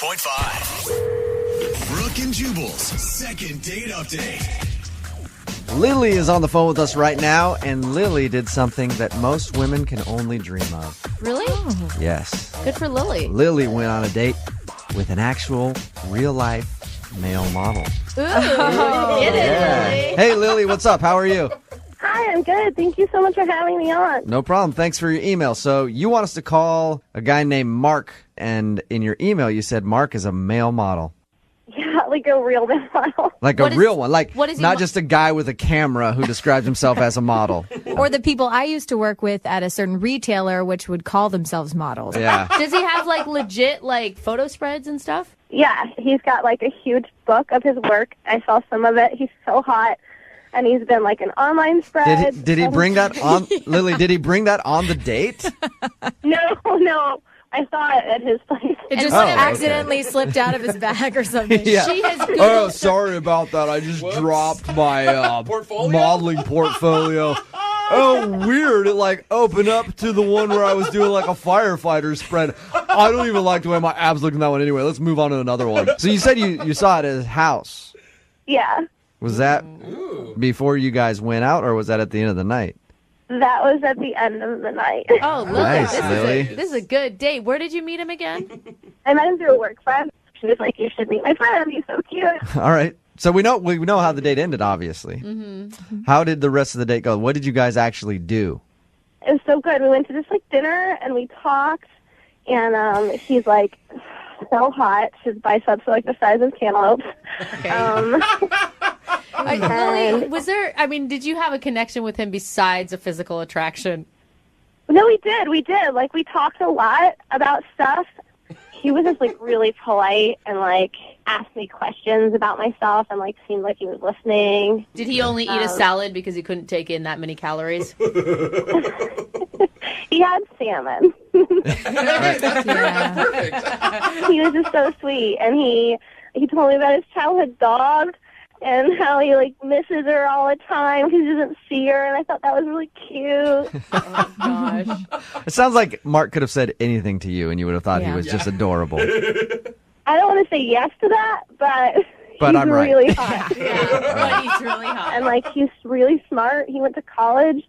92.5. Brooke and Jubal's second date update. Lily is on the phone with us right now, and Lily did something that most women can only dream of. Really? Yes. Good for Lily. Lily went on a date with an actual, real-life male model. Ooh, get it, Lily. Hey, Lily, what's up? How are you? Hi, I'm good. Thank you so much for having me on. No problem. Thanks for your email. So you want us to call a guy named Mark, and in your email you said Mark is a male model. Yeah, like a real model. Like What a is- real one. Like what is he not mo- just a guy with a camera who describes himself as a model. Or the people I used to work with at a certain retailer, which would call themselves models. Yeah. Does he have like legit like photo spreads and stuff? Yeah, he's got like a huge book of his work. I saw some of it. He's so hot. And he's been like an online spread. Did he bring that on Lily, did he bring that on the date? No. I saw it at his place. It just Oh, okay. accidentally slipped out of his bag or something. Yeah. She has Googled Oh, sorry about that. I just dropped my modeling portfolio. Oh, weird. It like opened up to the one where I was doing like a firefighter spread. I don't even like the way my abs look in that one anyway. Let's move on to another one. So you said you saw it at his house. Yeah, Was that before you guys went out, or was that at the end of the night? that was at the end of the night. Oh, Lily, Nice, this Lily. is a good date. Where did you meet him again? I met him through a work friend. She was like, "You should meet my friend. He's so cute." All right. So we know how the date ended, obviously. Mm-hmm. How did the rest of the date go? What did you guys actually do? It was so good. We went to this like dinner and we talked. And he's like so hot. His biceps are like the size of cantaloupes. Lily, was there? I mean, did you have a connection with him besides a physical attraction? No, we did. Like, we talked a lot about stuff. He was just, like, really polite and, like, asked me questions about myself and, like, seemed like he was listening. Did he only eat a salad because he couldn't take in that many calories? He had salmon. Yeah. He was just so sweet. And he told me about his childhood dog and how he, like, misses her all the time because he doesn't see her. And I thought that was really cute. Oh, gosh. It sounds like Mark could have said anything to you, and you would have thought he Yeah. was just adorable. I don't want to say yes to that, but But he's I'm right. really hot. But he's really hot. And, like, he's really smart. He went to college,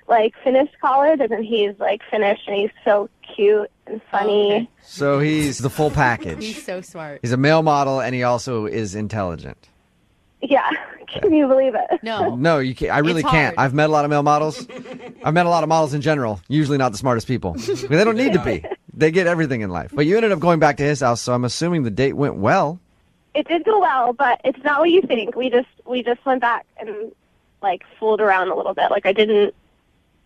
like, finished college, and then he's, like, finished, and he's so cute and funny. Okay. So he's the full package. He's so smart. He's a male model, and he also is intelligent. Yeah. Can you believe it? No. No, you can't. I really It's can't. hard. I've met a lot of male models. I've met a lot of models in general. Usually not the smartest people. They don't need to be. They get everything in life. But you ended up going back to his house, so I'm assuming the date went well. It did go well, but it's not what you think. We just went back and, like, fooled around a little bit. Like, I didn't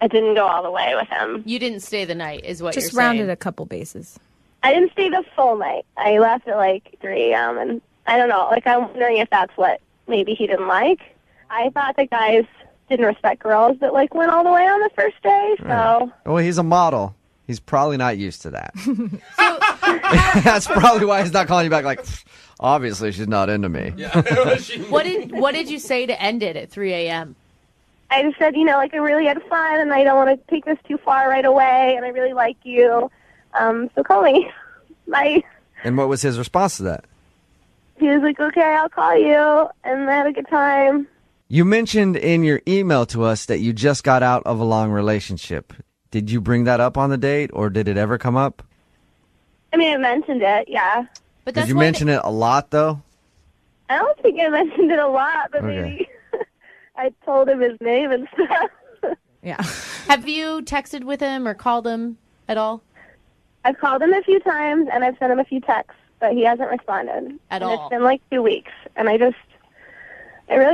go all the way with him. You didn't stay the night, is what Just you're saying. rounded a couple bases. I didn't stay the full night. I left at, like, 3 a.m., and I don't know. Like, I'm wondering if that's what maybe he didn't like. I thought that guys didn't respect girls that, like, went all the way on the first day, so... Well, he's a model. He's probably not used to that. That's probably why he's not calling you back like, obviously she's not into me. What did you say to end it at 3 a.m.? I just said, you know, like, I really had fun, and I don't want to take this too far right away, and I really like you. So call me. Bye. And what was his response to that? He was like, okay, I'll call you, and I had a good time. You mentioned in your email to us that you just got out of a long relationship. Did you bring that up on the date, or did it ever come up? I mean, I mentioned it, yeah. But Did you mention it a lot, though? I don't think I mentioned it a lot, but Okay. maybe I told him his name and stuff. Yeah. Have you texted with him or called him at all? I've called him a few times, and I've sent him a few texts, but he hasn't responded. At and all. It's been like 2 weeks, and I really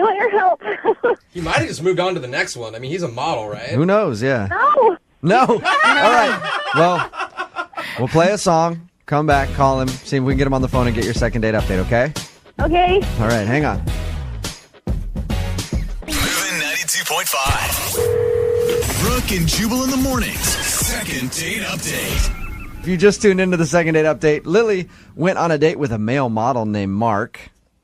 want your help. He might have just moved on to the next one. I mean, he's a model, right? Who knows? Yeah. No. No. All right. Well, we'll play a song, come back, call him, see if we can get him on the phone and get your second date update, okay? Okay. All right, hang on. Moving 92.5. Brooke and Jubal in the mornings. Second date update. If you just tuned into the second date update, Lily went on a date with a male model named Mark.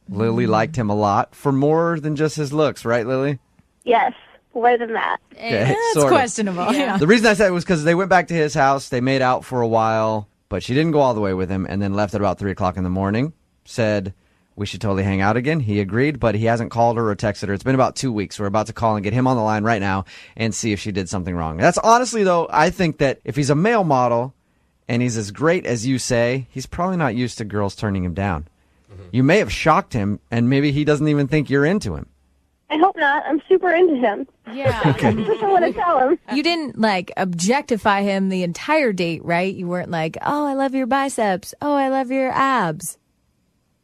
Lily liked him a lot for more than just his looks, right, Lily? Yes. More than that. Okay, That's sort of. questionable. Yeah. The reason I said it was because they went back to his house. They made out for a while. but she didn't go all the way with him and then left at about 3 o'clock in the morning, said we should totally hang out again. He agreed, but he hasn't called her or texted her. It's been about 2 weeks. We're about to call and get him on the line right now and see if she did something wrong. That's honestly, though, I think that if he's a male model and he's as great as you say, he's probably not used to girls turning him down. You may have shocked him, and maybe he doesn't even think you're into him. I hope not. I'm super into him. Yeah. Okay. I want to tell him. You didn't, like, objectify him the entire date, right? You weren't like, oh, I love your biceps. Oh, I love your abs.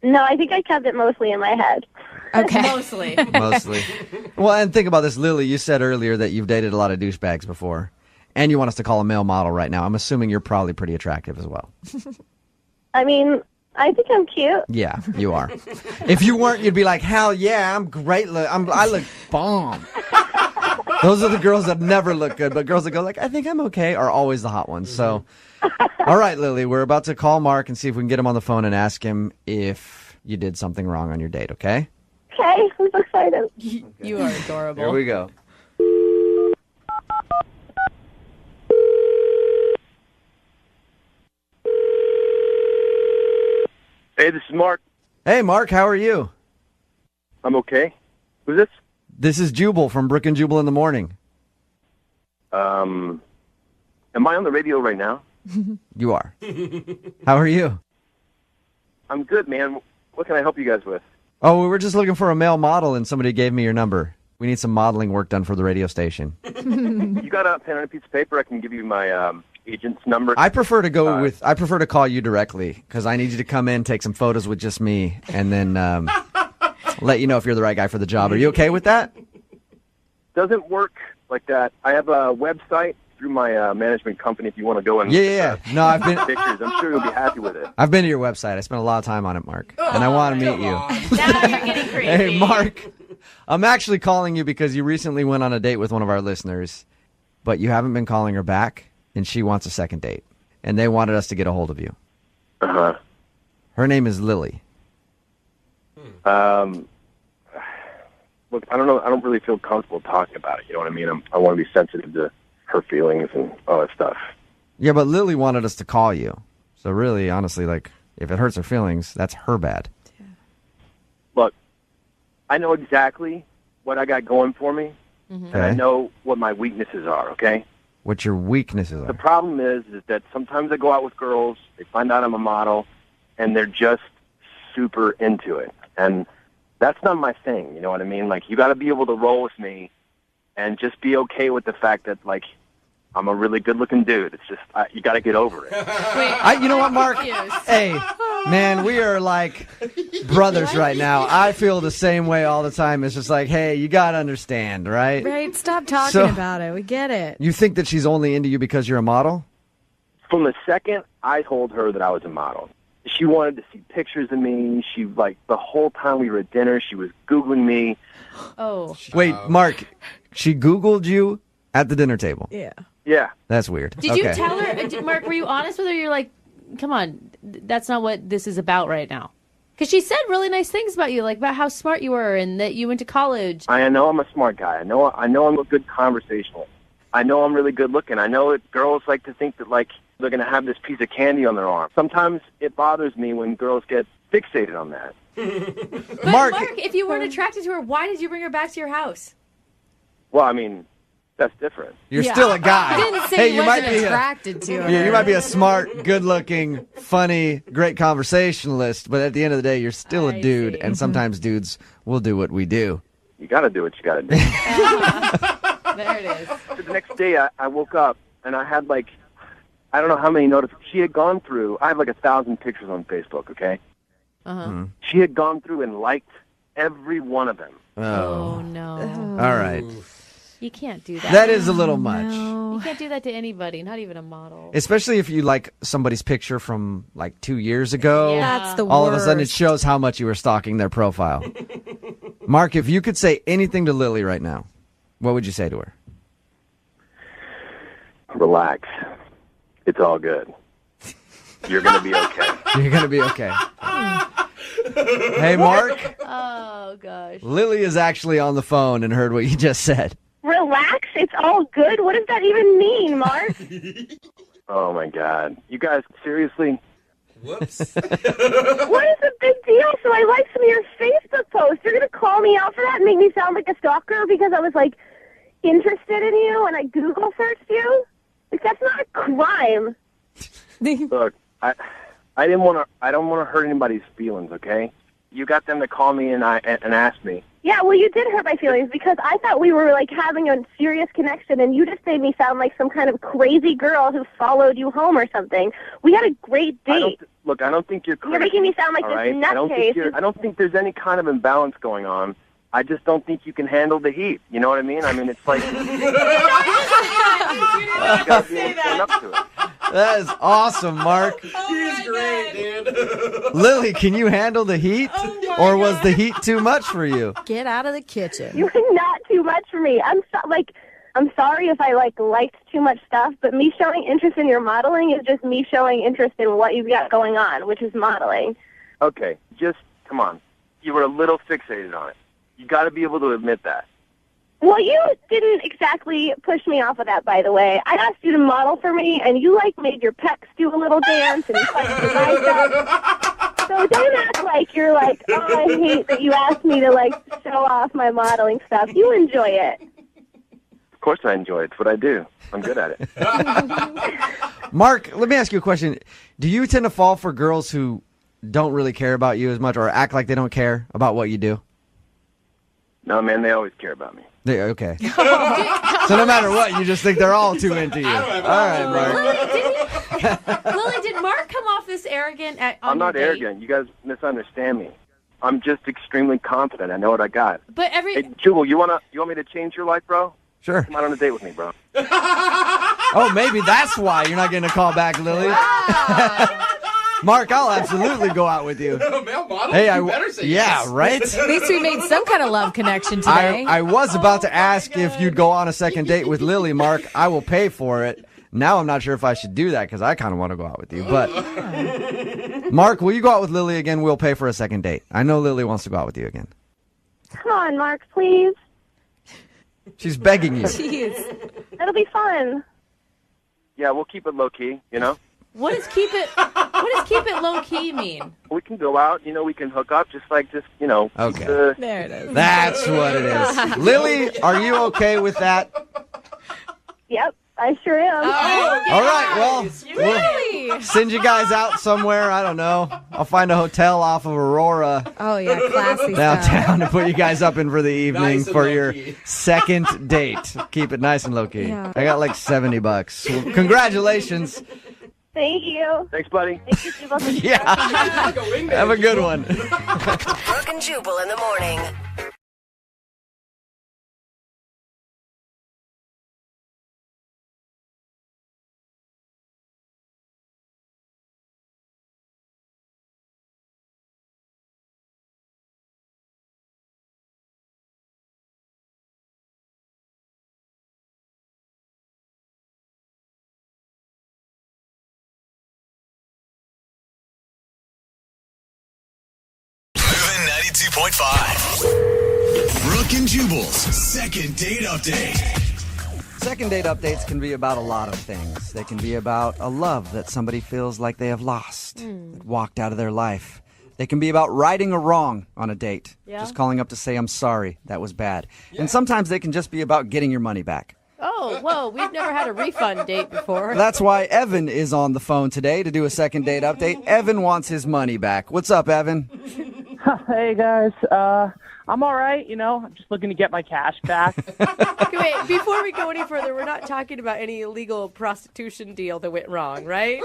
No, I think I kept it mostly in my head. Okay. Mostly. Mostly. Well, and think about this, Lily. You said earlier that you've dated a lot of douchebags before, and you want us to call a male model right now. I'm assuming you're probably pretty attractive as well. I mean, I think I'm cute. Yeah, you are. If you weren't, you'd be like, hell yeah, I'm great. I look bomb. Those are the girls that never look good, but girls that go like, I think I'm okay, are always the hot ones. So, all right, Lily, we're about to call Mark and see if we can get him on the phone and ask him if you did something wrong on your date, okay? Okay, I'm so excited. You are adorable. Here we go. Hey, this is Mark. Hey, Mark, how are you? I'm okay. Who's this? This is Jubal from Brooke And Jubal in the morning. Am I on the radio right now? You are. How are you? I'm good, man. What can I help you guys with? Oh, we were just looking for a male model, and somebody gave me your number. We need some modeling work done for the radio station. You got a pen and a piece of paper? I can give you my agent's number. I prefer to call you directly because I need you to come in, take some photos with just me, and then let you know if you're the right guy for the job. Are you okay with that? Doesn't work like that. I have a website through my management company if you want to go and Yeah. No, I've been pictures. I'm sure you'll be happy with it. I've been to your website. I spent a lot of time on it, Mark, and I want to meet you. Now you're getting creepy. Hey, Mark, I'm actually calling you because you recently went on a date with one of our listeners, but you haven't been calling her back, and she wants a second date, and they wanted us to get a hold of you. Uh-huh. Her name is Lily. Look, I don't know. I don't really feel comfortable talking about it. You know what I mean? I want to be sensitive to her feelings and all that stuff. Yeah, but Lily wanted us to call you. So really, honestly, like, if it hurts her feelings, that's her bad. Look, I know exactly what I got going for me, and I know what my weaknesses are, okay? What your weaknesses The are. problem is that sometimes I go out with girls, they find out I'm a model, and they're just super into it. And that's not my thing, you know what I mean? Like, you got to be able to roll with me and just be okay with the fact that, like, I'm a really good-looking dude. It's just, you got to get over it. You know what, Mark? Hey, man, we are like brothers right now. I feel the same way all the time. It's just like, hey, you got to understand, right? Right, stop talking about it. We get it. You think that she's only into you because you're a model? From the second I told her that I was a model, she wanted to see pictures of me. She, like, the whole time we were at dinner, she was Googling me. Oh. Wait, Mark, she Googled you at the dinner table. Yeah. Yeah. That's weird. Did you tell her, Mark, were you honest with her? You're like, come on, that's not what this is about right now. Because she said really nice things about you, like about how smart you were and that you went to college. I know I'm a smart guy. I know I'm a good conversationalist. I know I'm really good looking. I know that girls like to think that, like, they're going to have this piece of candy on their arm. Sometimes it bothers me when girls get fixated on that. But Mark, if you weren't attracted to her, why did you bring her back to your house? Well, I mean, that's different. You're still a guy. I didn't say hey, he you wasn't might be attracted to her. Yeah, you might be a smart, good-looking, funny, great conversationalist, but at the end of the day, you're still a dude, and sometimes dudes will do what we do. You got to do what you got to do. There it is. So the next day, I woke up, and I had, like, I don't know how many notifications. She had gone through, I have, like, 1,000 pictures on Facebook, okay? Uh-huh. She had gone through and liked every one of them. Oh, no. All right. You can't do that. That is a little much. You can't do that to anybody, not even a model. Especially if you like somebody's picture from like 2 years ago. Yeah. That's the All worst. of a sudden it shows how much you were stalking their profile. Mark, if you could say anything to Lily right now, what would you say to her? Relax. It's all good. You're going to be okay. You're going to be okay. Hey, Mark. Oh, gosh. Lily is actually on the phone and heard what you just said. Relax. It's all good. What does that even mean, Mark? Oh, my God. You guys, seriously? Whoops. What is the big deal? So I liked some of your Facebook posts. You're going to call me out for that and make me sound like a stalker because I was, like, interested in you and I Google searched you? Like, that's not a crime. Look, I don't want to hurt anybody's feelings, okay? You got them to call me and ask me. Yeah, well, you did hurt my feelings because I thought we were, like, having a serious connection, and you just made me sound like some kind of crazy girl who followed you home or something. We had a great date. I don't think you're crazy. You're making me sound like this right? nutcase. I don't think there's any kind of imbalance going on. I just don't think you can handle the heat. You know what I mean? I mean, it's like... you gotta be able to stand up to it. That is awesome, Mark. He's great, dude. Lily, can you handle the heat? Or was the heat too much for you? Get out of the kitchen. You're not too much for me. I'm sorry if I liked too much stuff, but me showing interest in your modeling is just me showing interest in what you've got going on, which is modeling. Okay, just come on. You were a little fixated on it. You got to be able to admit that. Well, you didn't exactly push me off of that, by the way. I asked you to model for me, and you made your pecs do a little dance and flexed your biceps. So don't act like you're like, oh, I hate that you asked me to show off my modeling stuff. You enjoy it. Of course I enjoy it. It's what I do. I'm good at it. Mark, let me ask you a question. Do you tend to fall for girls who don't really care about you as much or act like they don't care about what you do? No, man, they always care about me. Okay. So no matter what, you just think they're all too into you. All right, Mark. Lily, did Mark come off this arrogant I'm not arrogant. You guys misunderstand me. I'm just extremely confident. I know what I got. But Hey, Jubal, you want me to change your life, bro? Sure. Come out on a date with me, bro. Oh, maybe that's why you're not getting a call back, Lily. Mark, I'll absolutely go out with you. Male model? Hey, You better say yes. right? At least we made some kind of love connection today. I was about to ask if you'd go on a second date with Lily, Mark. I will pay for it. Now I'm not sure if I should do that because I kind of want to go out with you. But, Mark, will you go out with Lily again? We'll pay for a second date. I know Lily wants to go out with you again. Come on, Mark, please. She's begging you. Jeez. It'll be fun. Yeah, we'll keep it low-key, you know? what does keep it low key mean? We can go out, we can hook up just, Okay. There it is. That's what it is. Lily, are you okay with that? Yep, I sure am. All right, well, Really? we'll send you guys out somewhere. I don't know. I'll find a hotel off of Aurora Oh, yeah, classy downtown to put you guys up in for the evening Nice and for your low-key. second date. Keep it nice and low-key. Yeah. I got like $70. Well, congratulations. Thank you. Thanks, buddy. Thank you, Jubal. Yeah. Like a wingman. Have a good one. Brooke and Jubal in the morning. Moving 92.5. Brooke and Jubal's second date update. Second date updates can be about a lot of things. They can be about a love that somebody feels like they have lost, that walked out of their life. They can be about righting a wrong on a date. Yeah. Just calling up to say, I'm sorry, that was bad. And sometimes they can just be about getting your money back. Oh, whoa, we've never had a refund date before. That's why Evan is on the phone today to do a second date update. Evan wants his money back. What's up, Evan? Hey guys, I'm all right. I'm just looking to get my cash back. Okay, wait, before we go any further, we're not talking about any illegal prostitution deal that went wrong, right?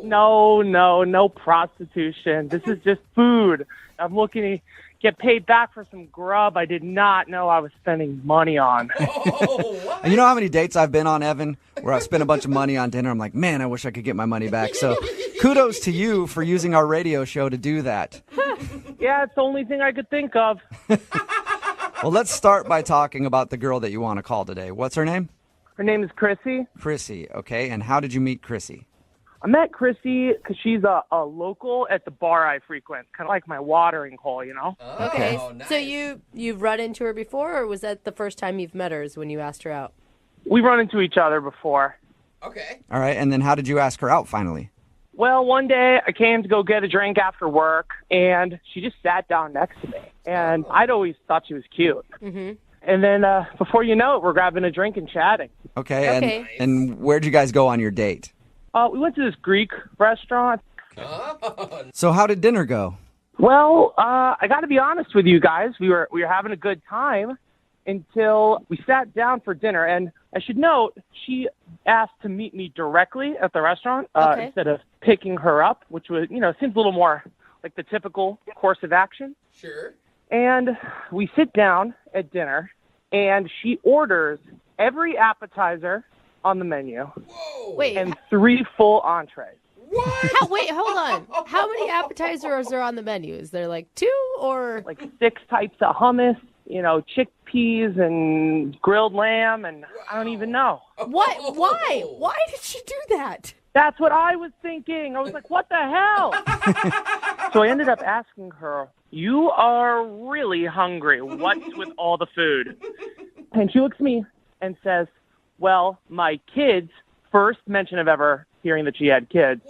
No prostitution. This is just food. I'm looking to get paid back for some grub I did not know I was spending money on. You know how many dates I've been on, Evan, where I've spent a bunch of money on dinner? I'm like, man, I wish I could get my money back. So kudos to you for using our radio show to do that. Yeah, it's the only thing I could think of. Well, let's start by talking about the girl that you want to call today. What's her name? Her name is Chrissy. Chrissy, okay. And how did you meet Chrissy? I met Chrissy because she's a local at the bar I frequent, kind of like my watering hole, Okay, Oh, nice. so you've run into her before, or was that the first time you've met her is when you asked her out? We run into each other before. Okay. All right, and then how did you ask her out finally? Well, one day I came to go get a drink after work, and she just sat down next to me. And I'd always thought she was cute. Mm-hmm. And then before you know it, we're grabbing a drink and chatting. Okay. And where'd you guys go on your date? We went to this Greek restaurant. So how did dinner go? Well, I got to be honest with you guys. We were having a good time until we sat down for dinner. And I should note, she asked to meet me directly at the restaurant instead of picking her up, which was, seems a little more like the typical course of action. Sure. And we sit down at dinner, and she orders every appetizer on the menu. Whoa. Wait. And 3 full entrees. What? Wait, hold on. How many appetizers are on the menu? Is there like 2 or? Like 6 types of hummus, chickpeas and grilled lamb, and I don't even know. What? Why? Why did she do that? That's what I was thinking. I was like, what the hell? So I ended up asking her, you are really hungry. What's with all the food? And she looks at me and says, well, my kids, first mention of ever hearing that she had kids,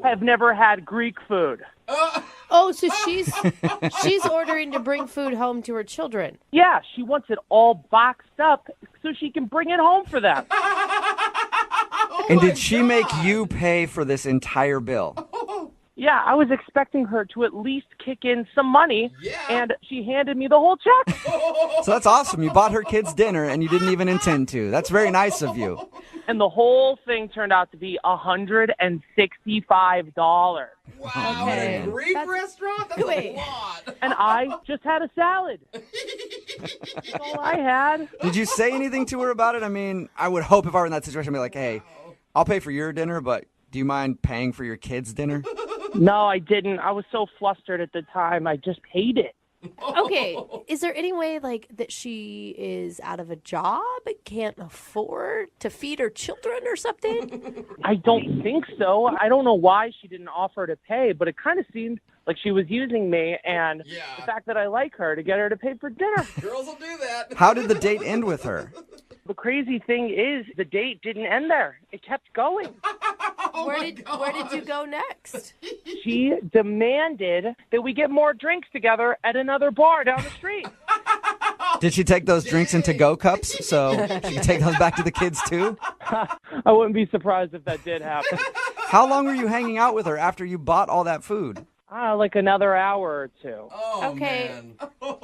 have never had Greek food. Oh, so she's ordering to bring food home to her children. Yeah, she wants it all boxed up so she can bring it home for them. And did she make you pay for this entire bill? Yeah, I was expecting her to at least kick in some money, and she handed me the whole check. So that's awesome. You bought her kids dinner, and you didn't even intend to. That's very nice of you. And the whole thing turned out to be $165. Wow, Okay. at a Greek restaurant? That's a lot. And I just had a salad. That's all I had. Did you say anything to her about it? I mean, I would hope if I were in that situation, I'd be like, hey, I'll pay for your dinner, but do you mind paying for your kids' dinner? No, I didn't. I was so flustered at the time. I just paid it. Okay, is there any way that she is out of a job, can't afford to feed her children or something? I don't think so. I don't know why she didn't offer to pay, but it kind of seemed like she was using me and the fact that I like her to get her to pay for dinner. Girls will do that. How did the date end with her? The crazy thing is the date didn't end there. It kept going. Where did you go next? She demanded that we get more drinks together at another bar down the street. Did she take those drinks in to-go cups so she could take those back to the kids too? I wouldn't be surprised if that did happen. How long were you hanging out with her after you bought all that food? Like another hour or 2. Oh, Okay. man.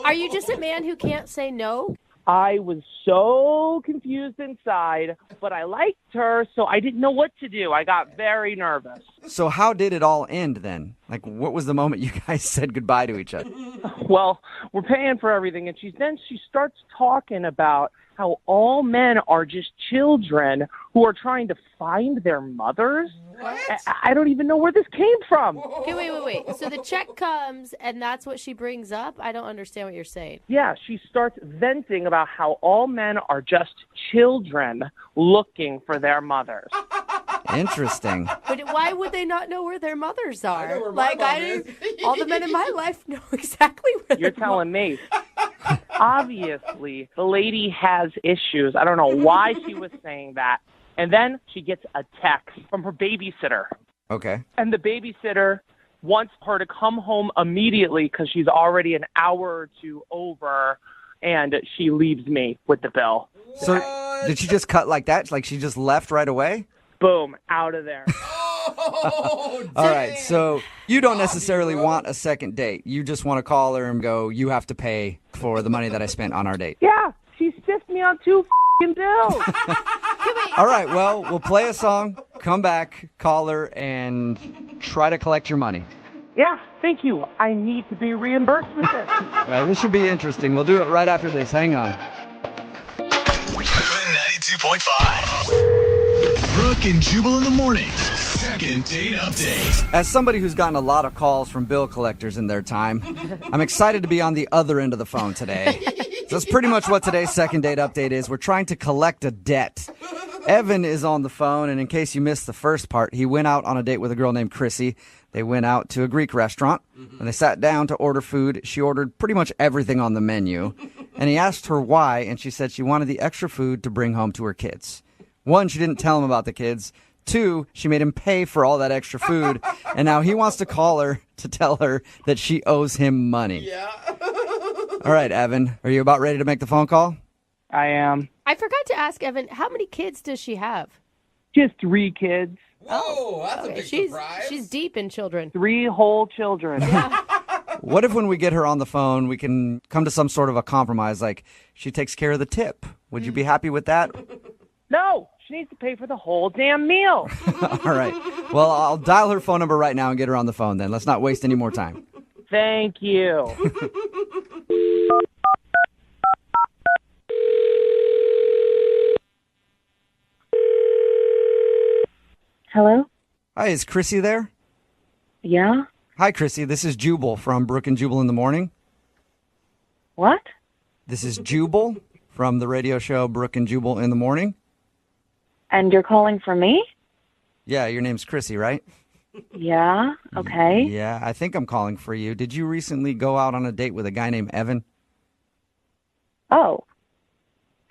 Are you just a man who can't say no? I was so confused inside, but I liked her, so I didn't know what to do. I got very nervous. So how did it all end then? Like, what was the moment you guys said goodbye to each other? Well, we're paying for everything, and she starts talking about how all men are just children who are trying to find their mothers. What? I don't even know where this came from. Okay, wait. So the check comes, and that's what she brings up? I don't understand what you're saying. Yeah, she starts venting about how all men are just children looking for their mothers. Interesting. But why would they not know where their mothers are? I know where my mom is. All the men in my life know exactly where You're telling me. Obviously, the lady has issues. I don't know why she was saying that. And then she gets a text from her babysitter. Okay. And the babysitter wants her to come home immediately because she's already an hour or 2 over, and she leaves me with the bill. So did she just cut like that? Like she just left right away? Boom, out of there. Oh, All right, so you don't necessarily want a second date. You just want to call her and go, you have to pay for the money that I spent on our date. Yeah, she stiffed me on 2 bills. All right, well, we'll play a song, come back, call her, and try to collect your money. Yeah, thank you. I need to be reimbursed with this. All right, this should be interesting. We'll do it right after this. Hang on. 92.5. Brooke and Jubal in the morning. Second date update. As somebody who's gotten a lot of calls from bill collectors in their time, I'm excited to be on the other end of the phone today. So that's pretty much what today's second date update is. We're trying to collect a debt. Evan is on the phone, and in case you missed the first part, he went out on a date with a girl named Chrissy. They went out to a Greek restaurant. When they sat down to order food, she ordered pretty much everything on the menu. And he asked her why, and she said she wanted the extra food to bring home to her kids. One, she didn't tell him about the kids. Two, she made him pay for all that extra food. And now he wants to call her to tell her that she owes him money. Yeah. All right, Evan, are you about ready to make the phone call? I am. I forgot to ask Evan, how many kids does she have? Just 3 kids. Whoa, that's a big surprise. She's deep in children. 3 whole children. What if when we get her on the phone, we can come to some sort of a compromise, like she takes care of the tip? Would you be happy with that? No, she needs to pay for the whole damn meal. All right. Well, I'll dial her phone number right now and get her on the phone then. Let's not waste any more time. Thank you. Hello? Hi, is Chrissy there? Yeah? Hi, Chrissy. This is Jubal from Brooke and Jubal in the Morning. What? This is Jubal from the radio show Brooke and Jubal in the Morning. And you're calling for me? Yeah, your name's Chrissy, right? Yeah, okay. Yeah, I think I'm calling for you. Did you recently go out on a date with a guy named Evan? Oh,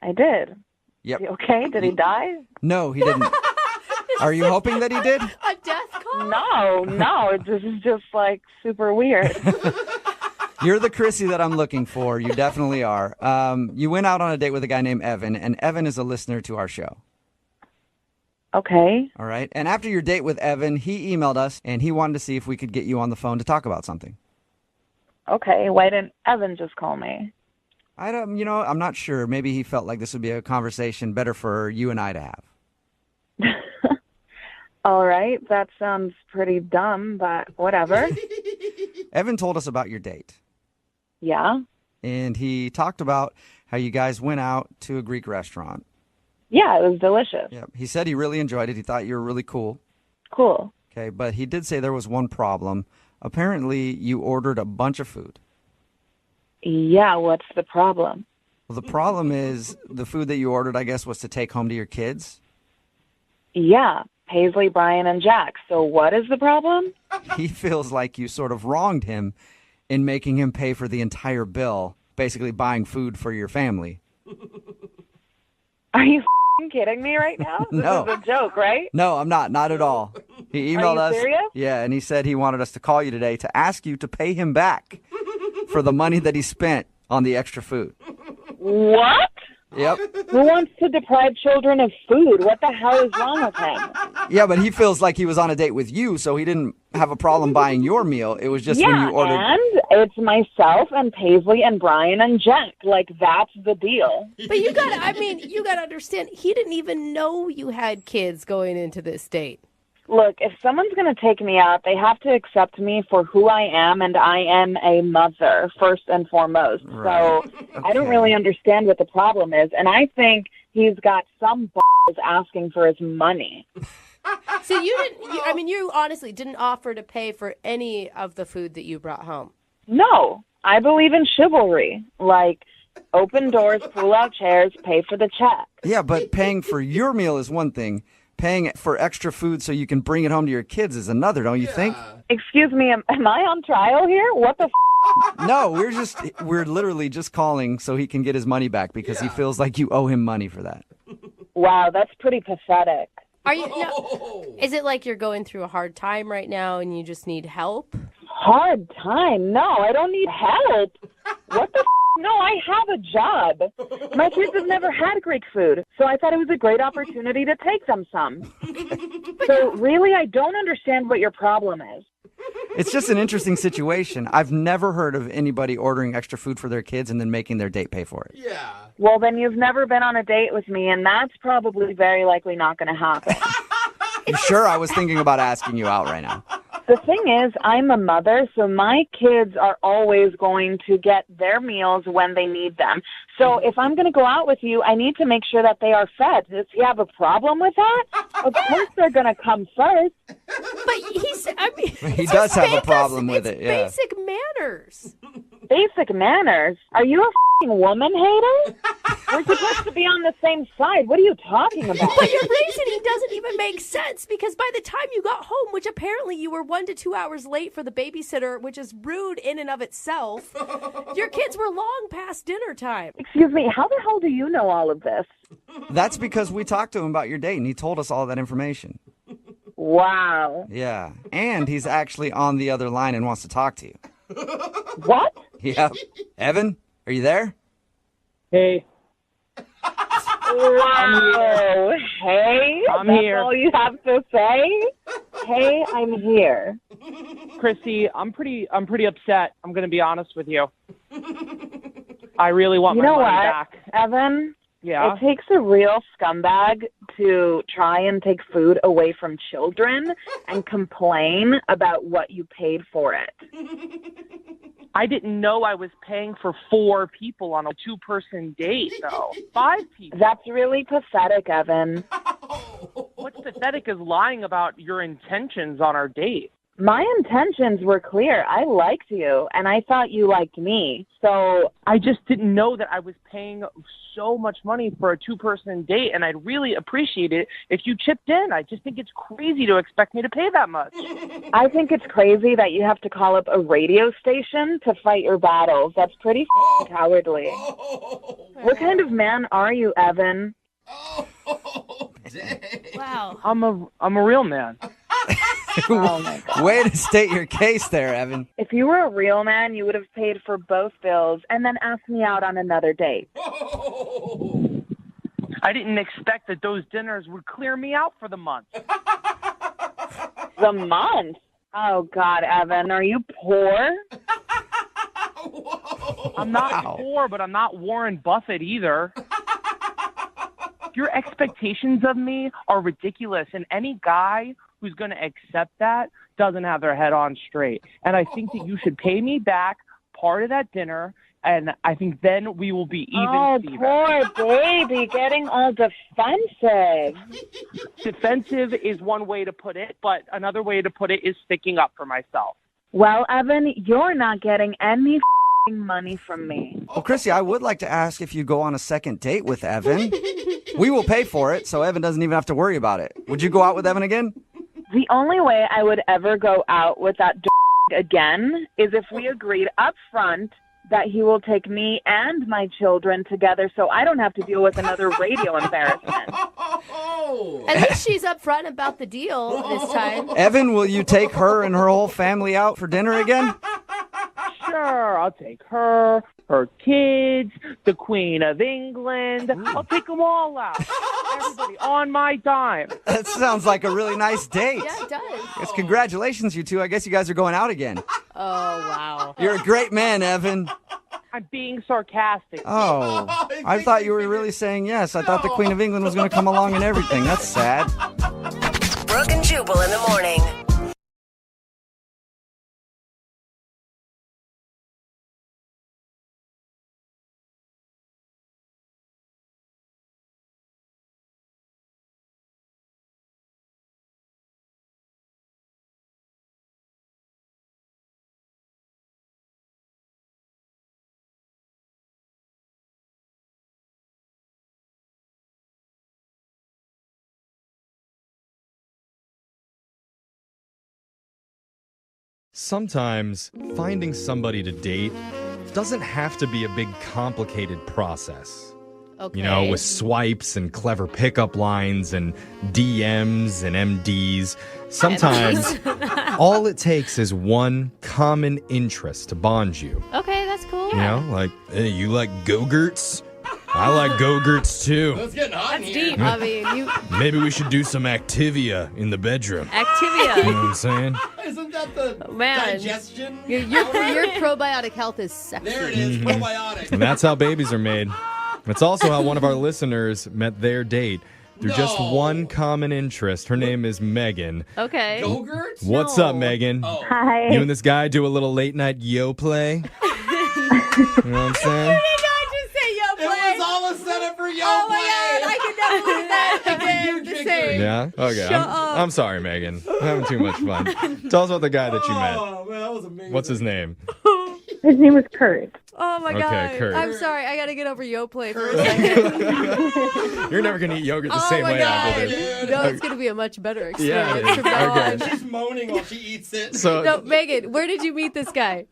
I did. Yep. Is he okay? Did he die? No, he didn't. Are you hoping that he did? A death call? No, this is just like super weird. You're the Chrissy that I'm looking for. You definitely are. You went out on a date with a guy named Evan, and Evan is a listener to our show. Okay. All right. And after your date with Evan, he emailed us, and he wanted to see if we could get you on the phone to talk about something. Okay, why didn't Evan just call me? I'm not sure. Maybe he felt like this would be a conversation better for you and I to have. All right, that sounds pretty dumb, but whatever. Evan told us about your date. Yeah? And he talked about how you guys went out to a Greek restaurant. Yeah, it was delicious. Yep. He said he really enjoyed it. He thought you were really cool. Cool. Okay, but he did say there was one problem. Apparently, you ordered a bunch of food. Yeah, what's the problem? Well, the problem is the food that you ordered, I guess, was to take home to your kids. Yeah, Paisley, Brian, and Jack. So what is the problem? He feels like you sort of wronged him in making him pay for the entire bill, basically buying food for your family. Are you kidding me right now? No. This is a joke, right? No, I'm not. Not at all. He emailed us. Are you serious? Yeah, and he said he wanted us to call you today to ask you to pay him back for the money that he spent on the extra food. What? Yep. Who wants to deprive children of food? What the hell is wrong with him? Yeah, but he feels like he was on a date with you, so he didn't have a problem buying your meal. It was just when you ordered. And it's myself and Paisley and Brian and Jack. Like, that's the deal. But you gotta understand, he didn't even know you had kids going into this date. Look, if someone's going to take me out, they have to accept me for who I am, and I am a mother, first and foremost. Right. So I don't really understand what the problem is, and I think he's got some balls asking for his money. So you honestly didn't offer to pay for any of the food that you brought home. No, I believe in chivalry. Like, open doors, pull out chairs, pay for the check. Yeah, but paying for your meal is one thing. Paying for extra food so you can bring it home to your kids is another, don't you think? Excuse me, am I on trial here? What the No, we're literally just calling so he can get his money back because he feels like you owe him money for that. Wow, that's pretty pathetic. Are you? No, is it like you're going through a hard time right now and you just need help? Hard time? No, I don't need help. What the No, I have a job. My kids have never had Greek food, so I thought it was a great opportunity to take them some. So really, I don't understand what your problem is. It's just an interesting situation. I've never heard of anybody ordering extra food for their kids and then making their date pay for it. Yeah. Well, then you've never been on a date with me, and that's probably very likely not going to happen. You sure? I was thinking about asking you out right now. The thing is, I'm a mother, so my kids are always going to get their meals when they need them. So if I'm going to go out with you, I need to make sure that they are fed. Does he have a problem with that? Of course they're going to come first. But he does have a problem with it. Yeah. Basic manners. Basic manners? Are you a f***ing woman hater? We're supposed to be on the same side. What are you talking about? But your reasoning doesn't even make sense because by the time you got home, which apparently you were 1 to 2 hours late for the babysitter, which is rude in and of itself, your kids were long past dinner time. Excuse me, how the hell do you know all of this? That's because we talked to him about your date, and he told us all that information. Wow. Yeah, and he's actually on the other line and wants to talk to you. What? Yep. Evan, are you there? Hey, Wow. Hey, I'm that's here. all you have to say? Hey, I'm here. Chrissy, I'm pretty upset. I'm going to be honest with you. I really want You my know money what, back. Evan? Yeah. It takes a real scumbag to try and take food away from children and complain about what you paid for it. I didn't know I was paying for 4 people on a 2-person date, though. 5 people. That's really pathetic, Evan. What's pathetic is lying about your intentions on our date. My intentions were clear. I liked you, and I thought you liked me. So I just didn't know that I was paying so much money for a 2-person date, and I'd really appreciate it if you chipped in. I just think it's crazy to expect me to pay that much. I think it's crazy that you have to call up a radio station to fight your battles. That's pretty cowardly. What kind of man are you, Evan? Wow. I'm a real man. Oh my God. Way to state your case there, Evan. If you were a real man, you would have paid for both bills and then asked me out on another date. I didn't expect that those dinners would clear me out for the month. The month? Oh, God, Evan, are you poor? I'm not poor, but I'm not Warren Buffett either. Your expectations of me are ridiculous, and any guy who's going to accept that doesn't have their head on straight. And I think that you should pay me back part of that dinner, and I think then we will be even. Oh, Steven. poor baby, getting all defensive. Defensive is one way to put it, but another way to put it is sticking up for myself. Well, Evan, you're not getting any money from me. Well, Chrissy, I would like to ask if you go on a second date with Evan. We will pay for it, so Evan doesn't even have to worry about it. Would you go out with Evan again? The only way I would ever go out with that again is if we agreed up front that he will take me and my children together so I don't have to deal with another radio embarrassment. At least she's upfront about the deal this time. Evan, will you take her and her whole family out for dinner again? Sure, I'll take her, her kids, the Queen of England. I'll take them all out. Everybody on my dime. That sounds like a really nice date. Yeah, it does. Yes, congratulations, you two. I guess you guys are going out again. Oh, wow. You're a great man, Evan. I'm being sarcastic. Oh, I thought you were really saying yes. I thought the Queen of England was going to come along and everything. That's sad. Brooke and Jubal in the morning. Sometimes finding somebody to date doesn't have to be a big complicated process. Okay. You know, with swipes and clever pickup lines and DMs and MDs. Sometimes all it takes is one common interest to bond you. Okay, that's cool. You know, like, hey, you like Go-Gurts? I like Go-Gurts too. It's getting hot in That's here. deep. I mean, you Maybe we should do some Activia in the bedroom. You know Activia. what I'm saying? Isn't that the Man. digestion? Your powder? probiotic health is sexy. There it is, probiotic. And that's how babies are made. It's also how one of our listeners met their date through just No. one common interest. Her name is Megan. Okay. Go-Gurts? What's No. up, Megan? Oh. Hi. You and this guy do a little late night yo play? You know what I'm saying? It was all a setup for Yo Oh Play. my God, I could never do that again. You The kicked same. Yeah? Okay. Shut up. I'm sorry, Megan. I'm having too much fun. Tell us about the guy that you met. Oh, man, that was amazing. What's his name? His name was Kurt. Oh my Okay, God. Kurt. I'm sorry. I got to get over Yoplait for a Kurt. second. You're never going to eat yogurt the Oh same my way after God. this. No, it's going to be a much better Yeah, it experience is. from now Okay. on. She's moaning while she eats it. So, No, Megan, where did you meet this guy?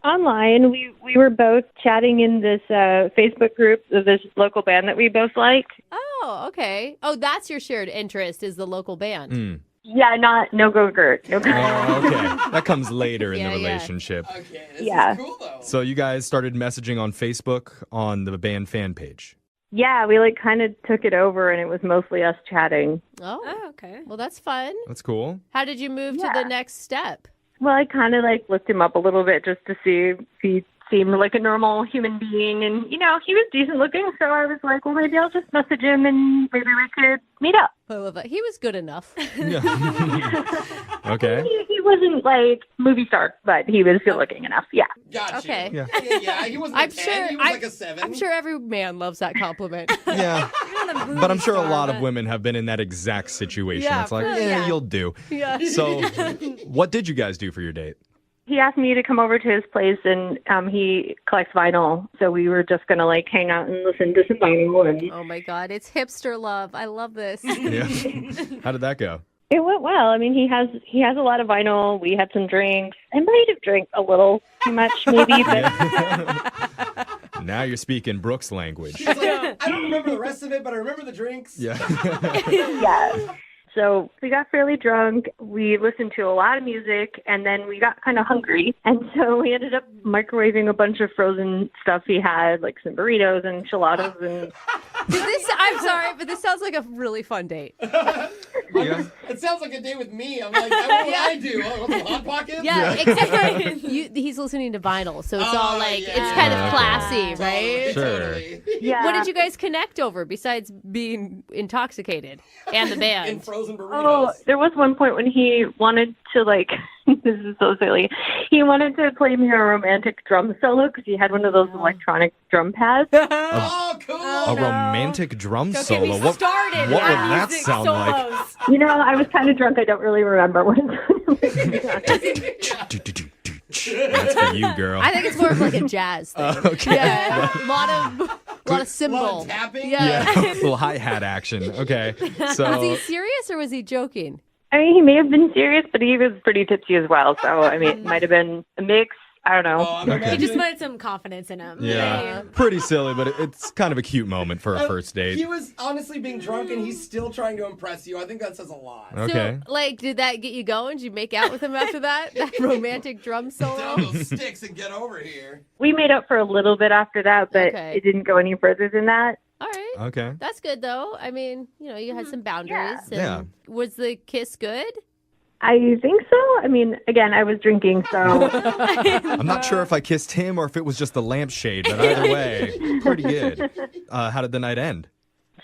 Online, we were both chatting in this Facebook group of this local band that we both liked. Oh, Oh, okay. Oh, that's your shared interest is the local band. Yeah, no go Gert. No go. Oh, okay. That comes later in Yeah, the yeah. relationship. Okay, this Yeah. is cool though. So you guys started messaging on Facebook on the band fan page. Yeah, we like kind of took it over, and it was mostly us chatting. Oh, okay. Well, that's fun. That's cool. How did you move to the next step? Well, I kind of like looked him up a little bit just to see if he seemed like a normal human being, and he was decent looking. So I was like, well, maybe I'll just message him, and maybe we could meet up. I love that. He was good enough. Okay. He wasn't like movie star, but he was good looking enough. Yeah. Gotcha. Okay. Yeah, he wasn't I'm a 10, sure. he was like a 7. I'm sure every man loves that compliment. Yeah. But I'm sure a lot of women have been in that exact situation. Yeah, It's like, for- yeah, yeah. you'll do. Yeah. So what did you guys do for your date? He asked me to come over to his place, and he collects vinyl. So we were just gonna like hang out and listen to some vinyl. And Oh my God, it's hipster love. I love this. Yeah. How did that go? it went well. I mean, he has a lot of vinyl. We had some drinks. I might have drank a little too much, maybe, but Now you're speaking Brooke's language. She's like, I don't remember the rest of it, but I remember the drinks. Yeah. yeah. So we got fairly drunk. We listened to a lot of music, and then we got kind of hungry. And so we ended up microwaving a bunch of frozen stuff he had, like some burritos and enchiladas. And I'm sorry, but this sounds like a really fun date. Yeah. It sounds like a day with me. I'm like, what would I do? Oh, want some Hot Pockets? Yeah, except he's listening to vinyl, so it's all like, it's kind of classy, right? Sure. yeah. What did you guys connect over besides being intoxicated and the band? And frozen burritos. Oh, there was one point when he wanted to, like, this is so silly. He wanted to play me a romantic drum solo because he had one of those electronic drum pads. Oh, cool. A romantic drum Don't solo. get me What started would on that music sound like? solos. You know, I was kind of drunk. I don't really remember what That's for you, girl. I think it's more of like a jazz thing. Okay. Yeah, a lot of cymbal. A lot of tapping? Yeah. Yeah, little hi-hat action. Okay. So Was he serious or was he joking? I mean, he may have been serious, but he was pretty tipsy as well. So, I mean, it might have been a mix. I don't know. Oh, I'm He imagining- just wanted some confidence in him. yeah, pretty silly, but it's kind of a cute moment for a first He date. was honestly being drunk, and he's still trying to impress you. I think that says a lot. Okay. So, like, did that get you going? Did you make out with him after that? That romantic drum solo? Down those sticks and get over here. We made up for a little bit after that, but Okay. it didn't go any further than that. All right. Okay. That's good, though. I mean, you had some boundaries. Yeah. And was the kiss good? I think so. I mean, again, I was drinking, so I'm not sure if I kissed him or if it was just the lampshade, but either way, pretty good. How did the night end?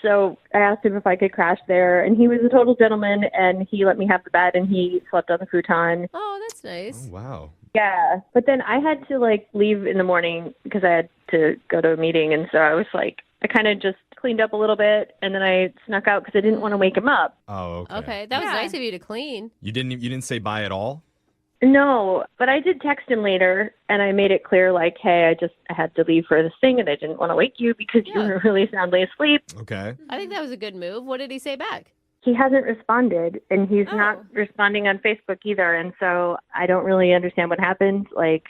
So I asked him if I could crash there, and he was a total gentleman, and he let me have the bed, and he slept on the futon. Oh, that's nice. Oh, wow. Yeah, but then I had to like leave in the morning because I had to go to a meeting, and so I was like, I kind of just cleaned up a little bit, and then I snuck out because I didn't want to wake him up. Oh, okay. Okay, that was Yeah. nice of you to clean. You didn't say bye at all? No, but I did text him later, and I made it clear, like, hey, I had to leave for this thing, and I didn't want to wake you because you were really soundly asleep. Okay. I think that was a good move. What did he say back? He hasn't responded, and he's not responding on Facebook either, and so I don't really understand what happened. Like,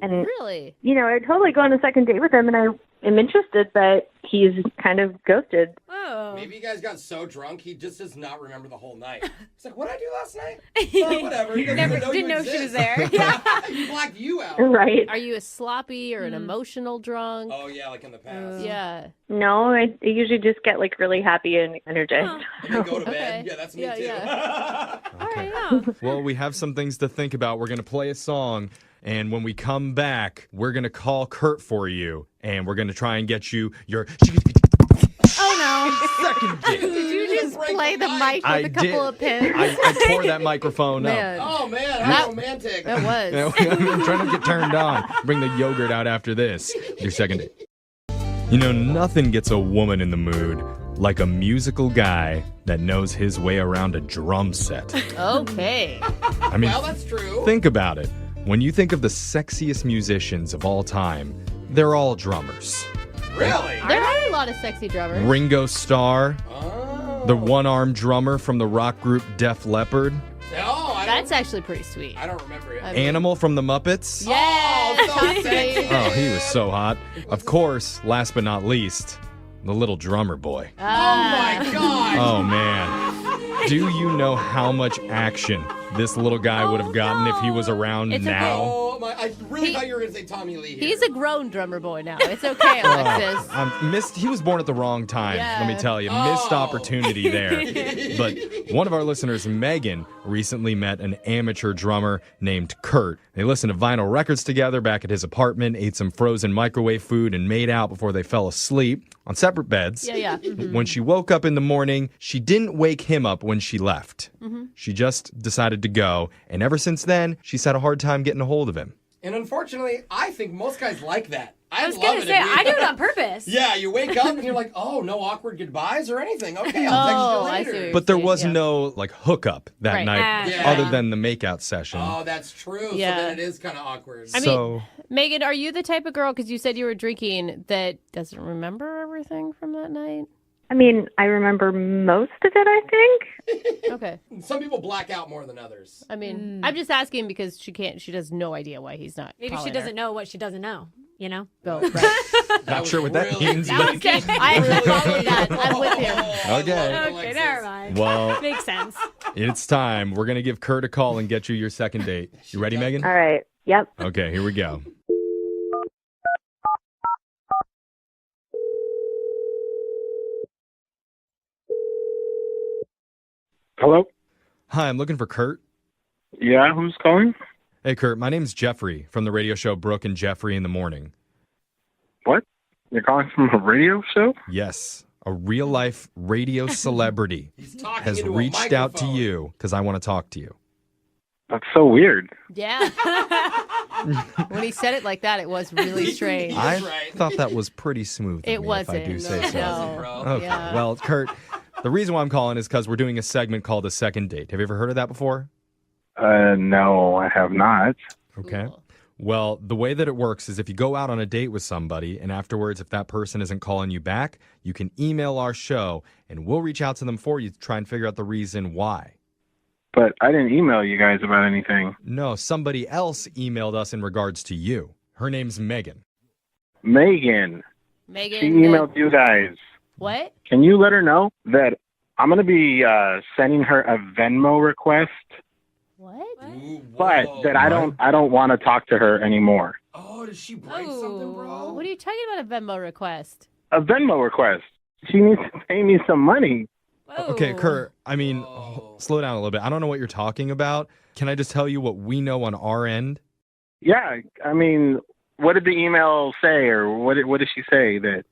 and Really? I'd totally go on a second date with him, and I am interested, but he's kind of ghosted. Oh. Maybe you guys got so drunk, he just does not remember the whole night. He's like, what did I do last night? Oh, whatever. He doesn't even know Didn't you know she was exist. there. He blacked you out. Right. Are you a sloppy or an emotional drunk? Oh, yeah, like in the past. Yeah. No, I usually just get, like, really happy and energized. And then go to bed. Okay. Yeah, that's me Yeah, too. yeah. All right. Yeah. Well, we have some things to think about. We're going to play a song, and when we come back, we're going to call Kurt for you, and we're going to try and get you your Oh second date. Did you just play the mic with I a couple did. of pins? I tore that microphone Man. up. Oh, man, how romantic. That was. I'm trying to get turned on. Bring the yogurt out after this. Your second date. You know, nothing gets a woman in the mood like a musical guy that knows his way around a drum set. Okay. I mean, Well, that's true. think about it. When you think of the sexiest musicians of all time, they're all drummers. Really? There are a lot of sexy drummers. Ringo Starr, Oh. the one-armed drummer from the rock group Def Leppard, No, That's actually pretty sweet. I don't remember it. Animal from the Muppets. Yeah. Oh, so sexy. Oh, he was so hot. Of course, last but not least, the little drummer boy. Oh my God! Oh man. Do you know how much action this little guy would have gotten if he was around It's now? Oh my! I really thought you were going to say Tommy Lee. Here. He's a grown drummer boy now. It's okay, Alexis. He was born at the wrong time, Yeah. let me tell you. Missed opportunity there. But one of our listeners, Megan, recently met an amateur drummer named Kurt. They listened to vinyl records together back at his apartment, ate some frozen microwave food, and made out before they fell asleep on separate beds. Yeah. Mm-hmm. When she woke up in the morning, she didn't wake him up when she left. Mm-hmm. She just decided to go, and ever since then, she's had a hard time getting a hold of him. And unfortunately, I think most guys like that. I was going to say, I do it on purpose. Yeah, you wake up and you're like, oh, no awkward goodbyes or anything. Okay, I'll text you later. But there was no hookup that Right. night Yeah. other than the makeout session. Oh, that's true. Yeah. So then it is kind of awkward. I mean, Megan, are you the type of girl, because you said you were drinking, that doesn't remember everything from that night? I mean, I remember most of it, I think. Okay. Some people black out more than others. I mean, I'm just asking because she has no idea why he's not. Maybe she doesn't know what she doesn't know, you know? Oh, right. Not sure what that means. That was good. I follow that. I'm with you. Okay. Okay, never mind. Well, Makes sense. it's time. We're going to give Kurt a call and get you your second date. You ready, Megan? All right. Yep. Okay, here we go. Hello? Hi, I'm looking for Kurt. Yeah, who's calling? Hey, Kurt, my name's Jeffrey from the radio show Brooke and Jeffrey in the Morning. What? You're calling from a radio show? Yes, a real-life radio celebrity has into a reached out to microphone. you because I want to talk to you. That's so weird. Yeah. When he said it like that, it was really strange. I thought that was pretty smooth. of It me, wasn't. if I do say so. No. Okay. Yeah. Well, Kurt, the reason why I'm calling is because we're doing a segment called A Second Date. Have you ever heard of that before? No, I have not. Okay. Well, the way that it works is if you go out on a date with somebody and afterwards, if that person isn't calling you back, you can email our show and we'll reach out to them for you to try and figure out the reason why. But I didn't email you guys about anything. No, somebody else emailed us in regards to you. Her name's Megan. Megan. Megan. She emailed you guys. What? Can you let her know that I'm going to be sending her a Venmo request, What? but that I don't want to talk to her anymore. Oh, did she break something, bro? What are you talking about, a Venmo request? A Venmo request. She needs to pay me some money. Okay, Kurt, I mean, slow down a little bit. I don't know what you're talking about. Can I just tell you what we know on our end? Yeah, I mean, what did the email say, or what did she say that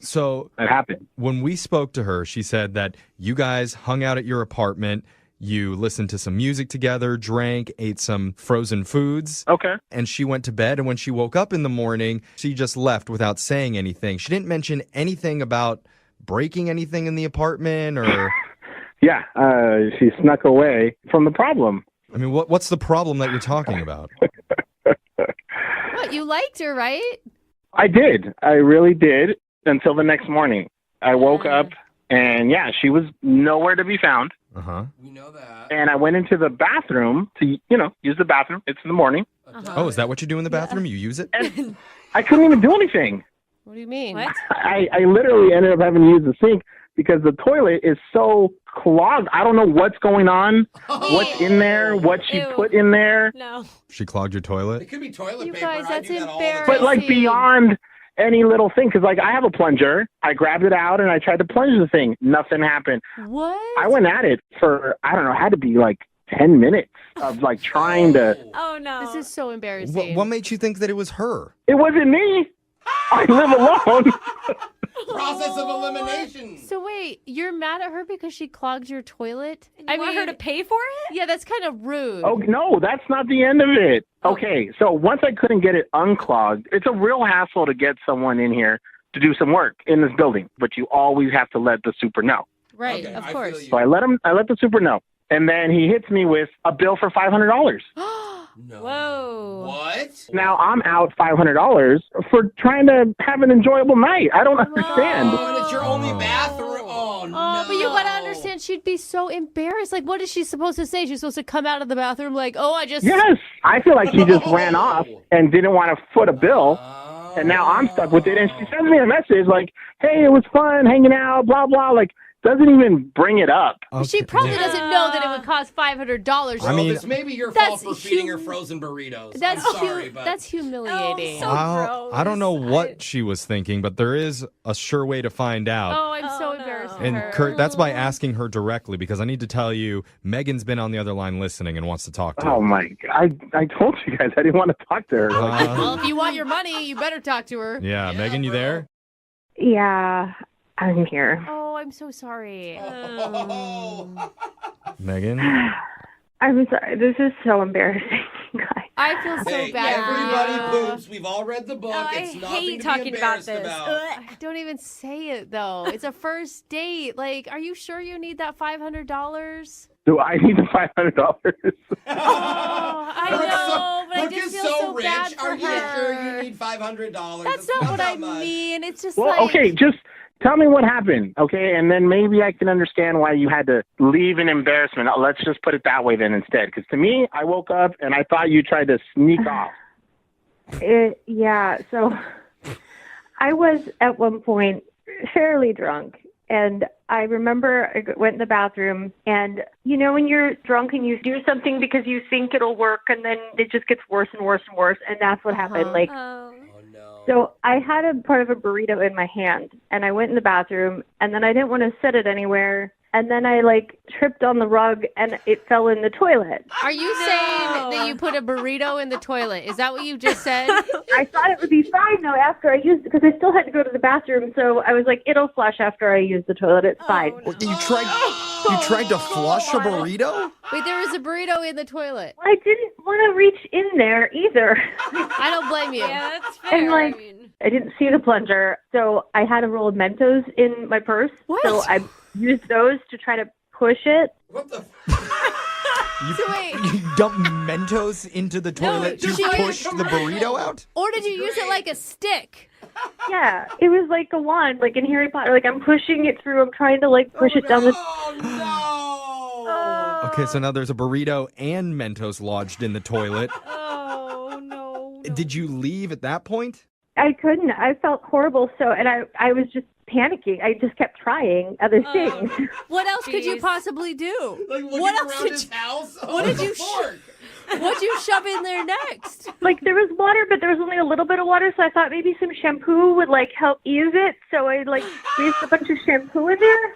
happened? When we spoke to her, she said that you guys hung out at your apartment, you listened to some music together, drank, ate some frozen foods. Okay. And she went to bed, and when she woke up in the morning, she just left without saying anything. She didn't mention anything about breaking anything in the apartment or... Yeah, she snuck away from the problem. I mean, what's the problem that you're talking about? What, you liked her, right? I did. I really did until the next morning. I woke up and, yeah, she was nowhere to be found. Uh-huh. We know that. And I went into the bathroom to, use the bathroom. It's in the morning. Oh, is that what you do in the bathroom? You use it? And I couldn't even do anything. What do you mean? I literally ended up having to use the sink because the toilet is so clogged. I don't know what's going on, what's in there, what she put in there. No. She clogged your toilet? It could be toilet paper. Guys, that's embarrassing. But like beyond any little thing, because like I have a plunger. I grabbed it out and I tried to plunge the thing. Nothing happened. What? I went at it for, I don't know, had to be like 10 minutes of like trying to. Oh, no. This is so embarrassing. What made you think that it was her? It wasn't me. I live alone. Process of elimination. So wait, you're mad at her because she clogged your toilet? You want her to pay for it? Yeah, that's kind of rude. Oh, no, that's not the end of it. Okay, so once I couldn't get it unclogged, it's a real hassle to get someone in here to do some work in this building, but you always have to let the super know. Right, of course. So I let the super know. And then he hits me with a bill for $500. No. Whoa. What? Now I'm out $500 for trying to have an enjoyable night. I don't understand. Oh, and it's your only bathroom. Oh, no. But you gotta understand, she'd be so embarrassed. Like, what is she supposed to say? She's supposed to come out of the bathroom like, oh, I just... Yes, I feel like she just ran off and didn't want to foot a bill. And now I'm stuck with it. And she sends me a message like, hey, it was fun hanging out, blah, blah. Like, doesn't even bring it up. She probably doesn't know that it would cost $500. I mean, it's maybe your fault for feeding her frozen burritos. I'm sorry, but that's humiliating. I don't know what she was thinking, but there is a sure way to find out. Oh, I'm so embarrassed for And her. Kurt, that's by asking her directly, because I need to tell you, Megan's been on the other line listening and wants to talk to Oh, her. my God. I told you guys I didn't want to talk to her. Well, if you want your money, you better talk to her. Yeah, Megan, you there? Yeah, I'm here. Oh, I'm so sorry. Megan? I'm sorry. This is so embarrassing, guys. I feel so Hey, bad. everybody poops. We've all read the book. It's I nothing hate to talking be about embarrassed this. about. Don't even say it, though. It's a first date. Like, are you sure you need that $500? Do I need the $500? I know, but I Brooke just is feel so so rich. bad for Are you her. sure you need $500? That's not what I mean. It's just Well, like... okay, just tell me what happened, okay? And then maybe I can understand why you had to leave in embarrassment. Let's just put it that way then instead. Because to me, I woke up and I thought you tried to sneak off. Yeah, so I was at one point fairly drunk. And I remember I went in the bathroom, and you know when you're drunk and you do something because you think it'll work, and then it just gets worse and worse and worse, and that's what happened. Like, so I had a part of a burrito in my hand, and I went in the bathroom, and then I didn't want to set it anywhere, and then I tripped on the rug, and it fell in the toilet. Are you saying that you put a burrito in the toilet? Is that what you just said? I thought it would be fine though after I used it because I still had to go to the bathroom. So I was like, it'll flush after I use the toilet. It's fine. You tried to flush a burrito? Wait, there was a burrito in the toilet. I didn't want to reach in there either. I don't blame you. Yeah, that's fair. And I didn't see the plunger, so I had a roll of Mentos in my purse. What? So I used those to try to push it. What the? You dumped Mentos into the toilet to push the burrito out? Or did you use it like a stick? Yeah, it was like a wand, like in Harry Potter. Like I'm pushing it through. I'm trying to push it down the. Okay, so now there's a burrito and Mentos lodged in the toilet. Oh, no. Did you leave at that point? I couldn't. I felt horrible. So, and I was just panicking. I just kept trying other things. What else could you possibly do? Like looking What else around did his you, house? what did you what'd you shove in there next? There was water, but there was only a little bit of water, so I thought maybe some shampoo would help ease it. So I squeezed a bunch of shampoo in there.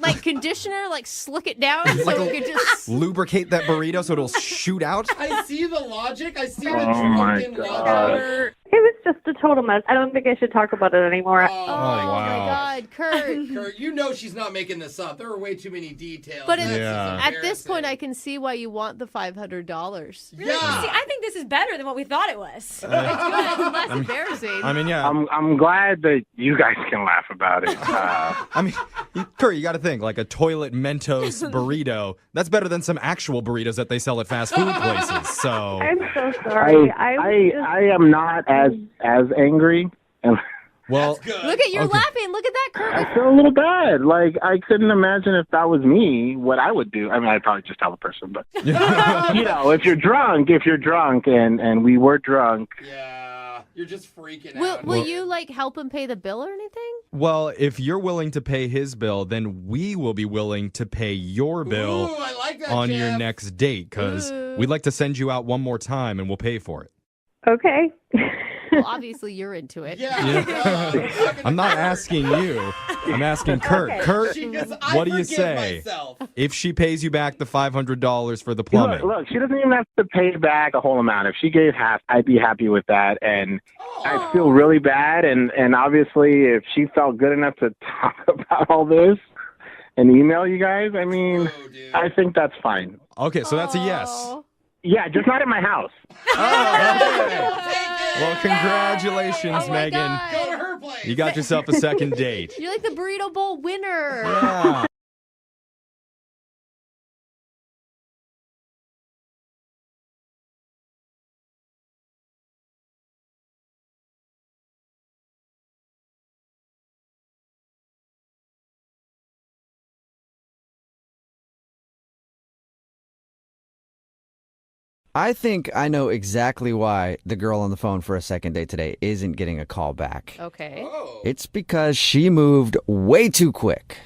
like conditioner, slick it down so Like it could just lubricate that burrito so it'll shoot out? I see the logic. I see the Oh, my drunken God. logic. It was just a total mess. I don't think I should talk about it anymore. Oh my God, Kurt. Kurt, you know she's not making this up. There are way too many details. But This is at this point, embarrassing. I can see why you want the $500. Yeah. See, I think this is better than what we thought it was. It's good. It's less embarrassing. I mean, yeah. I'm glad that you guys can laugh about it. I mean, Kurt, you got to think, like a toilet Mentos burrito, that's better than some actual burritos that they sell at fast food places. So I'm so sorry. I am not as angry. And well, Look at you're laughing. Look at that, Kurt. I feel a little bad. I couldn't imagine if that was me, what I would do. I mean, I'd probably just tell the person, but if you're drunk, and we were drunk. Yeah, you're just freaking Will out. you help him pay the bill or anything? well, if you're willing to pay his bill, then we will be willing to pay your bill Ooh, I like that, on your Jeff. next date because Ooh. we'd like to send you out one more time and we'll pay for it. Okay. Well, obviously you're into it. Yeah. I'm not asking you. I'm asking Kurt. Okay. Kurt, She goes, I what do you forgive say myself. if she pays you back the $500 for the plumbing? Look, she doesn't even have to pay back the whole amount. If she gave half, I'd be happy with that. And I feel really bad. And obviously, if she felt good enough to talk about all this and email you guys, I mean, I think that's fine. Okay, so that's a yes. Yeah, just not at my house. Well, congratulations, Megan. God. Go to her place. You got yourself a second date. You're like the burrito bowl winner. Yeah. I think I know exactly why the girl on the phone for a second date today isn't getting a call back. Okay. It's because she moved way too quick.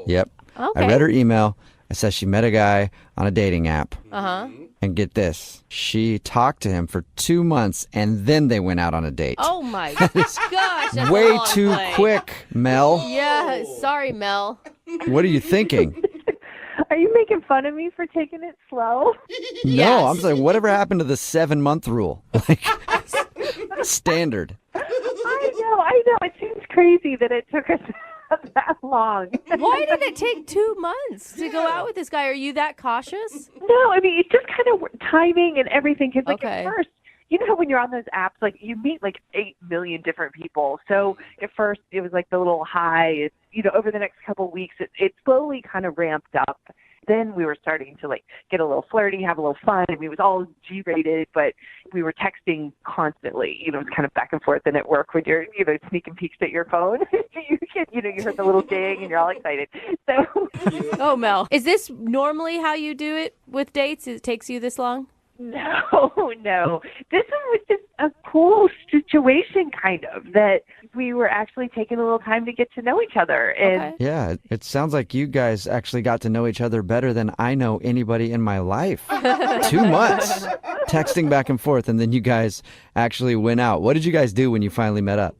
Yep. Okay. I read her email. It says she met a guy on a dating app. Uh-huh. And get this, she talked to him for 2 months and then they went out on a date. Oh my gosh, that's a Way long too play. quick, Mel. Yeah, sorry, Mel. What are you thinking? Are you making fun of me for taking it slow? No, I'm saying whatever happened to the 7-month rule? Like, standard. I know. It seems crazy that it took us that long. Why did it take 2 months to go out with this guy? Are you that cautious? No, I mean, it's just kind of timing and everything. Because, like, Okay. at first, you know how when you're on those apps, like, you meet, like, 8 million different people. So at first, it was, like, the little high. It's, you know, over the next couple of weeks, it slowly kind of ramped up. Then we were starting to, like, get a little flirty, have a little fun. I mean, it was all G-rated, but we were texting constantly. You know, it's kind of back and forth. And at work, when you're, you know, sneaking peeks at your phone, you heard the little ding and you're all excited. So, Oh, Mel. Is this normally how you do it with dates? It takes you this long? no. This was just a cool situation, kind of, that we were actually taking a little time to get to know each other. And Yeah, it sounds like you guys actually got to know each other better than I know anybody in my life. 2 months texting back and forth, and then you guys actually went out. What did you guys do when you finally met up?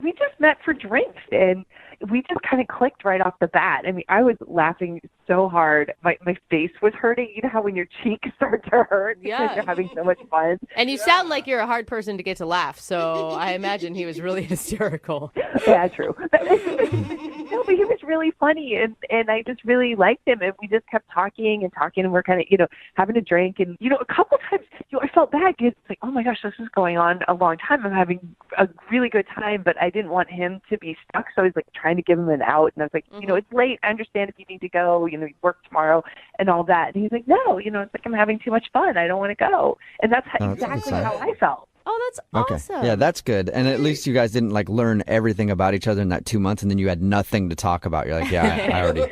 we just met for drinks, and we just kind of clicked right off the bat. I mean, I was laughing so hard. My face was hurting. You know how when your cheeks start to hurt because you're having so much fun? And you sound like you're a hard person to get to laugh, so I imagine he was really hysterical. Yeah, true. No, but he was really funny, and I just really liked him, and we just kept talking, and we're kind of, having a drink, and, a couple times, I felt bad because it's like, oh my gosh, this is going on a long time. I'm having a really good time, but I didn't want him to be stuck, so I was like trying to give him an out, and I was like, it's late. I understand if you need to go, you work tomorrow and all that. And he's like, no, it's like I'm having too much fun. I don't want to go. And that's exactly how I felt. Oh, that's Okay. awesome. Yeah, that's good. And at least you guys didn't learn everything about each other in that 2 months, and then you had nothing to talk about. You're like, yeah, I already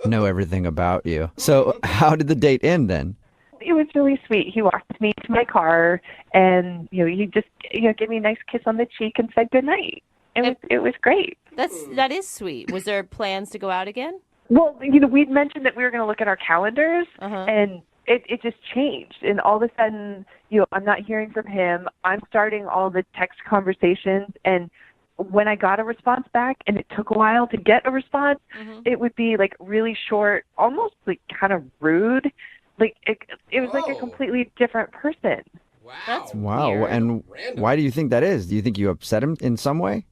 know everything about you. So how did the date end then? It was really sweet. He walked me to my car, and he just gave me a nice kiss on the cheek and said goodnight. It was great. That is sweet. Was there plans to go out again? Well, we'd mentioned that we were going to look at our calendars, and it just changed. And all of a sudden, I'm not hearing from him. I'm starting all the text conversations, and when I got a response back, and it took a while to get a response, it would be really short, almost kind of rude. It was like a completely different person. That's Wow. weird. And why do you think that is? Do you think you upset him in some way?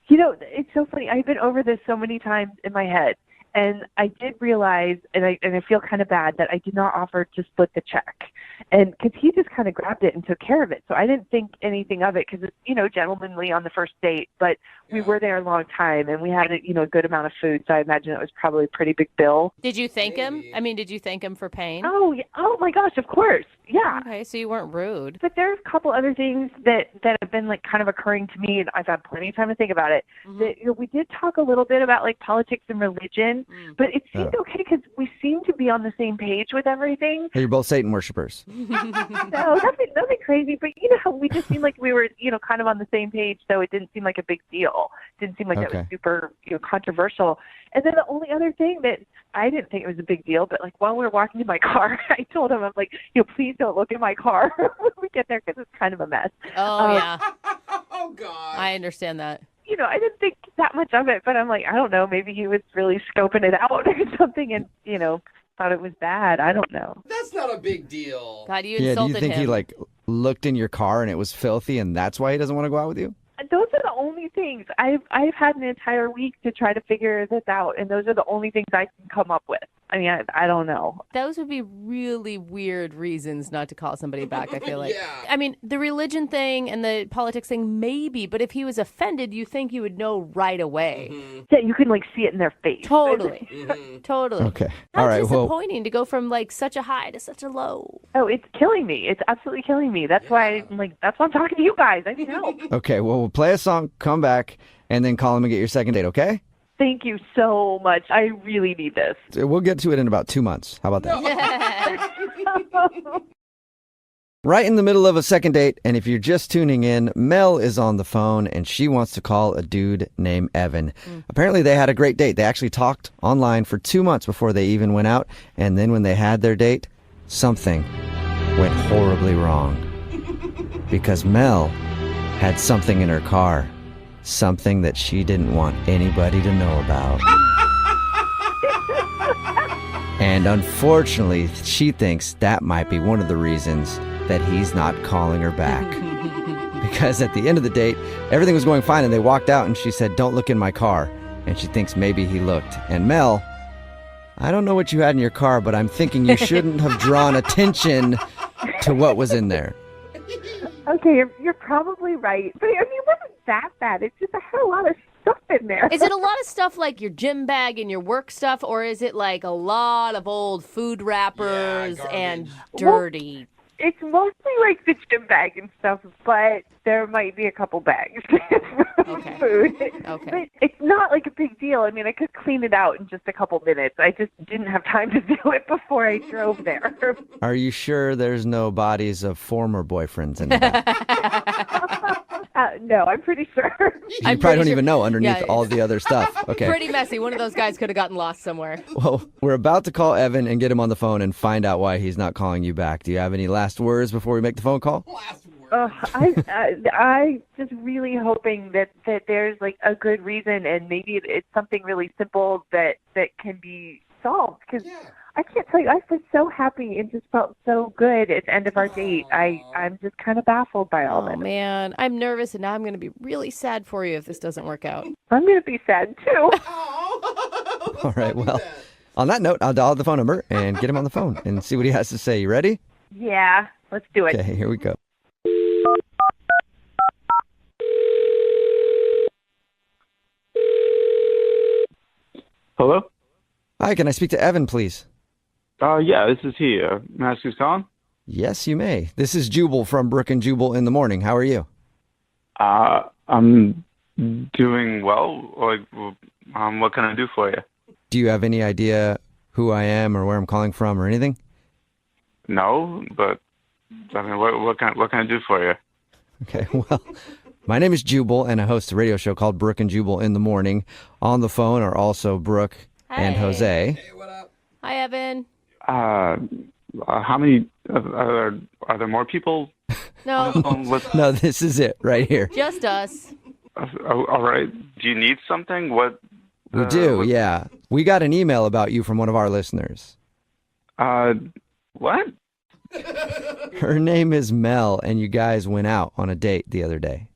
It's so funny. I've been over this so many times in my head. And I did realize, and I feel kind of bad, that I did not offer to split the check. And because he just kind of grabbed it and took care of it. So I didn't think anything of it because it's, gentlemanly on the first date. But we were there a long time, and we had, a good amount of food. So I imagine it was probably a pretty big bill. Did you thank him? I mean, did you thank him for paying? Oh, yeah. Oh my gosh, of course. Yeah. Okay, so you weren't rude. But there's a couple other things that have been kind of occurring to me, and I've had plenty of time to think about it. That, we did talk a little bit about politics and religion, but it seemed okay because we seem to be on the same page with everything. You're both Satan worshipers. No, nothing crazy, but how we just seemed like we were, kind of on the same page, so it didn't seem like a big deal. It didn't seem like that was super, controversial. And then the only other thing that I didn't think it was a big deal, but while we were walking to my car, I told him, I'm like, please don't look at my car when we get there because it's kind of a mess. Oh, yeah. Oh, God. I understand that. I didn't think that much of it, but I'm like, I don't know, maybe he was really scoping it out or something and, thought it was bad. I don't know. That's not a big deal. God, you Yeah, do insulted you think him. he looked in your car and it was filthy and that's why he doesn't want to go out with you? Those are the only things. I've had an entire week to try to figure this out, and those are the only things I can come up with. I mean, I don't know. Those would be really weird reasons not to call somebody back, I feel like. Yeah. I mean, the religion thing and the politics thing, maybe, but if he was offended, you think you would know right away. Yeah, you can see it in their face. Totally. Totally. Okay. How All right. Well, disappointing to go from such a high to such a low. Oh, it's killing me. It's absolutely killing me. That's why that's why I'm talking to you guys. I need help. okay. Well, we'll play a song, come back, and then call him and get your second date, okay? Thank you so much. I really need this. We'll get to it in about 2 months. How about that? Right in the middle of a second date, and if you're just tuning in, Mel is on the phone, and she wants to call a dude named Evan. Apparently, they had a great date. They actually talked online for 2 months before they even went out, and then when they had their date, something went horribly wrong. Because Mel had something in her car, something that she didn't want anybody to know about. And unfortunately, she thinks that might be one of the reasons that he's not calling her back. Because at the end of the date, everything was going fine and they walked out and she said, "Don't look in my car." And she thinks maybe he looked. And Mel, I don't know what you had in your car, but I'm thinking you shouldn't have drawn attention to what was in there. Okay, you're probably right. But I mean, it wasn't that bad. It's just I had a lot of stuff in there. Is it a lot of stuff like your gym bag and your work stuff, or is it like a lot of old food wrappers and dirty? It's mostly like the gym bag and stuff, but there might be a couple bags of food. Okay. But it's not like a big deal. I mean, I could clean it out in just a couple minutes. I just didn't have time to do it before I drove there. Are you sure there's no bodies of former boyfriends in there? No, I'm pretty sure. You probably don't even know underneath all the other stuff. Okay. Pretty messy. One of those guys could have gotten lost somewhere. Well, we're about to call Evan and get him on the phone and find out why he's not calling you back. Do you have any last words before we make the phone call? I just really hoping that there's like a good reason, and maybe it's something really simple that can be solved. Because I can't tell you, I've been so happy and just felt so good at the end of our date. I'm just kind of baffled by all this. Oh man, I'm nervous, and now I'm going to be really sad for you if this doesn't work out. I'm going to be sad too. All right, well, on that note, I'll dial the phone number and get him on the phone and see what he has to say. You ready? Yeah, let's do it. Okay, here we go. Hello? Hi, can I speak to Evan, please? Yeah, this is he. May I ask who's calling? Yes, you may. This is Jubal from Brooke and Jubal in the morning. How are you? I'm doing well. What can I do for you? Do you have any idea who I am or where I'm calling from or anything? No, but I mean, what can I do for you? Okay, well, my name is Jubal, and I host a radio show called Brooke and Jubal in the morning. On the phone are also Brooke and Jose. Hey, what up? Hi, Evan. How many are there more people? No. No, this is it right here. Just us. All right. Do you need something? What? We do, yeah. We got an email about you from one of our listeners. What? Her name is Mel, and you guys went out on a date the other day.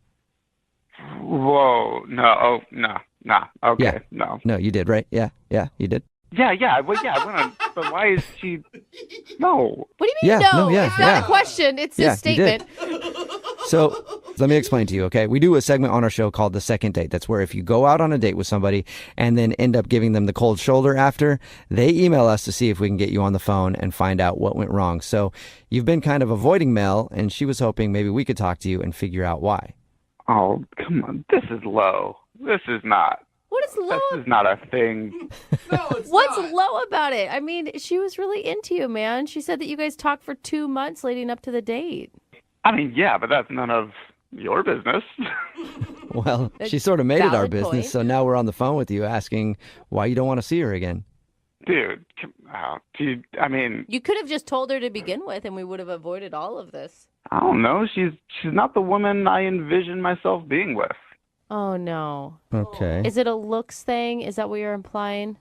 Whoa. No. Oh, no. Nah. Okay. Yeah. No. No, you did, right? Yeah, you did. Yeah. Well, yeah. I went on, but why is she? No. What do you mean, Yeah, no? no, yeah, It's not yeah. a question. It's Yeah, a statement. So let me explain to you, okay? We do a segment on our show called The Second Date. That's where if you go out on a date with somebody and then end up giving them the cold shoulder after, they email us to see if we can get you on the phone and find out what went wrong. So you've been kind of avoiding Mel, and she was hoping maybe we could talk to you and figure out why. Oh, come on. This is low. This is not. What is low? This is not a thing. What's low about it? I mean, she was really into you, man. She said that you guys talked for 2 months leading up to the date. I mean, yeah, but that's none of your business. Well, she sort of made it our Valid business, point. so now we're on the phone with you asking why you don't want to see her again. Dude, I mean, You could have just told her to begin with, and we would have avoided all of this. I don't know. She's not the woman I envision myself being with. Oh, no. Okay. Is it a looks thing? Is that what you're implying?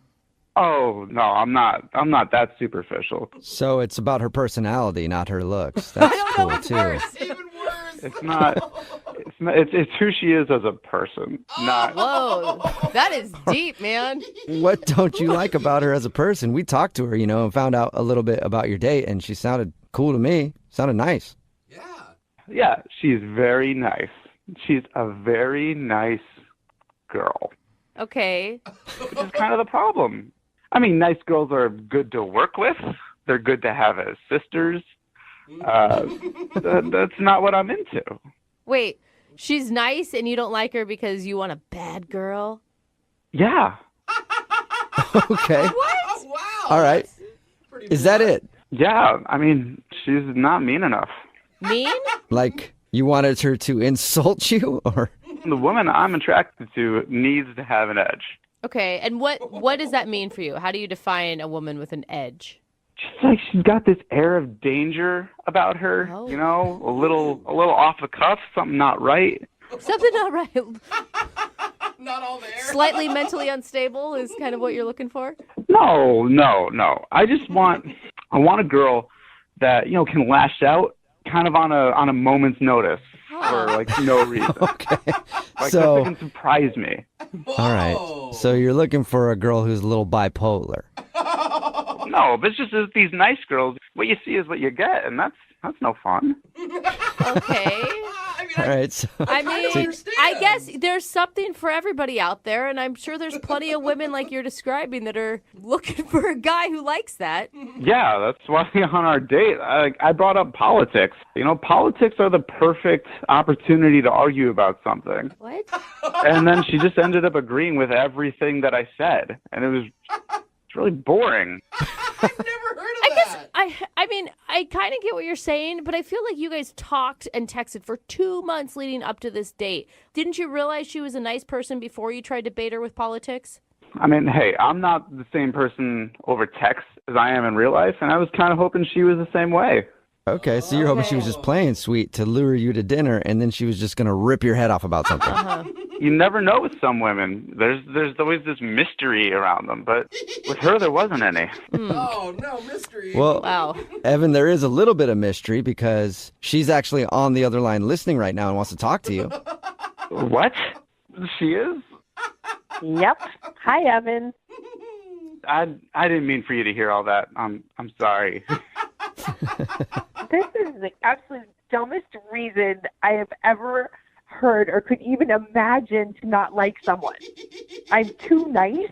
Oh, no, I'm not that superficial. So it's about her personality, not her looks. That's cool, too. It's not. It's who she is as a person. Not. Whoa, that is deep, man. What don't you like about her as a person? We talked to her, and found out a little bit about your date, and she sounded cool to me. Sounded nice. Yeah, she's very nice. She's a very nice girl. Okay. Which is kind of the problem. I mean, nice girls are good to work with. They're good to have as sisters. That's not what I'm into. Wait, she's nice and you don't like her because you want a bad girl? Yeah. Okay. What? All right. Is that it? Yeah, I mean, she's not mean enough. Mean? Like you wanted her to insult you, or? The woman I'm attracted to needs to have an edge. Okay, and what does that mean for you? How do you define a woman with an edge? Just like she's got this air of danger about her, Oh. you know, a little off the cuff, something not right. Something not right. Not all there. Slightly mentally unstable is kind of what you're looking for? No. I want a girl that, you know, can lash out kind of on a moment's notice for like no reason. Okay. Like So- that can surprise me. All right. So you're looking for a girl who's a little bipolar. No, but it's just that these nice girls, what you see is what you get, and that's no fun. Okay. All right. So, I mean, I guess there's something for everybody out there, and I'm sure there's plenty of women like you're describing that are looking for a guy who likes that. Yeah, that's why on our date, I brought up politics. You know, politics are the perfect opportunity to argue about something. What? And then she just ended up agreeing with everything that I said, and it's really boring. I mean, I kind of get what you're saying, but I feel like you guys talked and texted for 2 months leading up to this date. Didn't you realize she was a nice person before you tried to bait her with politics? I mean, hey, I'm not the same person over text as I am in real life, and I was kind of hoping she was the same way. okay, so you're hoping she was just playing sweet to lure you to dinner, and then she was just going to rip your head off about something. You never know with some women. There's always this mystery around them, but with her there wasn't any. Oh, no, mystery. Well, Wow. Evan, there is a little bit of mystery because she's actually on the other line listening right now and wants to talk to you. What? She is? Yep. Hi, Evan. I didn't mean for you to hear all that. I'm sorry. This is the absolute dumbest reason I have ever heard or could even imagine to not like someone. I'm too nice.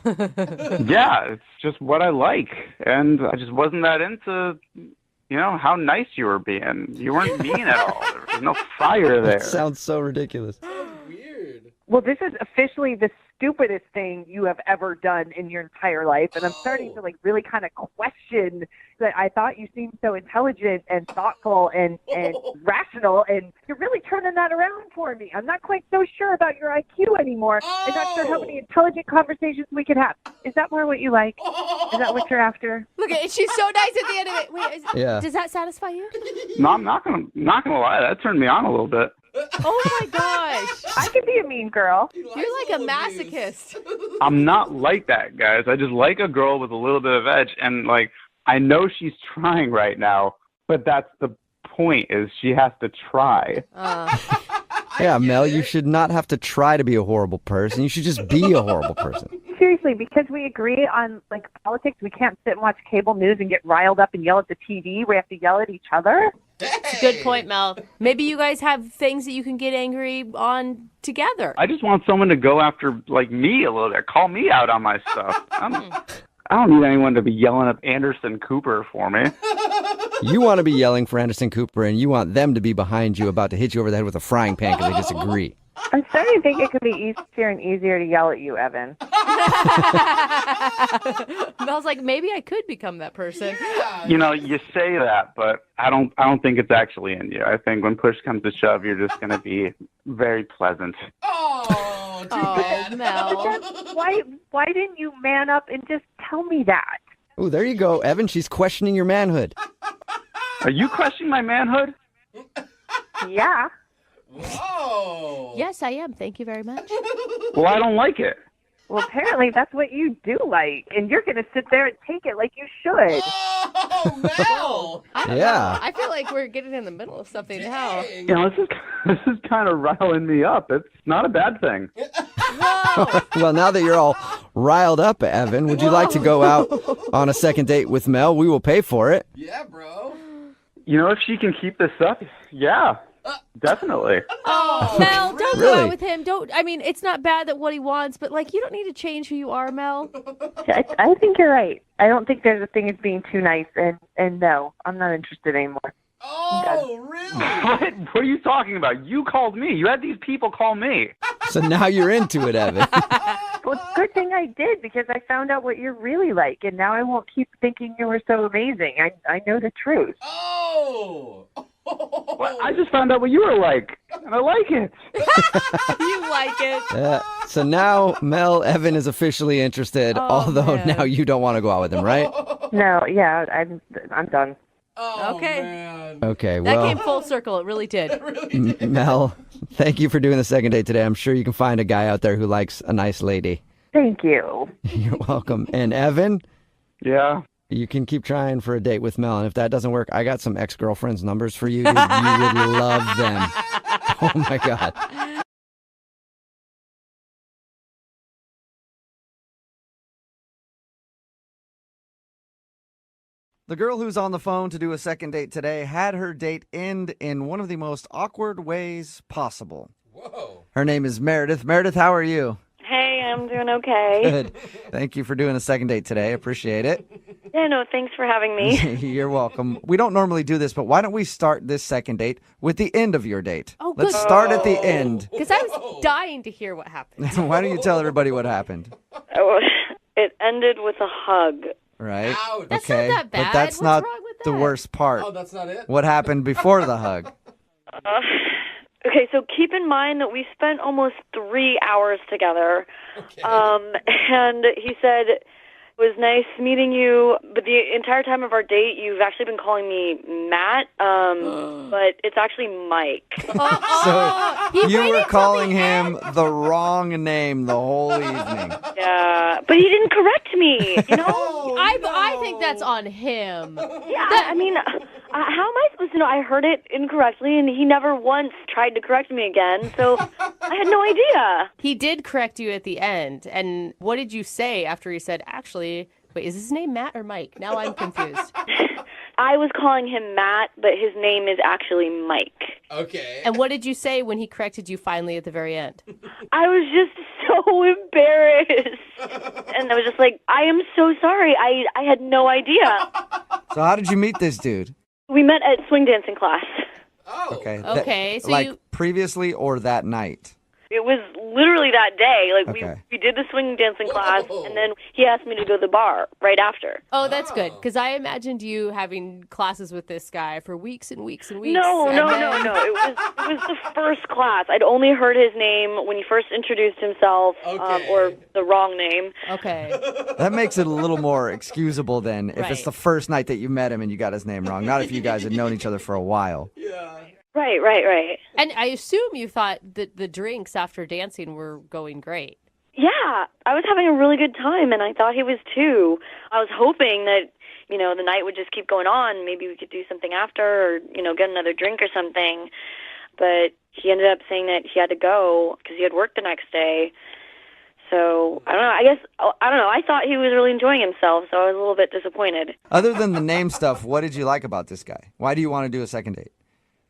Yeah, it's just what I like, and I just wasn't that into, you know, how nice you were being. You weren't mean at all. There was no fire there. That sounds so ridiculous. Well, this is officially the stupidest thing you have ever done in your entire life, and I'm starting to like really kind of question that. I thought you seemed so intelligent and thoughtful and rational, and you're really turning that around for me. I'm not quite so sure about your IQ anymore. I'm not sure how many intelligent conversations we could have. Is that more what you like? Is that what you're after? Look at it. She's so nice at the end of it. Wait, Yeah. Does that satisfy you? No, I'm not gonna lie. That turned me on a little bit. Oh my gosh. I could be a mean girl. You're like a masochist. I'm not like that, guys. I just like a girl with a little bit of edge, and like I know she's trying right now, but that's the point. Is she has to try. Yeah, Mel, you should not have to try to be a horrible person. You should just be a horrible person. Seriously, because we agree on like politics, we can't sit and watch cable news and get riled up and yell at the TV. We have to yell at each other. It's a good point, Mel. Maybe you guys have things that you can get angry on together. I just want someone to go after like me a little bit, call me out on my stuff. I don't need anyone to be yelling at Anderson Cooper for me. You want to be yelling for Anderson Cooper, and you want them to be behind you about to hit you over the head with a frying pan because they disagree. I'm starting to think it could be easier and easier to yell at you, Evan. Mel's like, maybe I could become that person. You know, you say that, but I don't think it's actually in you. I think when push comes to shove, you're just going to be very pleasant. Oh, too bad. Mel. Why didn't you man up and just tell me that? Oh, there you go, Evan. She's questioning your manhood. Are you questioning my manhood? Yeah. Whoa. Yes, I am. Thank you very much. Well, I don't like it. Well, apparently that's what you do like, and you're going to sit there and take it like you should. Oh, Mel. I don't Yeah. know. I feel like we're getting in the middle of something now. You know, this is kind of riling me up. It's not a bad thing. Whoa. Well, now that you're all riled up, Evan, would you like to go out on a second date with Mel? We will pay for it. Yeah, bro. You know, if she can keep this up, yeah, definitely. Oh, Mel, don't go Really? out with him. I mean, it's not bad that what he wants, but like, you don't need to change who you are, Mel. I think you're right. I don't think there's a thing as being too nice, and no, I'm not interested anymore. Oh, really? What are you talking about? You called me. You had these people call me. So now you're into it, Evan. Well, it's a good thing I did, because I found out what you're really like, and now I won't keep thinking you were so amazing. I know the truth. Oh. Well, I just found out what you were like, and I like it. You like it. So now Mel, Evan is officially interested, although man. now you don't want to go out with him, right? No, yeah, I'm done. Okay. Okay, That well, came full circle. It really did. Mel, thank you for doing the second date today. I'm sure you can find a guy out there who likes a nice lady. Thank you. You're welcome. And Evan, Yeah. you can keep trying for a date with Mel, and if that doesn't work, I got some ex-girlfriends' numbers for you. Dude. You would love them. Oh, my God. The girl who's on the phone to do a second date today had her date end in one of the most awkward ways possible. Whoa. Her name is Meredith. Meredith, how are you? Hey, I'm doing okay. Good. Thank you for doing a second date today. Appreciate it. Yeah, no, thanks for having me. You're welcome. We don't normally do this, but why don't we start this second date with the end of your date? Oh, Let's good. start at the end. Because I was dying to hear what happened. Why don't you tell everybody what happened? Oh, it ended with a hug. Right? Ouch. That's Okay. not that bad. But that's What's not wrong with the that? worst part. Oh, that's not it? What happened before the hug? Okay, so keep in mind that we spent almost 3 hours together. Okay. And he said, it was nice meeting you, but the entire time of our date, you've actually been calling me Matt, but it's actually Mike. So you were calling him the wrong name the whole evening. Yeah, but he didn't correct me, you know? I think that's on him. Yeah, I mean, how am I supposed to know? I heard it incorrectly, and he never once tried to correct me again, so I had no idea. He did correct you at the end. And what did you say after he said, actually, wait, is his name Matt or Mike? Now I'm confused. I was calling him Matt, but his name is actually Mike. Okay. And what did you say when he corrected you finally at the very end? I was just so embarrassed. And I was just like, I am so sorry. I had no idea. So how did you meet this dude? We met at swing dancing class. Oh. Okay. Okay, so like you- previously or that night? It was literally that day. Like Okay. we did the swing dancing class, and then he asked me to go to the bar right after. Oh, that's good. Because I imagined you having classes with this guy for weeks and weeks and weeks. No. and then- It was the first class. I'd only heard his name when he first introduced himself, or the wrong name. Okay. That makes it a little more excusable then if it's Right. the first night that you met him and you got his name wrong. Not if you guys had known each other for a while. Right. And I assume you thought that the drinks after dancing were going great. Yeah, I was having a really good time, and I thought he was too. I was hoping that, the night would just keep going on. Maybe we could do something after, or, get another drink or something. But he ended up saying that he had to go because he had work the next day. So, I don't know. I thought he was really enjoying himself, so I was a little bit disappointed. Other than the name stuff, what did you like about this guy? Why do you want to do a second date?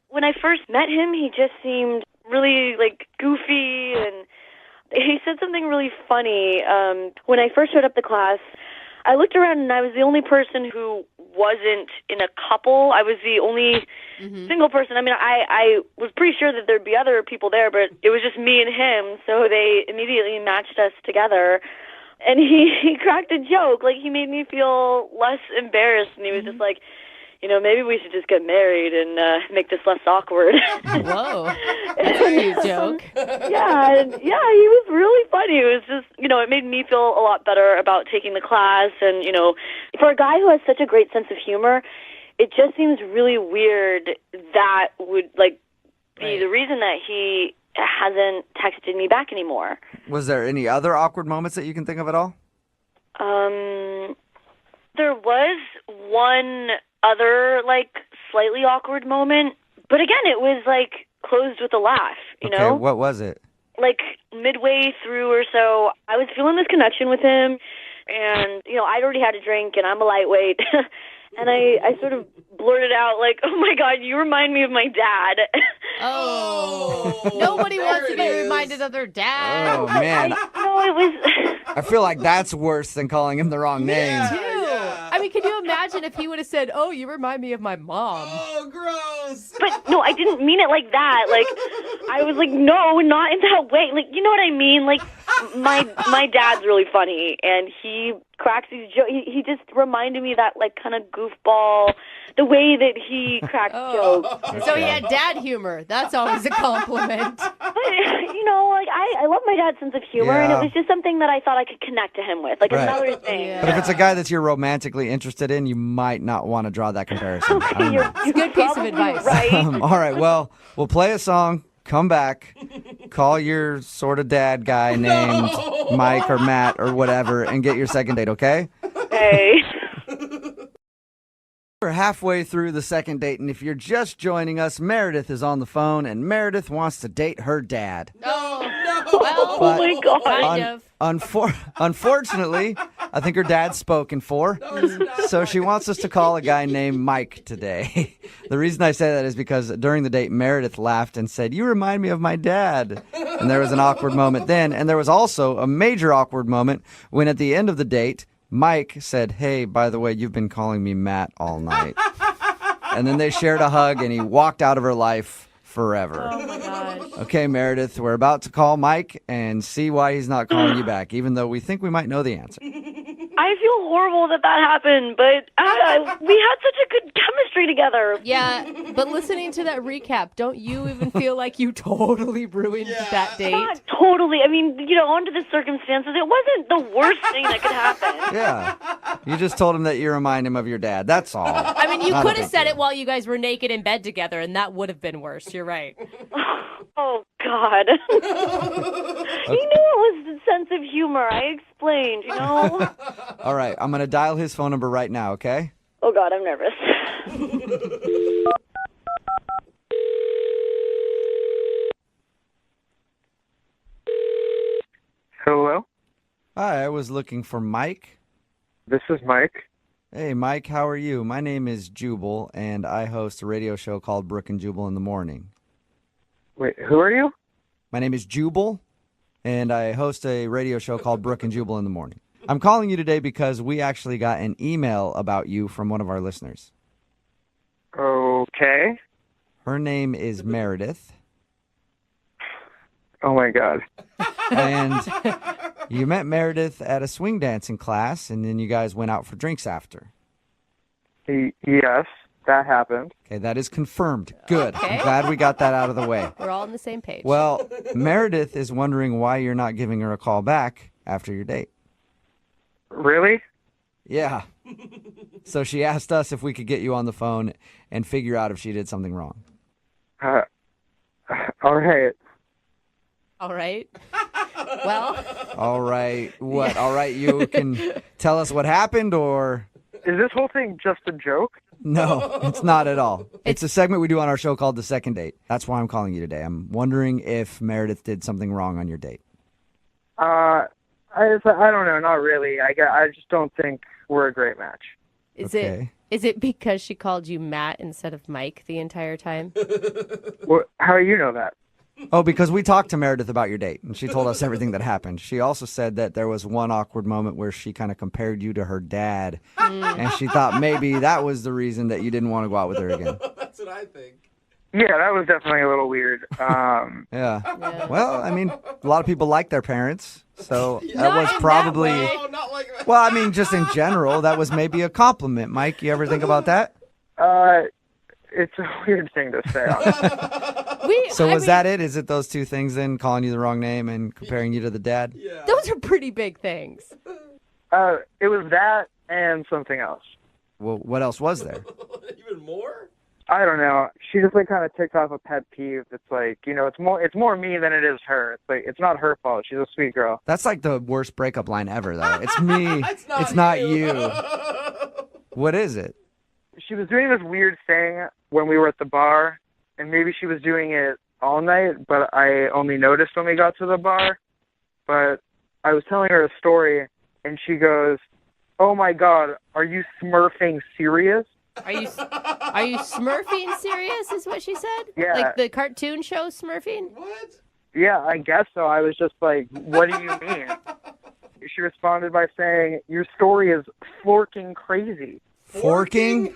When I first met him, he just seemed really, goofy, and he said something really funny. When I first showed up to class, I looked around, and I was the only person who wasn't in a couple. I was the only single person. I mean, I was pretty sure that there'd be other people there, but it was just me and him, so they immediately matched us together. And he cracked a joke. He made me feel less embarrassed, and he was just like, maybe we should just get married and make this less awkward. Whoa. That's a new joke. Yeah, he was really funny. It was just, it made me feel a lot better about taking the class. And, for a guy who has such a great sense of humor, it just seems really weird that would, be the reason that he hasn't texted me back anymore. Was there any other awkward moments that you can think of at all? There was one other, slightly awkward moment. But again, it was, closed with a laugh, you know? Okay, what was it? Midway through or so, I was feeling this connection with him. And, I'd already had a drink, and I'm a lightweight. And I sort of blurted out, oh, my God, you remind me of my dad. Oh. Nobody wants to be reminded of their dad. Oh, man. It was... I feel like that's worse than calling him the wrong name. I mean, can you imagine if he would have said, oh, you remind me of my mom? Oh, gross. But, no, I didn't mean it like that. I was like, no, not in that way. You know what I mean? My dad's really funny, and he cracks these jokes. He just reminded me of that, kind of goofball, the way that he cracked jokes. So he had dad humor. That's always a compliment. You know, like I love my dad's sense of humor, and it was just something that I thought I could connect to him with, like Right. another thing. But if it's a guy that you're romantically interested in, you might not want to draw that comparison. I don't know. It's a good piece of advice. Right. All right, well, we'll play a song, come back, call your sort of dad guy named Mike or Matt or whatever, and get your second date, okay? Hey. We're halfway through the second date, and if you're just joining us, Meredith is on the phone, and Meredith wants to date her dad. Oh my God. Kind of. Unfortunately, I think her dad's spoken for, so she wants us to call a guy named Mike today. The reason I say that is because during the date, Meredith laughed and said, "You remind me of my dad." And there was an awkward moment then, and there was also a major awkward moment when at the end of the date, Mike said, "Hey, by the way, you've been calling me Matt all night." And then they shared a hug, and he walked out of her life forever. Oh my gosh. Okay, Meredith, we're about to call Mike and see why he's not calling you back, even though we think we might know the answer. I feel horrible that happened, but we had such a good chemistry together. Yeah, but listening to that recap, don't you even feel like you totally ruined that date? Not totally. I mean, you know, under the circumstances, it wasn't the worst thing that could happen. Yeah. You just told him that you remind him of your dad. That's all. I mean, you Not a could have big said deal. it while you guys were naked in bed together, and that would have been worse. You're right. Oh, God. You knew it was the sense of humor. I explained, you know? All right, I'm going to dial his phone number right now, okay? Oh, God, I'm nervous. Hello? Hi, I was looking for Mike. This is Mike. Hey, Mike, how are you? My name is Jubal, and I host a radio show called Brooke and Jubal in the Morning. Wait, who are you? My name is Jubal, and I host a radio show called Brooke and Jubal in the Morning. I'm calling you today because we actually got an email about you from one of our listeners. Okay. Her name is Meredith, Oh, my God. and you met Meredith at a swing dancing class, and then you guys went out for drinks after. Yes, that happened. Okay, that is confirmed. Good. Okay. I'm glad we got that out of the way. We're all on the same page. Well, Meredith is wondering why you're not giving her a call back after your date. Really? Yeah. So she asked us if we could get you on the phone and figure out if she did something wrong. All right. All right. Well. All right. What? All right, you can tell us what happened, or... Is this whole thing just a joke? No, it's not at all. It's a segment we do on our show called The Second Date. That's why I'm calling you today. I'm wondering if Meredith did something wrong on your date. I don't know, not really. I just don't think we're a great match. Is it because she called you Matt instead of Mike the entire time? Well, how do you know that? Oh, because we talked to Meredith about your date, and she told us everything that happened. She also said that there was one awkward moment where she kind of compared you to her dad, and she thought maybe that was the reason that you didn't want to go out with her again. That's what I think. Yeah, that was definitely a little weird. Yeah. Well, I mean, a lot of people like their parents, so that Not was in that probably... way. Oh, not like that. Well, I mean, just in general, that was maybe a compliment. Mike, you ever think about that? It's a weird thing to say. So was that it? Is it those two things then, calling you the wrong name and comparing you to the dad? Yeah. Those are pretty big things. It was that and something else. Well, what else was there? Even more? I don't know. She just kind of ticked off a pet peeve. It's like, it's more me than it is her. It's like, it's not her fault. She's a sweet girl. That's like the worst breakup line ever, though. It's me. It's not you. What is it? She was doing this weird thing when we were at the bar, and maybe she was doing it all night, but I only noticed when we got to the bar. But I was telling her a story, and she goes, "Oh my God, are you smurfing serious?" Are you Smurfing serious is what she said? Yeah. Like the cartoon show Smurfing? What? Yeah, I guess so. I was just like, what do you mean? She responded by saying, "Your story is forking crazy." Forking?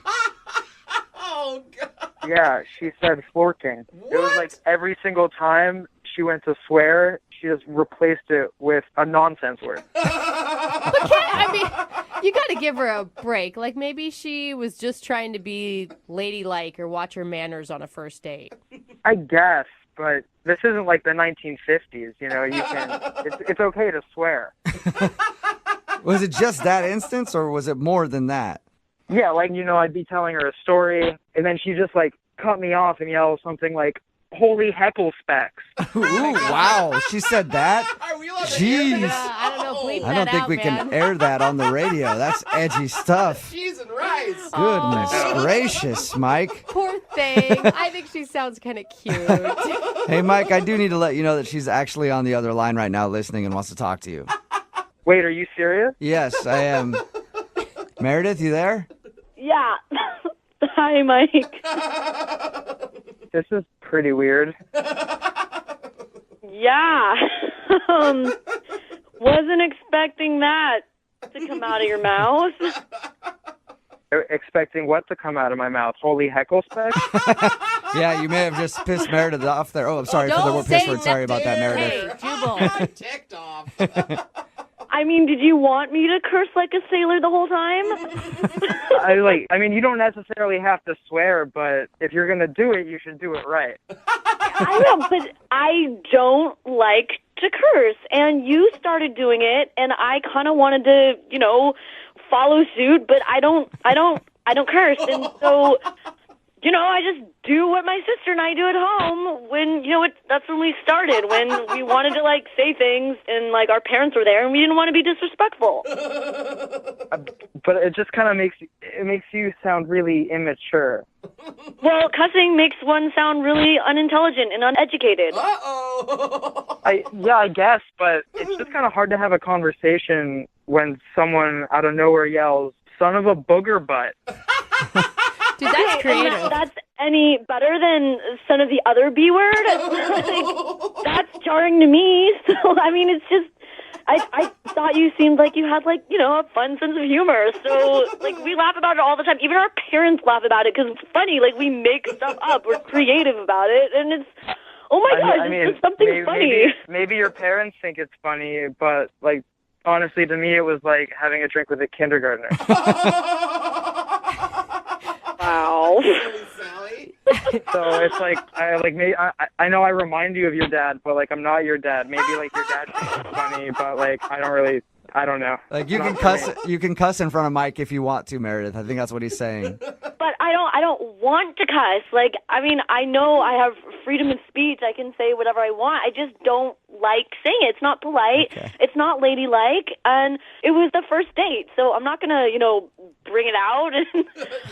Oh, God. Yeah, she said forking. What? It was like every single time she went to swear, she just replaced it with a nonsense word. But You got to give her a break. Like maybe she was just trying to be ladylike or watch her manners on a first date. I guess, but this isn't like the 1950s. You know, you can. It's okay to swear. Was it just that instance, or was it more than that? Yeah, like, you know, I'd be telling her a story, and then she just, like, cut me off and yell something like, "Holy heckle specks." Ooh, wow. She said that? Jeez. I don't know. Bleep I don't that think out, we man. can air that on the radio. That's edgy stuff. Cheese and rice. Goodness gracious, Mike. Poor thing. I think she sounds kind of cute. Hey, Mike, I do need to let you know that she's actually on the other line right now listening and wants to talk to you. Wait, are you serious? Yes, I am. Meredith, you there? Yeah. Hi, Mike. This is pretty weird. Yeah. Wasn't expecting that to come out of your mouth. Expecting what to come out of my mouth? Holy heckle specks? Yeah, you may have just pissed Meredith off there. Oh, I'm sorry for the word piss word. Sorry about that, Meredith. Hey, Jubal. Ticked off. I mean, did you want me to curse like a sailor the whole time? I mean, you don't necessarily have to swear, but if you're gonna do it, you should do it right. I know, but I don't like to curse, and you started doing it, and I kind of wanted to, you know, follow suit, but I don't curse, and so, you know, I just do what my sister and I do at home when, you know, that's when we started, when we wanted to, like, say things, and, like, our parents were there, and we didn't want to be disrespectful. But it just kind of makes you sound really immature. Well, cussing makes one sound really unintelligent and uneducated. Uh-oh. I guess, but it's just kind of hard to have a conversation when someone out of nowhere yells, "Son of a booger butt." Dude, that's creative. And that's any better than son of the other B word? Like, that's jarring to me. So, I mean, it's just, I thought you seemed like you had, like, you know, a fun sense of humor. So, like, we laugh about it all the time. Even our parents laugh about it because it's funny. Like, we make stuff up. We're creative about it. And it's, oh my gosh, it's just something funny. Maybe your parents think it's funny, but, like, honestly, to me, it was like having a drink with a kindergartner. Wow. So it's like I know I remind you of your dad, but like I'm not your dad. Maybe like your dad thinks it's funny, but like I don't know. Like you can cuss in front of Mike if you want to, Meredith. I think that's what he's saying. But I don't want to cuss. Like, I mean, I know I have freedom of speech. I can say whatever I want. I just don't like saying it. It's not polite. Okay. It's not ladylike. And it was the first date, so I'm not gonna, you know, bring it out.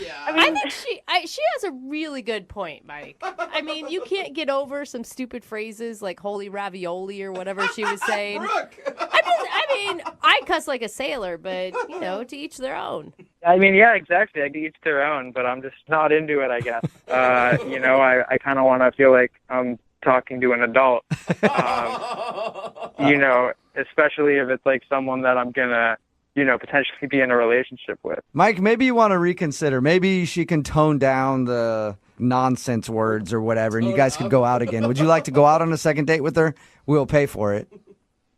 Yeah. I mean, I think she has a really good point, Mike. I mean, you can't get over some stupid phrases like "holy ravioli" or whatever she was saying. Brooke. I mean, I cuss like a sailor, but you know, to each their own. I mean, yeah, exactly. I each their own, but I'm just not into it, I guess. You know, I kind of want to feel like I'm talking to an adult. You know, especially if it's like someone that I'm gonna, you know, potentially be in a relationship with. Mike, maybe you want to reconsider. Maybe she can tone down the nonsense words or whatever, and you guys could go out again. Would you like to go out on a second date with her? We'll pay for it.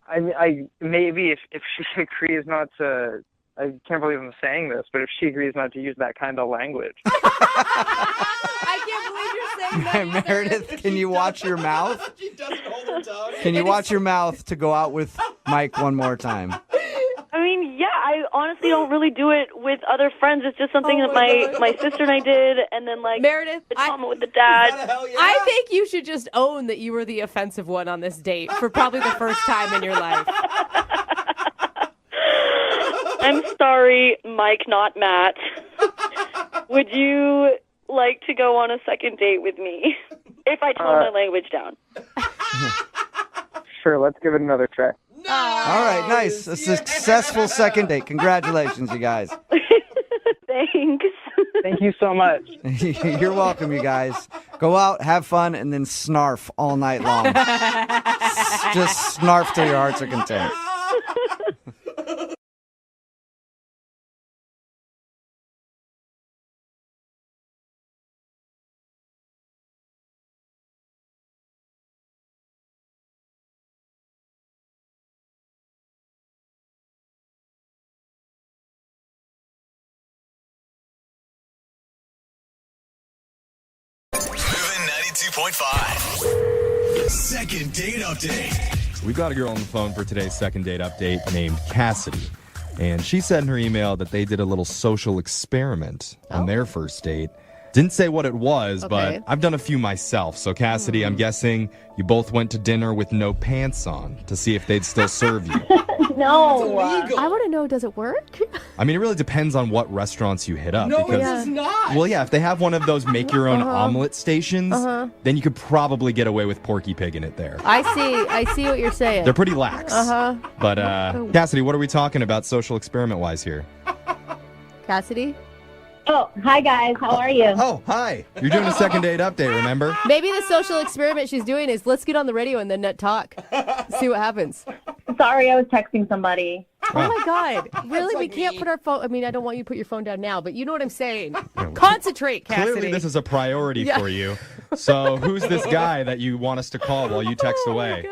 I maybe if she agrees not to. I can't believe I'm saying this, but if she agrees not to use that kind of language. I can't believe you're saying that. Meredith, can you watch your mouth? She doesn't hold her tongue. Can you watch your mouth to go out with Mike one more time? I mean, yeah, I honestly don't really do it with other friends. It's just something that my sister and I did, and then, like, Meredith, the trauma with the dad. I think you should just own that you were the offensive one on this date for probably the first time in your life. I'm sorry, Mike, not Matt. Would you like to go on a second date with me if I tone my language down? Sure, let's give it another try. All right, nice. A successful second date. Congratulations, you guys. Thanks. Thank you so much. You're welcome, you guys. Go out, have fun, and then snarf all night long. Just snarf till your hearts are content. Ep.5. Second date update. We've got a girl on the phone for today's second date update named Cassidy. And she said in her email that they did a little social experiment on their first date. Didn't say what it was, but I've done a few myself. So, Cassidy, I'm guessing you both went to dinner with no pants on to see if they'd still serve you. No. I want to know, does it work? I mean, it really depends on what restaurants you hit up. No, because, it does not. Well, yeah, if they have one of those make-your-own omelet stations, then you could probably get away with Porky Pig in it there. I see what you're saying. They're pretty lax. But, Cassidy, what are we talking about social experiment-wise here? Cassidy? Oh, hi guys. How are you? Oh, hi. You're doing a second date update, remember? Maybe the social experiment she's doing is let's get on the radio and then net talk. See what happens. Sorry, I was texting somebody. Oh my God. Really? We can't put our phone. I mean, I don't want you to put your phone down now, but you know what I'm saying. Concentrate, Cassidy. Clearly, this is a priority for you. So, who's this guy that you want us to call while you text away?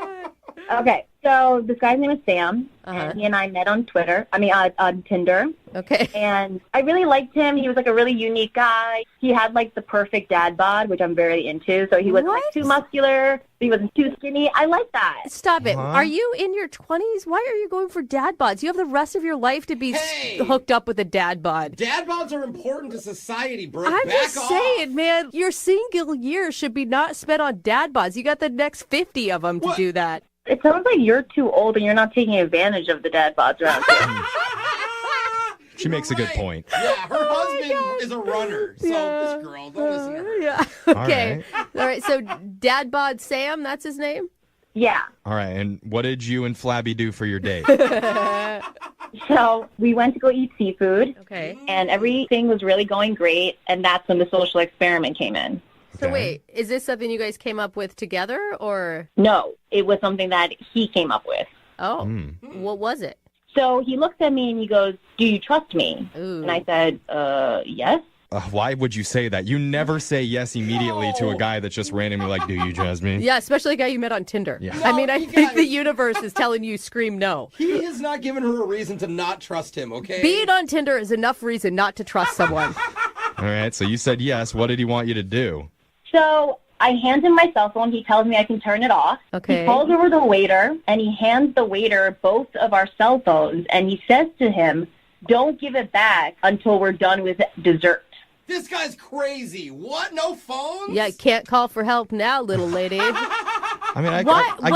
Okay, so this guy's name is Sam, and he and I met on Twitter. On Tinder. Okay. And I really liked him. He was like a really unique guy. He had like the perfect dad bod, which I'm very into. So he wasn't like too muscular. He wasn't too skinny. I like that. Stop it. Are you in your 20s? Why are you going for dad bods? You have the rest of your life to be hooked up with a dad bod. Dad bods are important to society, Brooke. I'm Back just off. saying, man, your single year should be not spent on dad bods. You got the next 50 of them to do that. It sounds like you're too old and you're not taking advantage of the dad bods around here. She makes a good point. Yeah, her husband is a runner, so this girl, don't listen to her. Yeah. Okay. All right. So dad bod Sam, that's his name? Yeah. All right, and what did you and Flabby do for your date? So we went to go eat seafood. Okay. And everything was really going great, and that's when the social experiment came in. So wait, is this something you guys came up with together, or? No, it was something that he came up with. Oh, what was it? So he looks at me and he goes, "Do you trust me?" Ooh. And I said, yes. Why would you say that? You never say yes immediately to a guy that's just randomly like, do you trust me? Yeah, especially a guy you met on Tinder. Yeah. I mean, I think the universe is telling you scream no. He has not given her a reason to not trust him, okay? Being on Tinder is enough reason not to trust someone. All right, so you said yes. What did he want you to do? So I hand him my cell phone. He tells me I can turn it off. Okay. He calls over the waiter, and he hands the waiter both of our cell phones, and he says to him, "Don't give it back until we're done with dessert." This guy's crazy. What? No phones? Yeah, can't call for help now, little lady. I mean, I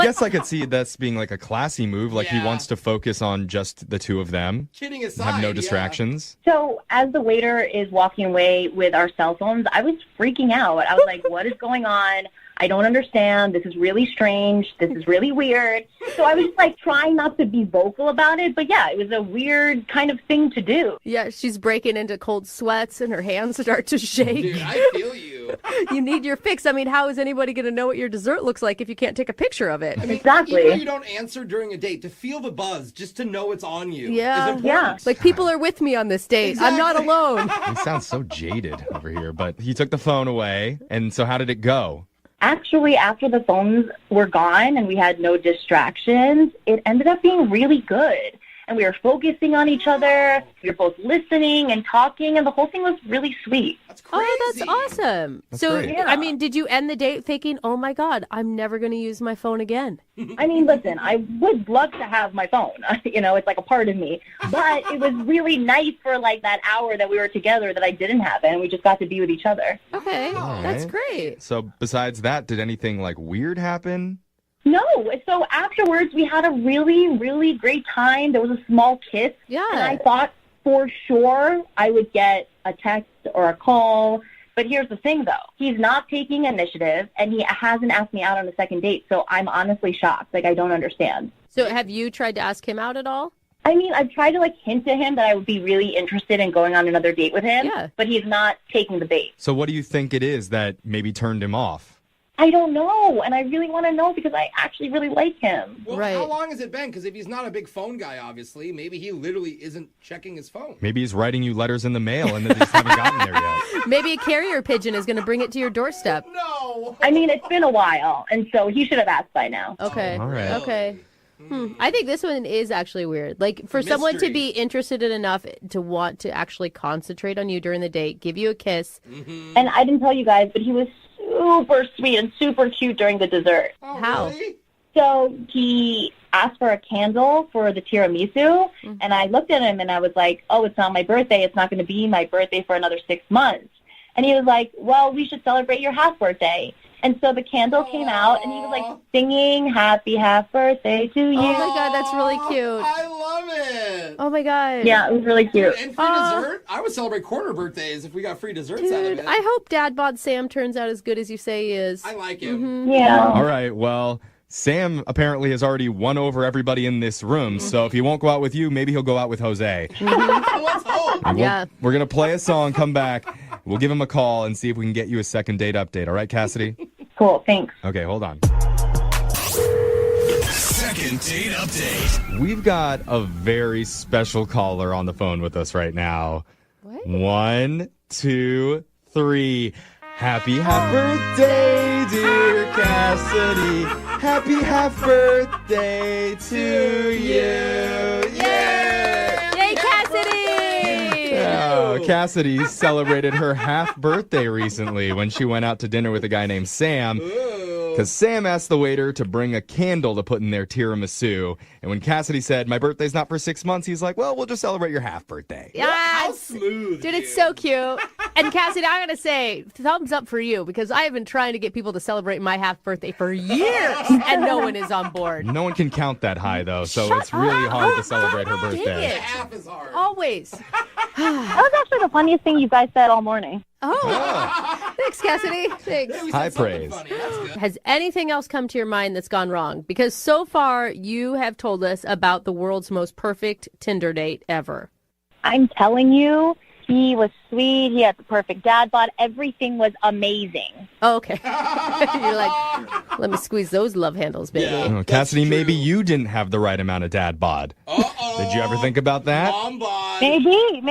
guess I could see that's being like a classy move. Like he wants to focus on just the two of them. Kidding aside, have no distractions. So as the waiter is walking away with our cell phones, I was freaking out. I was like, what is going on? I don't understand. This is really strange. This is really weird. So I was just like trying not to be vocal about it. But yeah, it was a weird kind of thing to do. Yeah, she's breaking into cold sweats and her hands start to shake. Dude, I feel you. You need your fix. I mean, how is anybody going to know what your dessert looks like if you can't take a picture of it? I mean, exactly. Even though you don't answer during a date, to feel the buzz, just to know it's on you. Yeah. Is important. Like people are with me on this date. I'm not alone. He sounds so jaded over here, but he took the phone away. And so how did it go? Actually, after the phones were gone and we had no distractions, it ended up being really good. And we were focusing on each other. We were both listening and talking, and the whole thing was really sweet. That's crazy. Oh, that's awesome. That's so, great. I mean, did you end the date thinking, oh my God, I'm never going to use my phone again? I mean, listen, I would love to have my phone. It's like a part of me. But it was really nice for like that hour that we were together that I didn't have it, and we just got to be with each other. Okay, All that's right. great. So besides that, did anything like weird happen? No. So afterwards, we had a really, really great time. There was a small kiss. Yeah. And I thought for sure I would get a text or a call. But here's the thing, though. He's not taking initiative, and he hasn't asked me out on a second date. So I'm honestly shocked. Like, I don't understand. So have you tried to ask him out at all? I mean, I've tried to, like, hint to him that I would be really interested in going on another date with him. Yeah. But he's not taking the bait. So what do you think it is that maybe turned him off? I don't know, and I really want to know because I actually really like him. Well, Right. how long has it been? Because if he's not a big phone guy, obviously, maybe he literally isn't checking his phone. Maybe he's writing you letters in the mail and they just haven't gotten there yet. Maybe a carrier pigeon is going to bring it to your doorstep. No. I mean, it's been a while, and so he should have asked by now. Okay. All right. Okay. I think this one is actually weird. Like, for someone to Mystery. be interested in enough to want to actually concentrate on you during the date, give you a kiss. And I didn't tell you guys, but he was super sweet and super cute during the dessert. How? Really? So he asked for a candle for the tiramisu, and I looked at him and I was like, oh, it's not my birthday. It's not going to be my birthday for another 6 months. And he was like, well, we should celebrate your half birthday. And so the candle came out, and he was like singing happy half birthday to you. Oh, my God, that's really cute. I love it. Oh, my God. Yeah, it was really cute. And free dessert? I would celebrate quarter birthdays if we got free desserts out of Dude, it. I hope Dad Bod Sam turns out as good as you say he is. I like him. Yeah. All right, well, Sam apparently has already won over everybody in this room, so if he won't go out with you, maybe he'll go out with Jose. Let's hope. Yeah. We're going to play a song, come back. We'll give him a call and see if we can get you a second date update. All right, Cassidy? Cool, thanks. Okay, hold on. Second date update. We've got a very special caller on the phone with us right now. What? 1, 2, 3. Happy half birthday, dear Cassidy. Happy half birthday to you. Yay! Yay, Cassidy! Oh, Cassidy celebrated her half birthday recently when she went out to dinner with a guy named Sam. Because Sam asked the waiter to bring a candle to put in their tiramisu. And when Cassidy said, my birthday's not for 6 months, he's like, well, we'll just celebrate your half birthday. Yeah, How smooth. dude, it's so cute. And Cassidy, I gotta say, thumbs up for you because I have been trying to get people to celebrate my half birthday for years, and no one is on board. No one can count that high, though, so it's really hard to celebrate her birthday. it. Half is hard. Always. That was actually the funniest thing you guys said all morning. Oh, thanks, Cassidy. Thanks. High praise. Funny. That's good. Has anything else come to your mind that's gone wrong? Because so far you have told us about the world's most perfect Tinder date ever. I'm telling you, he was sweet. He had the perfect dad bod. Everything was amazing. Oh, okay. You're like, let me squeeze those love handles, baby. Yeah. Oh, Cassidy, That's maybe true. you didn't have the right amount of dad bod. Uh-oh. Did you ever think about that? Mom bod. Maybe.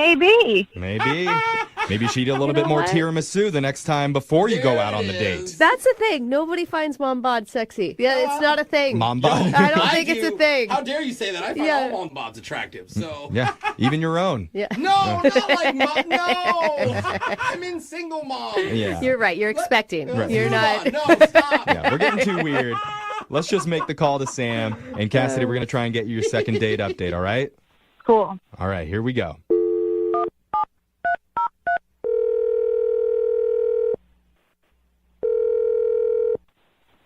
Maybe she'd eat a little bit know more what? tiramisu the next time before you go out on the There it date. is. That's the thing. Nobody finds mom bod sexy. Yeah, it's not a thing. Mom bod? I don't think it's a thing. How dare you say that? I find Yeah. all mom bods attractive, so. Yeah, even your own. Yeah. No, not like mom. No. I'm in single mom. Yeah. You're right. You're expecting. Right. You're not. No, stop. Yeah, we're getting too weird. Let's just make the call to Sam. And Cassidy, we're going to try and get you your second date update, all right? Cool. All right, here we go.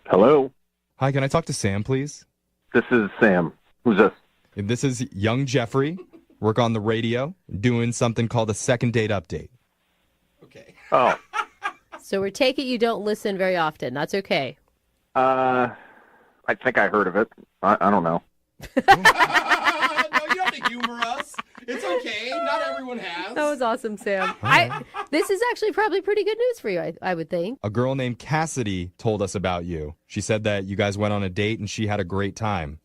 Hello, Hi, can I talk to Sam, please? this is Sam. Who's this? This is young Jeffrey. Work on the radio, doing something called a second date update. Okay. Oh, So we're taking you don't listen very often. That's okay. I think I heard of it. I don't know. No, you don't have to humor us. It's okay. Not everyone has. That was awesome, Sam. right. This is actually probably pretty good news for you, I would think. A girl named Cassidy told us about you. She said that you guys went on a date and she had a great time.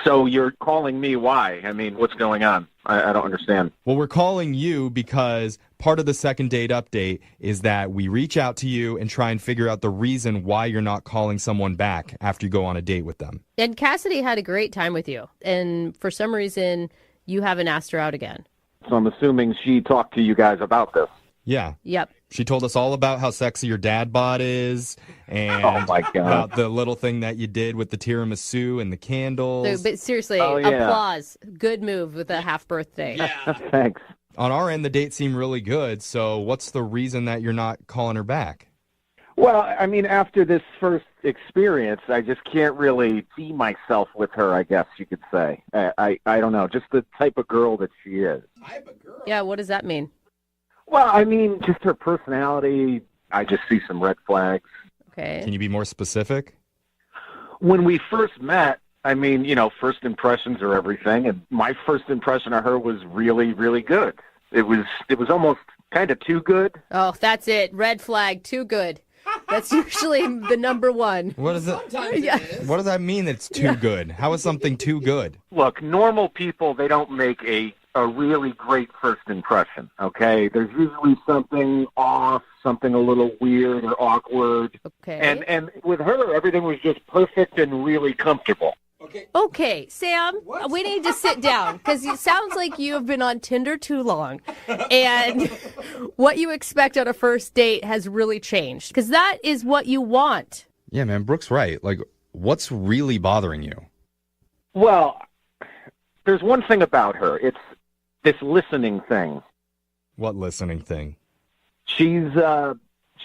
So you're calling me why? I mean, what's going on? I don't understand. Well, we're calling you because part of the second date update is that we reach out to you and try and figure out the reason why you're not calling someone back after you go on a date with them. And Cassidy had a great time with you. And for some reason, you haven't asked her out again. So I'm assuming she talked to you guys about this. Yeah. Yep. She told us all about how sexy your dad bod is and Oh, my God. about the little thing that you did with the tiramisu and the candles. So, but seriously, Oh, yeah. applause. Good move with a half birthday. Yeah. Thanks. On our end, the date seemed really good. So what's the reason that you're not calling her back? Well, I mean, after this first experience, I just can't really see myself with her, I guess you could say. I don't know, just the type of girl that she is. Type of girl. Yeah, what does that mean? Well, I mean, just her personality, I just see some red flags. Okay. Can you be more specific? When we first met, I mean, you know, first impressions are everything, and my first impression of her was really, really good. It was almost kind of too good. Oh, that's it. Red flag. Too good. That's usually the number one. What is it? Sometimes Yeah. it is. What does that mean? It's too good. How is something too good? Look, normal people, they don't make a really great first impression, okay? There's usually something off, something a little weird or awkward. Okay. And with her, everything was just perfect and really comfortable. Okay, Sam, we need to sit down because it sounds like you have been on Tinder too long. And what you expect on a first date has really changed because that is what you want. Yeah, man, Brooke's right. Like, what's really bothering you? Well, there's one thing about her. It's this listening thing. What listening thing? She's a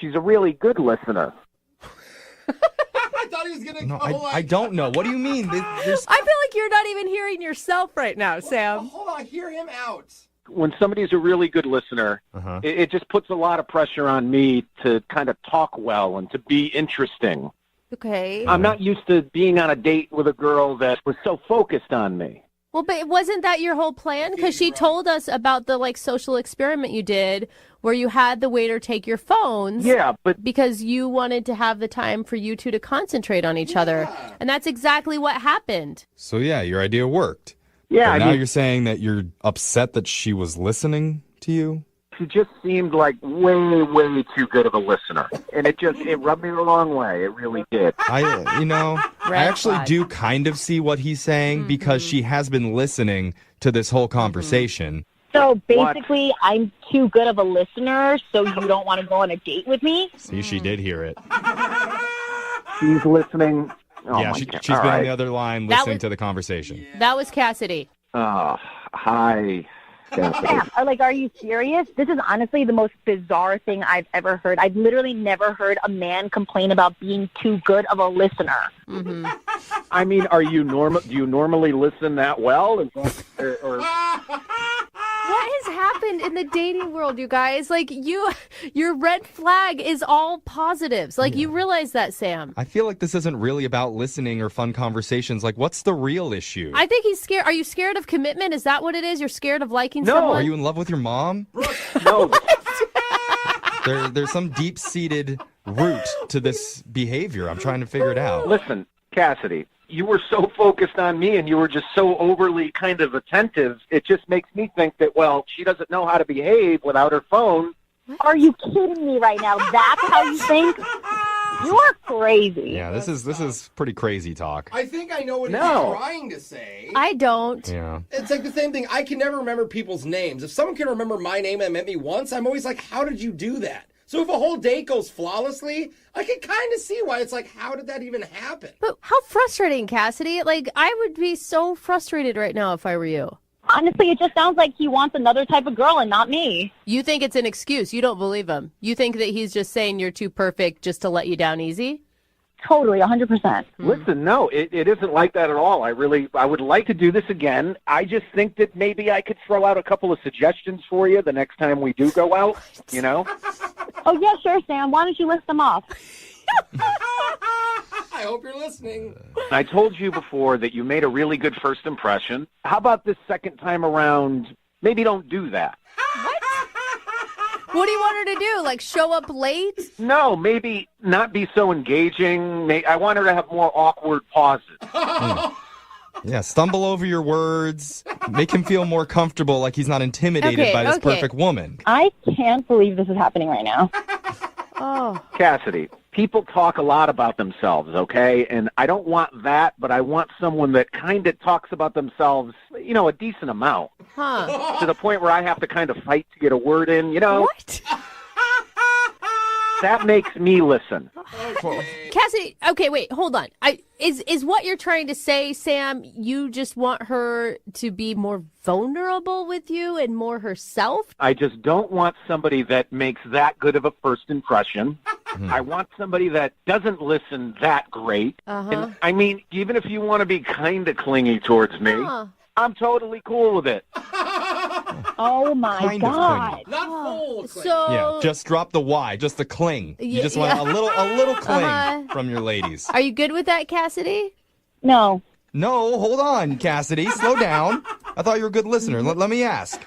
really good listener. I thought he was going to No, I don't know. What do you mean? I feel like you're not even hearing yourself right now, Sam. Hold on, hear him out. When somebody's a really good listener, it just puts a lot of pressure on me to kind of talk well and to be interesting. Okay. I'm not used to being on a date with a girl that was so focused on me. Well, but wasn't that your whole plan? Because she told us about the social experiment you did where you had the waiter take your phones. Yeah, but because you wanted to have the time for you two to concentrate on each other. And that's exactly what happened. So, yeah, your idea worked. Yeah. But now you're saying that you're upset that she was listening to you? She just seemed like way, way too good of a listener. And it rubbed me the wrong way. It really did. I actually do kind of see what he's saying because she has been listening to this whole conversation. So basically, I'm too good of a listener, so you don't want to go on a date with me? See, she did hear it. She's listening. Oh yeah, she's been on the other line listening to the conversation. That was Cassidy. Hi. Sam, are you serious? This is honestly the most bizarre thing I've ever heard. I've literally never heard a man complain about being too good of a listener. Mm-hmm. I mean, do you normally listen that well? What has happened in the dating world, you guys? Your red flag is all positives. You realize that, Sam. I feel like this isn't really about listening or fun conversations. What's the real issue? I think he's scared. Are you scared of commitment? Is that what it is? You're scared of liking No. someone? Are you in love with your mom? No. There's some deep-seated root to this behavior. I'm trying to figure it out. Listen, Cassidy, you were so focused on me and you were just so overly kind of attentive. It just makes me think that, she doesn't know how to behave without her phone. Are you kidding me right now? That's how you think? You are crazy. Yeah, this is pretty crazy talk. I think I know what he's trying to say. I don't. Yeah. It's the same thing. I can never remember people's names. If someone can remember my name and met me once, I'm always like, how did you do that? So if a whole date goes flawlessly, I can kind of see why it's how did that even happen? But how frustrating, Cassidy. I would be so frustrated right now if I were you. Honestly, it just sounds like he wants another type of girl and not me. You think it's an excuse. You don't believe him. You think that he's just saying you're too perfect just to let you down easy? Totally, 100%. Listen, no, it isn't like that at all. I would like to do this again. I just think that maybe I could throw out a couple of suggestions for you the next time we do go out, Oh, yeah, sure, Sam. Why don't you list them off? I hope you're listening. I told you before that you made a really good first impression. How about this second time around? Maybe don't do that. What do you want her to do? Show up late? No, maybe not be so engaging. I want her to have more awkward pauses. Yeah, stumble over your words. Make him feel more comfortable, like he's not intimidated by this perfect woman. I can't believe this is happening right now. Oh. Cassidy, people talk a lot about themselves, okay? And I don't want that, but I want someone that kind of talks about themselves, a decent amount. Huh. To the point where I have to kind of fight to get a word in, What? That makes me listen. Cassidy, okay, wait, hold on. Is what you're trying to say, Sam, you just want her to be more vulnerable with you and more herself? I just don't want somebody that makes that good of a first impression. I want somebody that doesn't listen that great. And, I mean, even if you want to be kind of clingy towards me, I'm totally cool with it. Oh, my God. Not full. So Yeah, just drop the Y, just the cling. You just want a little cling from your ladies. Are you good with that, Cassidy? No. No, hold on, Cassidy. Slow down. I thought you were a good listener. Let me ask.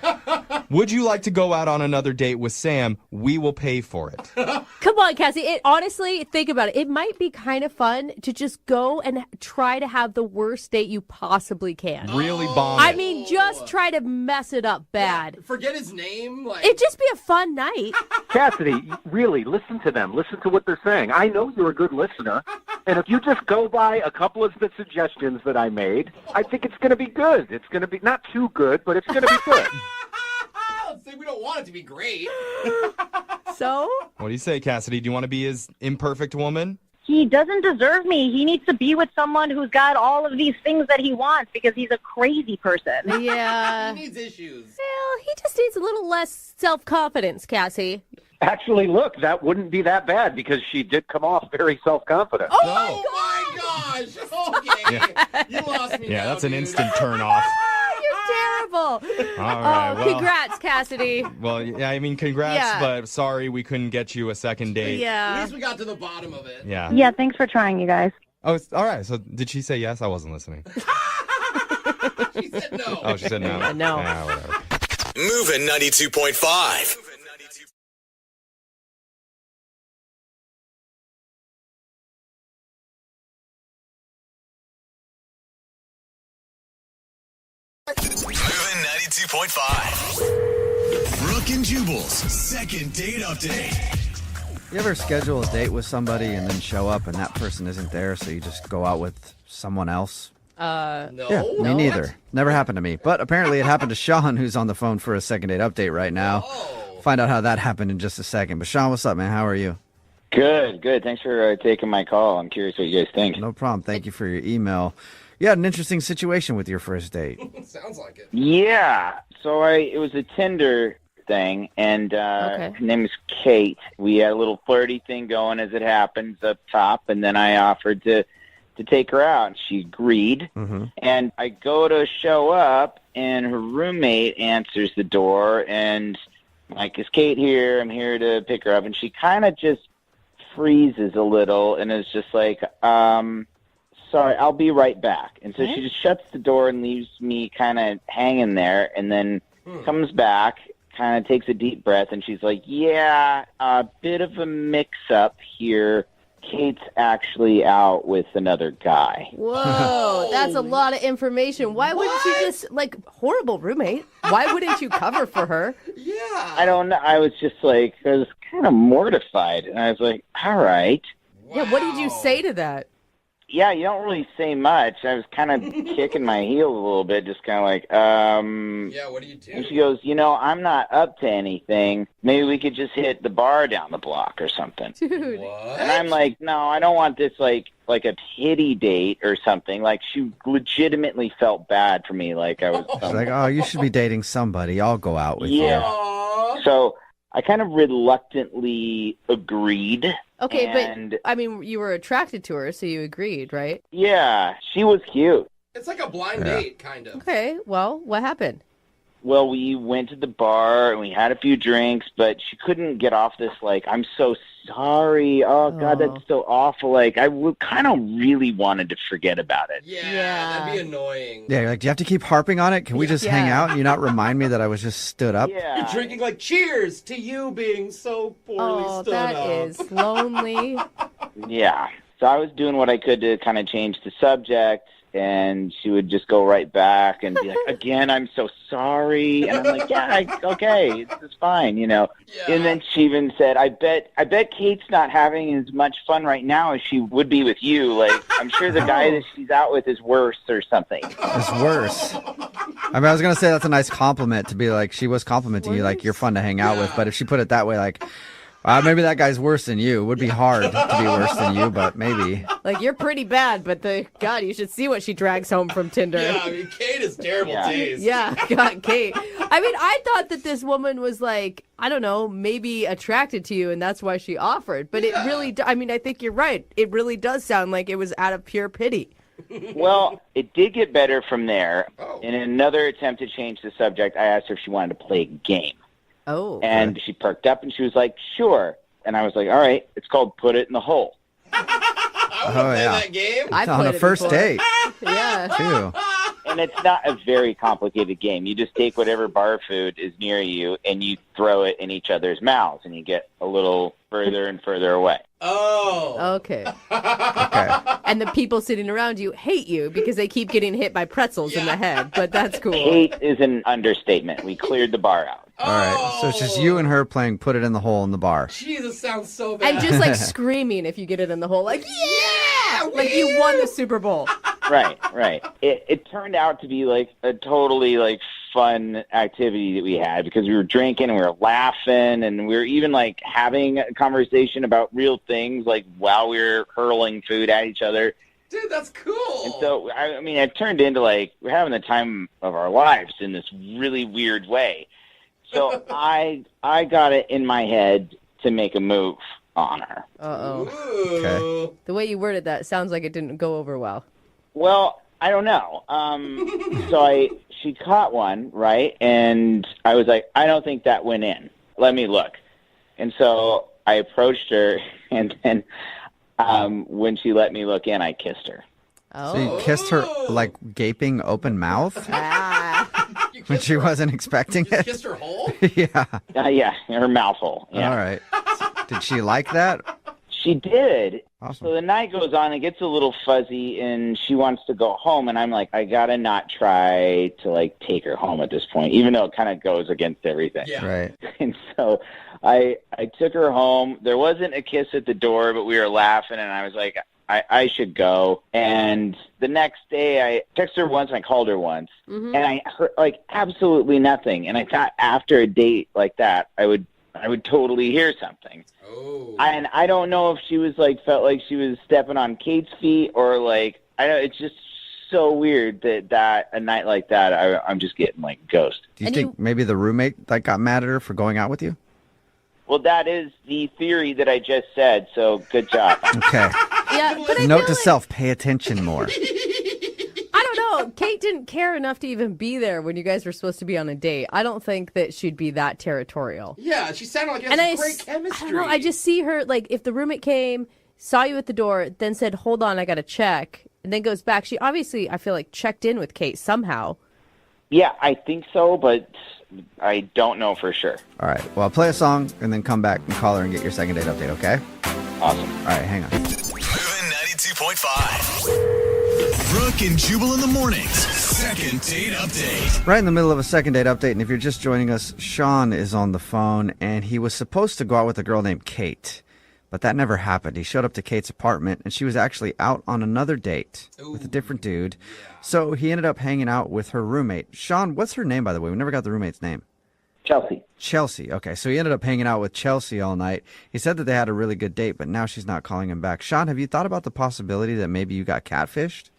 Would you like to go out on another date with Sam? We will pay for it. Come on, Cassie. Honestly, think about it. It might be kind of fun to just go and try to have the worst date you possibly can. Really bomb I it. mean, just try to mess it up bad. Yeah, forget his name. It'd just be a fun night. Cassidy, really, listen to them. Listen to what they're saying. I know you're a good listener. And if you just go by a couple of the suggestions that I made, I think it's going to be good. It's going to be not too good, but it's going to be good. We don't want it to be great. So? What do you say, Cassidy? Do you want to be his imperfect woman? He doesn't deserve me. He needs to be with someone who's got all of these things that he wants because he's a crazy person. Yeah. He needs issues. Well, he just needs a little less self-confidence, Cassie. Actually, look, that wouldn't be that bad because she did come off very self-confident. Oh, my gosh! Okay, you lost me. Yeah, now, that's an dude. instant turn off. You're terrible. All right, well, congrats, Cassidy. Well, yeah, I mean, congrats, Yeah. but sorry we couldn't get you a second date. At least we got to the bottom of it. Yeah. Yeah, thanks for trying, you guys. Oh, all right. So did she say yes? I wasn't listening. She said no. Oh, she said no. No. Yeah, whatever. Moving 92.5. Moving 92.5. Brooke and Jubal's second date update. You ever schedule a date with somebody and then show up and that person isn't there, so you just go out with someone else? No. Yeah, me neither. Never happened to me. But apparently it happened to Sean, who's on the phone for a second date update right now. Find out how that happened in just a second. But Sean, what's up, man? How are you? Good. Thanks for taking my call. I'm curious what you guys think. No problem. Thank you for your email. You had an interesting situation with your first date. Sounds like it. Yeah. So it was a Tinder thing, and her name is Kate. We had a little flirty thing going as it happens up top, and then I offered to take her out, and she agreed. Mm-hmm. And I go to show up, and her roommate answers the door, and I'm like, is Kate here? I'm here to pick her up. And she kind of just freezes a little and is just like, sorry, I'll be right back. And so she just shuts the door and leaves me kind of hanging there, and then comes back, kind of takes a deep breath, and she's like, yeah, a bit of a mix-up here. Kate's actually out with another guy. Whoa, that's a lot of information. Why wouldn't you just, horrible roommate, why wouldn't you cover for her? Yeah. I don't know. I was just like, I was kind of mortified. And I was like, all right. Yeah, what did you say to that? Yeah, you don't really say much. I was kind of kicking my heels a little bit, just kind of like, Yeah, what do you do? And she goes, I'm not up to anything. Maybe we could just hit the bar down the block or something. Dude. What? And I'm like, no, I don't want this like a pity date or something. Like, she legitimately felt bad for me. Like, I was... She's like, oh, you should be dating somebody. I'll go out with Yeah. you. So I kind of reluctantly agreed. Okay, and, but, I mean, you were attracted to her, so you agreed, right? Yeah, she was cute. It's like a blind date, kind of. Okay, well, what happened? Well, we went to the bar and we had a few drinks, but she couldn't get off this, like, I'm so sorry. Oh, God, that's so awful. Like, I kind of really wanted to forget about it. Yeah, that'd be annoying. Yeah, you're like, do you have to keep harping on it? Can we just hang out and you not remind me that I was just stood up? You're drinking like cheers to you being so poorly stood up. That is lonely. Yeah. So I was doing what I could to kind of change the subject, and she would just go right back and be like, again, I'm so sorry. And I'm like, yeah, okay, it's fine, And then she even said, I bet Kate's not having as much fun right now as she would be with you. Like, I'm sure the guy that she's out with is worse or something. It's worse. I mean, I was going to say that's a nice compliment to be like, she was complimenting you, like, you're fun to hang out with. But if she put it that way, like, maybe that guy's worse than you. It would be hard to be worse than you, but maybe. Like, you're pretty bad, but God, you should see what she drags home from Tinder. Yeah, I mean, Kate is terrible taste. Yeah, God, Kate. I mean, I thought that this woman was like, I don't know, maybe attracted to you, and that's why she offered. But it really, I mean, I think you're right. It really does sound like it was out of pure pity. Well, it did get better from there. In another attempt to change the subject, I asked her if she wanted to play a game. Oh. And she perked up and she was like, sure. And I was like, all right, it's called Put It in the Hole. That game? It's on a first date. Yeah. Too. And it's not a very complicated game. You just take whatever bar food is near you and you throw it in each other's mouths and you get a little further and further away. Oh. Okay. And the people sitting around you hate you because they keep getting hit by pretzels in the head, but that's cool. Hate is an understatement. We cleared the bar out. All right. So it's just you and her playing Put It in the Hole in the bar. Jesus, sounds so bad. And just like screaming if you get it in the hole, like, yeah! Like you won the Super Bowl. Right. It turned out to be like a totally like fun activity that we had because we were drinking and we were laughing and we were even like having a conversation about real things like while we were hurling food at each other. Dude, that's cool. And so, I mean, it turned into like we're having the time of our lives in this really weird way. So I got it in my head to make a move on her. Uh-oh. Okay. The way you worded that sounds like it didn't go over well. Well, I don't know. So she caught one, right? And I was like, I don't think that went in. Let me look. And so I approached her, and then when she let me look in, I kissed her. Oh. So you kissed her like gaping open mouth? When she wasn't expecting it? Kissed her hole? Yeah. Yeah, her mouth hole. Yeah. All right. Did she like that? She did. Awesome. So the night goes on, it gets a little fuzzy, and she wants to go home, and I'm like, I gotta not try to like take her home at this point, even though it kind of goes against everything. Yeah. Right. And so I took her home. There wasn't a kiss at the door, but we were laughing, and I was like, I should go. And the next day, I texted her once and I called her once, and I heard like absolutely nothing. And I thought after a date like that, I would totally hear something. Oh. And I don't know if she was like felt like she was stepping on Kate's feet or like I don't. It's just so weird that a night like that, I'm just getting like ghost. Do you think maybe the roommate that got mad at her for going out with you? Well, that is the theory that I just said. So good job. Okay. Yeah, but Note to self: pay attention more. I don't know. Kate didn't care enough to even be there when you guys were supposed to be on a date. I don't think that she'd be that territorial. Yeah, she sounded like it has great chemistry. I don't know. I just see her, like, if the roommate came, saw you at the door, then said, hold on, I got to check, and then goes back. She obviously, I feel like, checked in with Kate somehow. Yeah, I think so, but I don't know for sure. All right. Well, play a song and then come back and call her and get your second date update, okay? Awesome. All right, hang on. Moving 92.5. Brooke and Jubal in the mornings. Second date update. Right in the middle of a second date update, and if you're just joining us, Sean is on the phone, and he was supposed to go out with a girl named Kate, but that never happened. He showed up to Kate's apartment, and she was actually out on another date with a different dude. So he ended up hanging out with her roommate. Sean, what's her name, by the way? We never got the roommate's name. Chelsea. Chelsea. Okay, so he ended up hanging out with Chelsea all night. He said that they had a really good date, but now she's not calling him back. Sean, have you thought about the possibility that maybe you got catfished?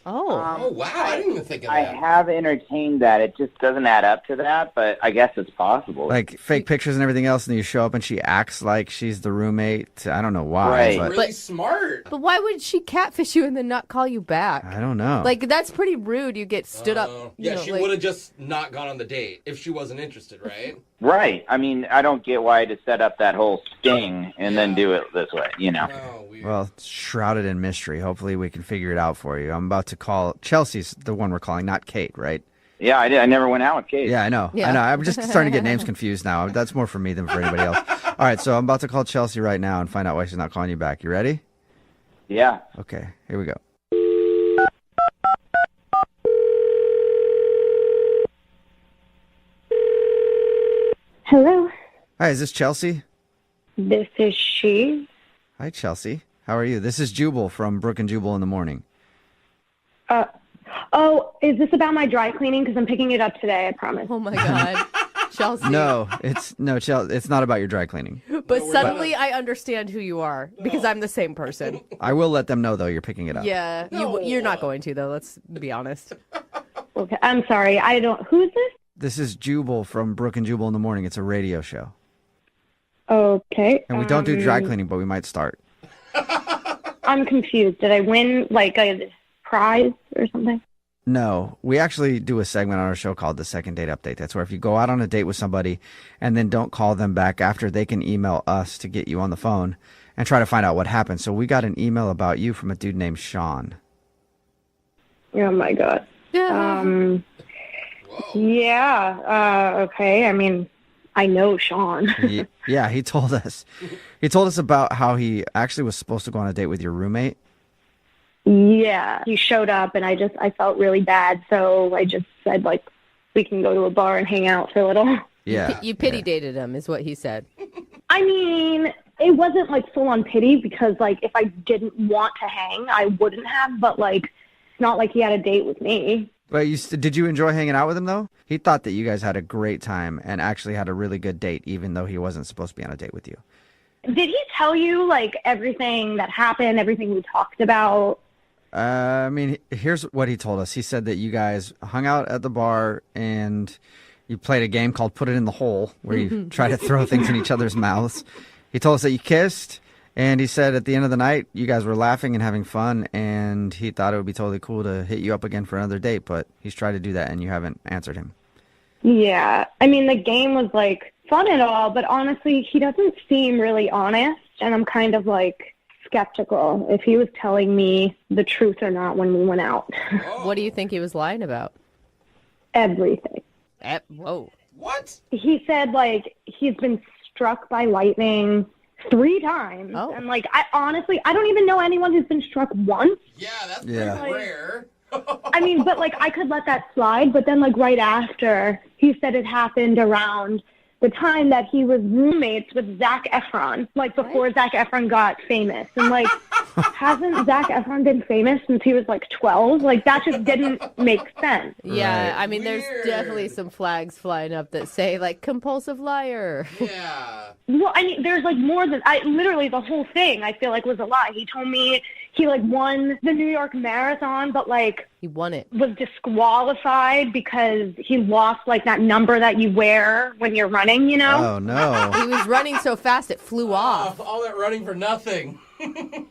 Oh. Wow, I didn't even think of that. I have entertained that. It just doesn't add up to that, but I guess it's possible. Like fake pictures and everything else, and then you show up and she acts like she's the roommate. I don't know why. Right. But Really smart. But why would she catfish you and then not call you back? I don't know. Like, that's pretty rude. You get stood up. Yeah, she would have just not gone on the date if she wasn't interested, right? Right. I mean, I don't get why to set up that whole sting and then do it this way, you know. Well, it's shrouded in mystery. Hopefully we can figure it out for you. I'm about to call. Chelsea's the one we're calling, not Kate, right? Yeah, I did. I never went out with Kate. Yeah, I know. Yeah. I know. I'm just starting to get names confused now. That's more for me than for anybody else. All right, so I'm about to call Chelsea right now and find out why she's not calling you back. You ready? Yeah. Okay, here we go. Hello, Hi, is this Chelsea? this is she. Hi, Chelsea. How are you? This is Jubal from Brooke and Jubal in the morning. Oh, is this about my dry cleaning? Because I'm picking it up today, I promise. Oh, my God. Chelsea. No, it's not about your dry cleaning. But suddenly I understand who you are because I'm the same person. I will let them know, though, you're picking it up. Yeah, you're not going to, though. Let's be honest. Okay, I'm sorry. I don't. Who's this? This is Jubal from Brooke and Jubal in the morning. It's a radio show. Okay. And we don't do dry cleaning, but we might start. I'm confused. Did I win like a prize or something? No, we actually do a segment on our show called the Second Date Update. That's where if you go out on a date with somebody and then don't call them back after, they can email us to get you on the phone and try to find out what happened. So we got an email about you from a dude named Sean. Oh my God. Yeah. Yeah. Okay. I mean, I know Sean. Yeah, he told us. He told us about how he actually was supposed to go on a date with your roommate. Yeah. He showed up and I felt really bad. So I just said, like, we can go to a bar and hang out for a little. Yeah. You pity dated him, is what he said. I mean, it wasn't like full on pity because like if I didn't want to hang, I wouldn't have, but like it's not like he had a date with me. But did you enjoy hanging out with him, though? He thought that you guys had a great time and actually had a really good date, even though he wasn't supposed to be on a date with you. Did he tell you like everything that happened, everything we talked about? I mean, here's what he told us. He said that you guys hung out at the bar and you played a game called Put It in the Hole, where you try to throw things in each other's mouths. He told us that you kissed, and he said at the end of the night, you guys were laughing and having fun, and he thought it would be totally cool to hit you up again for another date, but he's tried to do that, and you haven't answered him. Yeah. I mean, the game was like fun and all, but honestly, he doesn't seem really honest, and I'm kind of like skeptical if he was telling me the truth or not when we went out. What do you think he was lying about? Everything. Whoa. What? He said, like, he's been struck by lightning 3 times. Oh. And, like, I don't even know anyone who's been struck once. Yeah, that's Yeah. pretty rare. I mean, but, like, I could let that slide. But then, like, right after, he said it happened around the time that he was roommates with Zac Efron, like, before Zac Efron got famous. And, like, hasn't Zac Efron been famous since he was, like, 12? Like, that just didn't make sense. Yeah, I mean, there's definitely some flags flying up that say, like, compulsive liar. Yeah. Well, I mean, there's, like, more than... literally, the whole thing, I feel like, was a lie. He told me he, like, won the New York Marathon, but, like... He won it. Was disqualified because he lost, like, that number that you wear when you're running, you know? Oh, no. He was running so fast it flew off. All that running for nothing.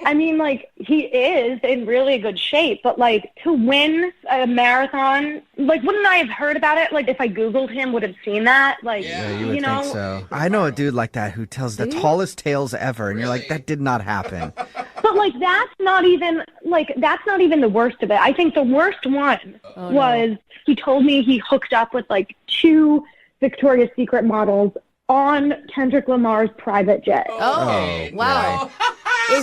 I mean, like, he is in really good shape, but, like, to win a marathon, like, wouldn't I have heard about it? Like, if I Googled him, would have seen that? Like, Yeah, you would know? think so. I know a dude like that who tells the tallest tales ever, and you're like, that did not happen. But, like, that's not even the worst of it. I think the worst one was he told me he hooked up with, like, 2 Victoria's Secret models on Kendrick Lamar's private jet. Oh, wow.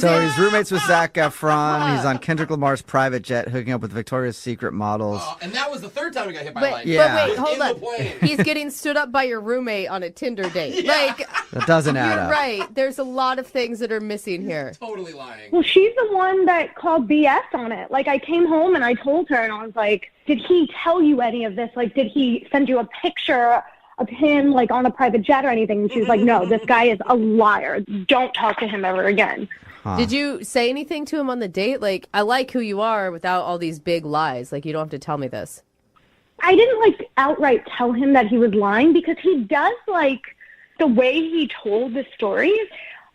So he's roommates with Zac Efron. He's on Kendrick Lamar's private jet, hooking up with Victoria's Secret models. And that was the 3rd time he got hit by But, lightning. but wait, hold In the on. plane. He's getting stood up by your roommate on a Tinder date. Like, That doesn't add you're up. right. There's a lot of things that are missing here. Totally lying. Well, she's the one that called BS on it. Like, I came home and I told her, and I was like, did he tell you any of this? Like, did he send you a picture of him, like, on a private jet or anything? And she was like, no, this guy is a liar. Don't talk to him ever again. Did you say anything to him on the date? Like, I like who you are without all these big lies. Like, you don't have to tell me this. I didn't, like, outright tell him that he was lying because he does, like, the way he told the stories,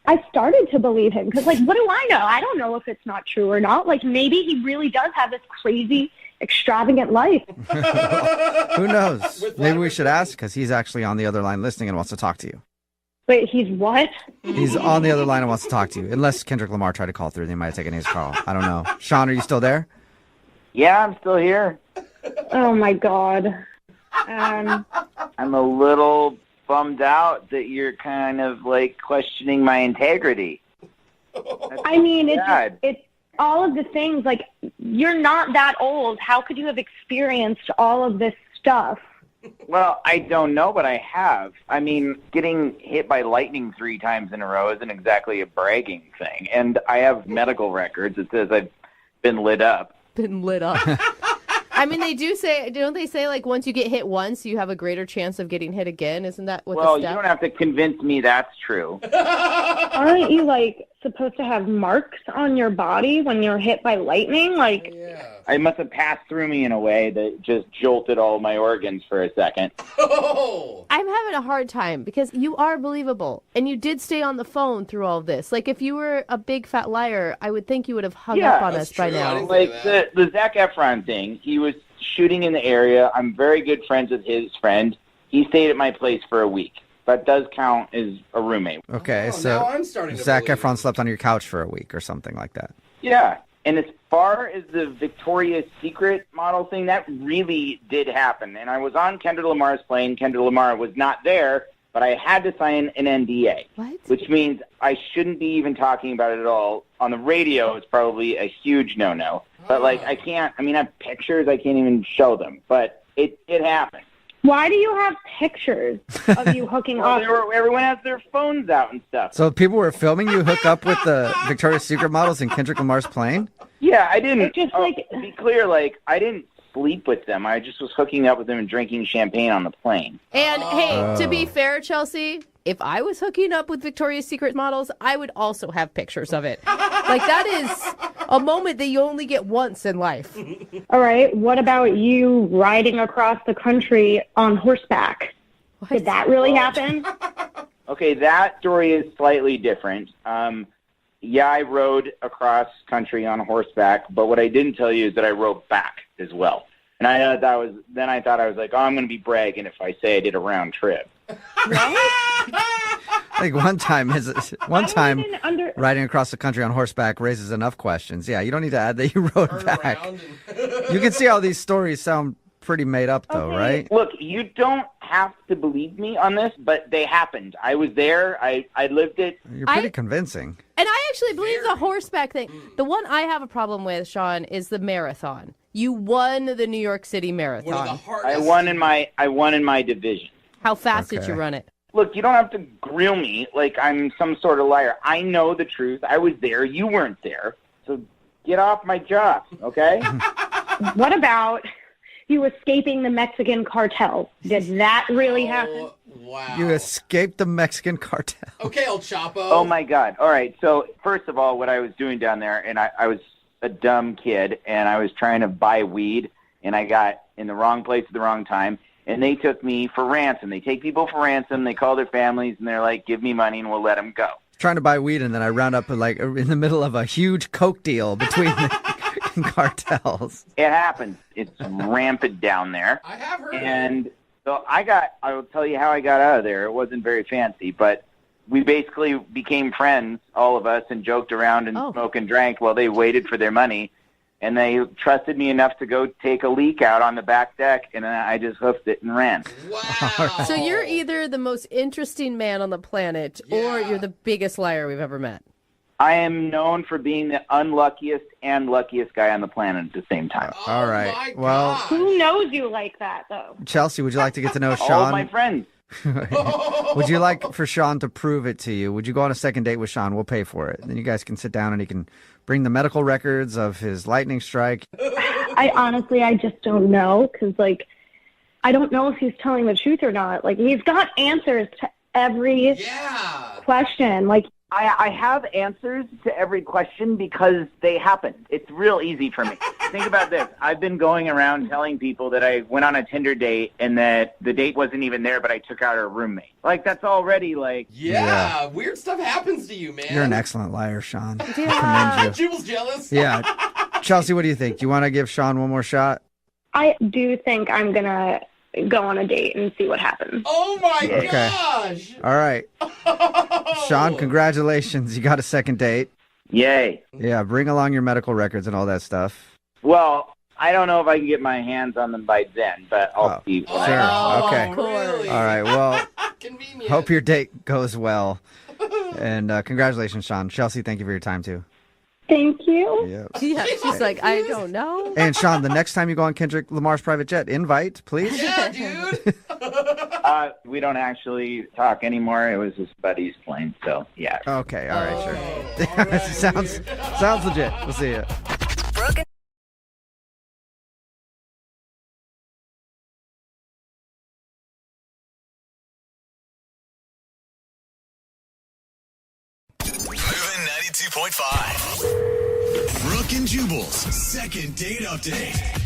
I started to believe him. Because, like, what do I know? I don't know if it's not true or not. Like, maybe he really does have this crazy, extravagant life. Who knows? Maybe we should ask, because he's actually on the other line listening and wants to talk to you. Wait, he's what? He's on the other line and wants to talk to you. Unless Kendrick Lamar tried to call through, they might have taken his call. I don't know. Sean, are you still there? Yeah, I'm still here. Oh, my God. I'm a little bummed out that you're kind of, like, questioning my integrity. I mean, bad. it's all of the things, like, you're not that old. How could you have experienced all of this stuff? Well, I don't know, but I have. I mean, getting hit by lightning 3 times in a row isn't exactly a bragging thing. And I have medical records that says I've been lit up. Been lit up. I mean, don't they say, like, once you get hit once, you have a greater chance of getting hit again? Isn't that what Well, the you step? don't have to convince me that's true. Aren't you, like, supposed to have marks on your body when you're hit by lightning? Like, I must have passed through me in a way that just jolted all my organs for a second. I'm having a hard time because you are believable, and you did stay on the phone through all this. Like, if you were a big fat liar, I would think you would have hung up on us by now. Like the Zac Efron thing, he was shooting in the area. I'm very good friends with his friend. He stayed at my place for a week. That does count as a roommate. Okay, now so I'm starting to Zac believe. Efron slept on your couch for a week or something like that. Yeah. And as far as the Victoria's Secret model thing, that really did happen. And I was on Kendrick Lamar's plane. Kendrick Lamar was not there, but I had to sign an NDA. What? Which means I shouldn't be even talking about it at all. On the radio, it's probably a huge no-no. But, like, I have pictures, I can't even show them. But it happened. Why do you have pictures of you hooking up? Everyone has their phones out and stuff. So people were filming you hook up with the Victoria's Secret models in Kendrick Lamar's plane? Yeah, I didn't. It's just like, to be clear, like, I didn't sleep with them. I just was hooking up with them and drinking champagne on the plane. And hey, to be fair, Chelsea, if I was hooking up with Victoria's Secret models, I would also have pictures of it. Like, that is a moment that you only get once in life. all right, what about you riding across the country on horseback? Did that really happen? Okay, that story is slightly different. Yeah, I rode across country on horseback, but what I didn't tell you is that I rode back as well. And I thought I was like, oh, I'm going to be bragging if I say I did a round trip. I think one time riding across the country on horseback raises enough questions. Yeah, you don't need to add that you rode back. You can see how these stories sound pretty made up, though, right? Look, you don't have to believe me on this, but they happened. I was there. I lived it. You're pretty convincing. And I actually believe the horseback thing. The one I have a problem with, Sean, is the marathon. You won the New York City Marathon. I won in my division. How fast did you run it? Look, you don't have to grill me like I'm some sort of liar. I know the truth. I was there. You weren't there. So get off my job, okay? What about you escaping the Mexican cartel? Did that really happen? Wow. You escaped the Mexican cartel. Okay, El Chapo. Oh, my God. All right. So, first of all, what I was doing down there, and I was a dumb kid, and I was trying to buy weed, and I got in the wrong place at the wrong time, and they took me for ransom. They take people for ransom. They call their families, and they're like, give me money, and we'll let them go. Trying to buy weed, and then I round up like in the middle of a huge coke deal between the cartels. It happens. It's rampant down there. I have heard. And so I will tell you how I got out of there. It wasn't very fancy, but we basically became friends, all of us, and joked around and smoked and drank while they waited for their money. And they trusted me enough to go take a leak out on the back deck, and then I just hoofed it and ran. Wow. So you're either the most interesting man on the planet, or you're the biggest liar we've ever met. I am known for being the unluckiest and luckiest guy on the planet at the same time. All right. Well, Who knows you like that, though? Chelsea, would you like to get to know Sean? All of my friends. Would you like for Sean to prove it to you? Would you go on a second date with Sean? We'll pay for it. Then you guys can sit down and he can bring the medical records of his lightning strike. I just don't know, because, like, I don't know if he's telling the truth or not. Like, he's got answers to every question. Like, I have answers to every question because they happened. It's real easy for me. Think about this. I've been going around telling people that I went on a Tinder date and that the date wasn't even there, but I took out her roommate. Like, that's already, like... Yeah, weird stuff happens to you, man. You're an excellent liar, Sean. I commend you. Jubal's jealous. Yeah. Chelsea, what do you think? Do you want to give Sean one more shot? I do think I'm going to go on a date and see what happens. Oh, my Okay. gosh. All right. Sean, congratulations. You got a second date. Yay. Yeah, bring along your medical records and all that stuff. Well, I don't know if I can get my hands on them by then, but I'll see. Sure. Okay. Really? All right. Well, Convenient. hope your date goes well. And congratulations, Sean. Chelsea, thank you for your time, too. Thank you. Yeah. Yeah, she's like, I don't know. And Sean, the next time you go on Kendrick Lamar's private jet, invite, please. Yeah, dude. We don't actually talk anymore. It was his buddy's plane, so yeah. Okay. All right. Sure. sounds legit. We'll see you. Brooke and Moving 92.5. Brooke and Jubal's second date update.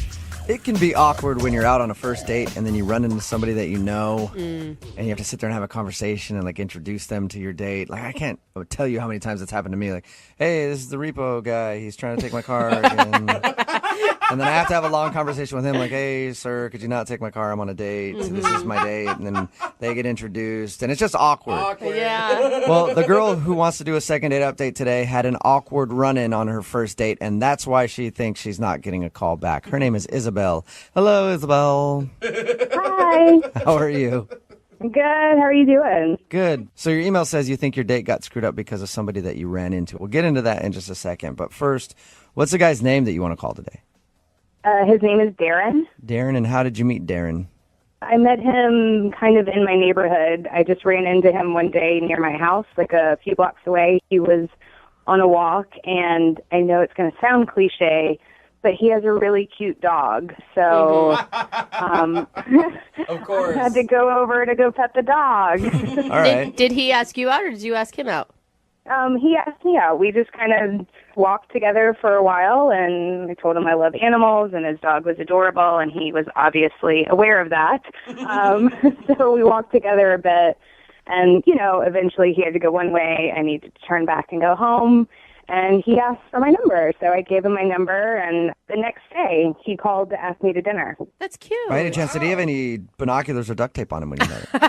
It can be awkward when you're out on a first date and then you run into somebody that you know and you have to sit there and have a conversation and like introduce them to your date. Like, I can't tell you how many times it's happened to me. Like, hey, this is the repo guy. He's trying to take my car again. And then I have to have a long conversation with him, like, hey, sir, could you not take my car? I'm on a date. This is my date. And then they get introduced, and it's just awkward. Yeah. Well, the girl who wants to do a second date update today had an awkward run-in on her first date, and that's why she thinks she's not getting a call back. Her name is Isabel. Hello, Isabel. Hi. How are you? Good. How are you doing? Good. So your email says you think your date got screwed up because of somebody that you ran into. We'll get into that in just a second. But first, what's the guy's name that you want to call today? His name is Darren. Darren, and how did you meet Darren? I met him kind of in my neighborhood. I just ran into him one day near my house, like a few blocks away. He was on a walk, and I know it's going to sound cliche, but he has a really cute dog. So of course. I had to go over to go pet the dog. All right. Did he ask you out, or did you ask him out? He asked me out. We just kind of walked together for a while, and I told him I love animals, and his dog was adorable, and he was obviously aware of that. So we walked together a bit, and, eventually he had to go one way. I needed to turn back and go home, and he asked for my number. So I gave him my number, and the next day he called to ask me to dinner. That's cute. By any chance, did he have any binoculars or duct tape on him when you met him?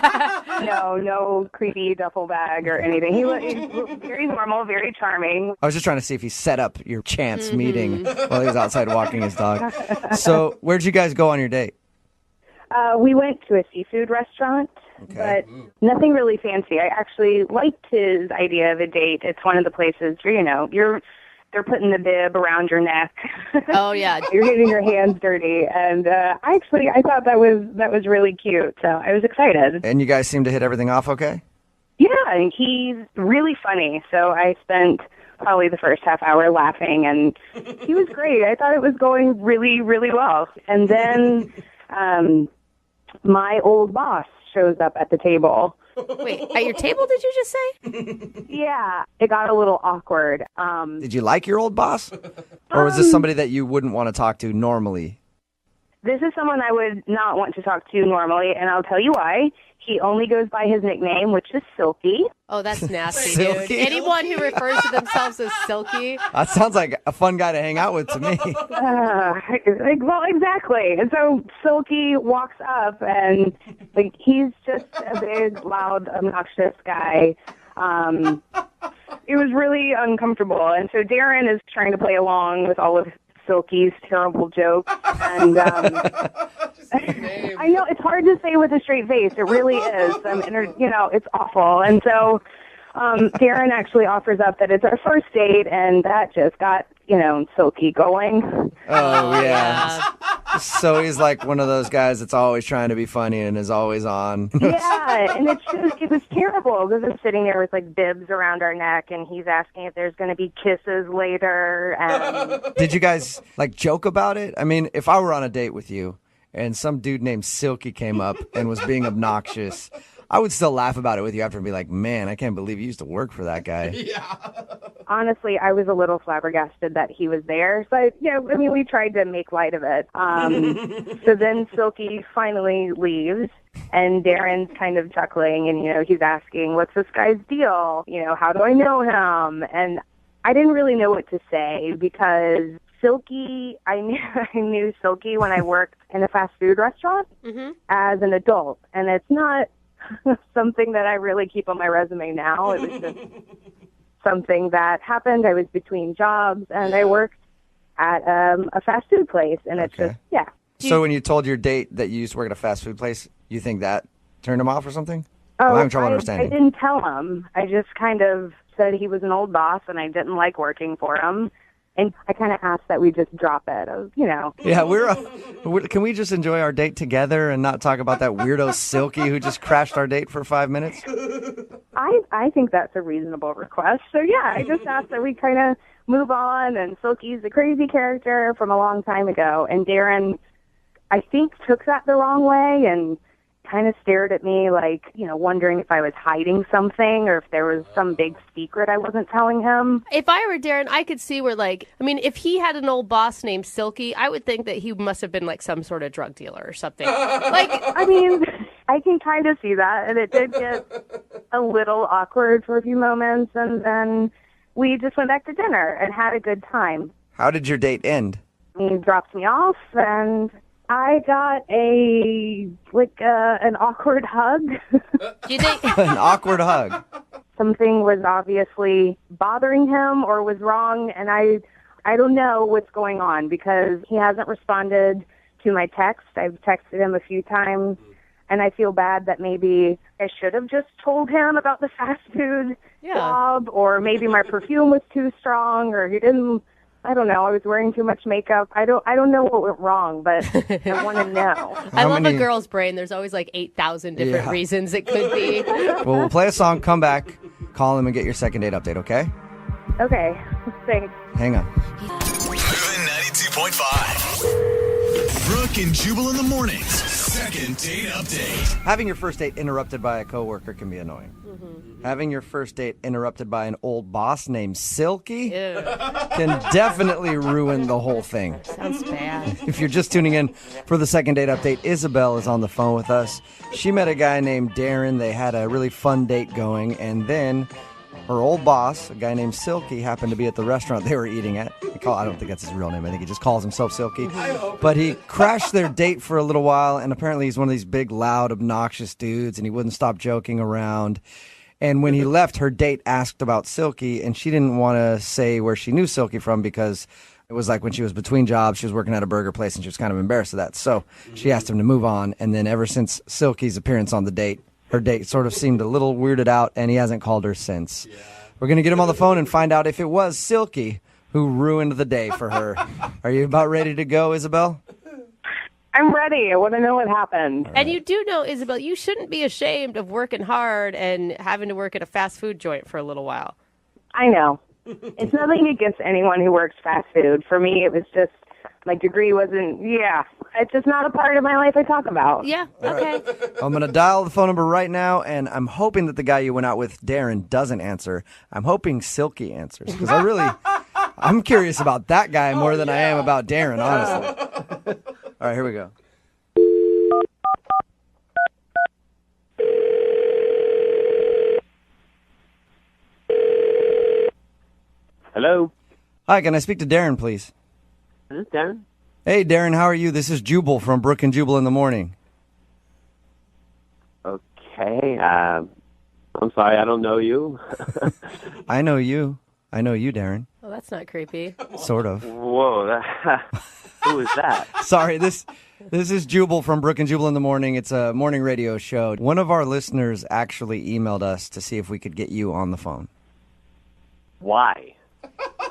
No creepy duffel bag or anything. He was very normal, very charming. I was just trying to see if he set up your chance meeting while he was outside walking his dog. So where'd you guys go on your date? We went to a seafood restaurant, but nothing really fancy. I actually liked his idea of a date. It's one of the places where, they're putting the bib around your neck. Oh, yeah. You're getting your hands dirty. And I thought that was really cute. So I was excited. And you guys seem to hit everything off okay? Yeah, and he's really funny. So I spent probably the first half hour laughing, and he was great. I thought it was going really, really well. And then my old boss shows up at the table. Wait, at your table, did you just say? Yeah, it got a little awkward. Did you like your old boss? Or was this somebody that you wouldn't want to talk to normally? This is someone I would not want to talk to normally, and I'll tell you why. He only goes by his nickname, which is Silky. Oh, that's nasty, Silky? dude. Anyone who refers to themselves as Silky. That sounds like a fun guy to hang out with to me. Well, exactly. And so Silky walks up, and he's just a big, loud, obnoxious guy. It was really uncomfortable, and so Darren is trying to play along with all of Silky's terrible jokes, and I know it's hard to say with a straight face. It really is. It's awful. And so Darren actually offers up that it's our first date, and that just got Silky going. Oh yeah. So he's like one of those guys that's always trying to be funny and is always on. Yeah, and it was terrible because I'm sitting there with bibs around our neck, and he's asking if there's going to be kisses later. And Did you guys joke about it? I mean, if I were on a date with you and some dude named Silky came up and was being obnoxious, I would still laugh about it with you after and be like, man, I can't believe you used to work for that guy. Yeah. Honestly, I was a little flabbergasted that he was there. But, we tried to make light of it. So then Silky finally leaves, and Darren's kind of chuckling, and, he's asking, what's this guy's deal? How do I know him? And I didn't really know what to say because Silky, I knew Silky when I worked in a fast food restaurant as an adult. And it's not something that I really keep on my resume now. It was just something that happened. I was between jobs, and I worked at a fast food place, and it's just, yeah. So when you told your date that you used to work at a fast food place, you think that turned him off or something? Oh, I'm having trouble I understanding. didn't tell him. I just kind of said he was an old boss, and I didn't like working for him. And I kind of asked that we just drop it. Yeah, can we just enjoy our date together and not talk about that weirdo Silky who just crashed our date for 5 minutes? I think that's a reasonable request. So, yeah, I just asked that we kind of move on. And Silky's a crazy character from a long time ago. And Darren, I think, took that the wrong way and kind of stared at me wondering if I was hiding something or if there was some big secret I wasn't telling him. If I were Darren, I could see where, if he had an old boss named Silky, I would think that he must have been some sort of drug dealer or something. I can kind of see that, and it did get a little awkward for a few moments, and then we just went back to dinner and had a good time. How did your date end? He dropped me off, and I got an awkward hug. An awkward hug. Something was obviously bothering him or was wrong, and I don't know what's going on because he hasn't responded to my text. I've texted him a few times, and I feel bad that maybe I should have just told him about the fast food job, or maybe my perfume was too strong, or he didn't I don't know. I was wearing too much makeup. I don't know what went wrong, but I want to know. I love a girl's brain. There's always like 8,000 different Yeah. reasons it could be. Well, we'll play a song, come back, call him, and get your second date update, okay? Okay, thanks. Hang on. Moving 92.5. Brooke and Jubal in the mornings. Second date update. Having your first date interrupted by a coworker can be annoying. Having your first date interrupted by an old boss named Silky can definitely ruin the whole thing. Sounds bad. If you're just tuning in for the second date update, Isabel is on the phone with us. She met a guy named Darren. They had a really fun date going, and then her old boss, a guy named Silky, happened to be at the restaurant they were eating at. I don't think that's his real name. I think he just calls himself Silky. But he crashed their date for a little while, and apparently he's one of these big, loud, obnoxious dudes, and he wouldn't stop joking around. And when he left, her date asked about Silky, and she didn't want to say where she knew Silky from because it was like when she was between jobs, she was working at a burger place, and she was kind of embarrassed of that. So she asked him to move on, and then ever since Silky's appearance on the date, her date sort of seemed a little weirded out, and he hasn't called her since. We're going to get him on the phone and find out if it was Silky who ruined the day for her. Are you about ready to go, Isabel? I'm ready. I want to know what happened. Right. And you do know, Isabel, you shouldn't be ashamed of working hard and having to work at a fast food joint for a little while. I know. It's nothing against anyone who works fast food. For me, it was just, my degree wasn't, it's just not a part of my life I talk about. Yeah, okay. I'm going to dial the phone number right now, and I'm hoping that the guy you went out with, Darren, doesn't answer. I'm hoping Silky answers, because I'm curious about that guy more than I am about Darren, honestly. All right, here we go. Hello? Hi, can I speak to Darren, please? Is this Darren? Hey, Darren, how are you? This is Jubal from Brooke and Jubal in the morning. Okay, I'm sorry, I don't know you. I know you. I know you, Darren. Well, that's not creepy. Sort of. Whoa, who is that? Sorry, this is Jubal from Brooke and Jubal in the morning. It's a morning radio show. One of our listeners actually emailed us to see if we could get you on the phone. Why?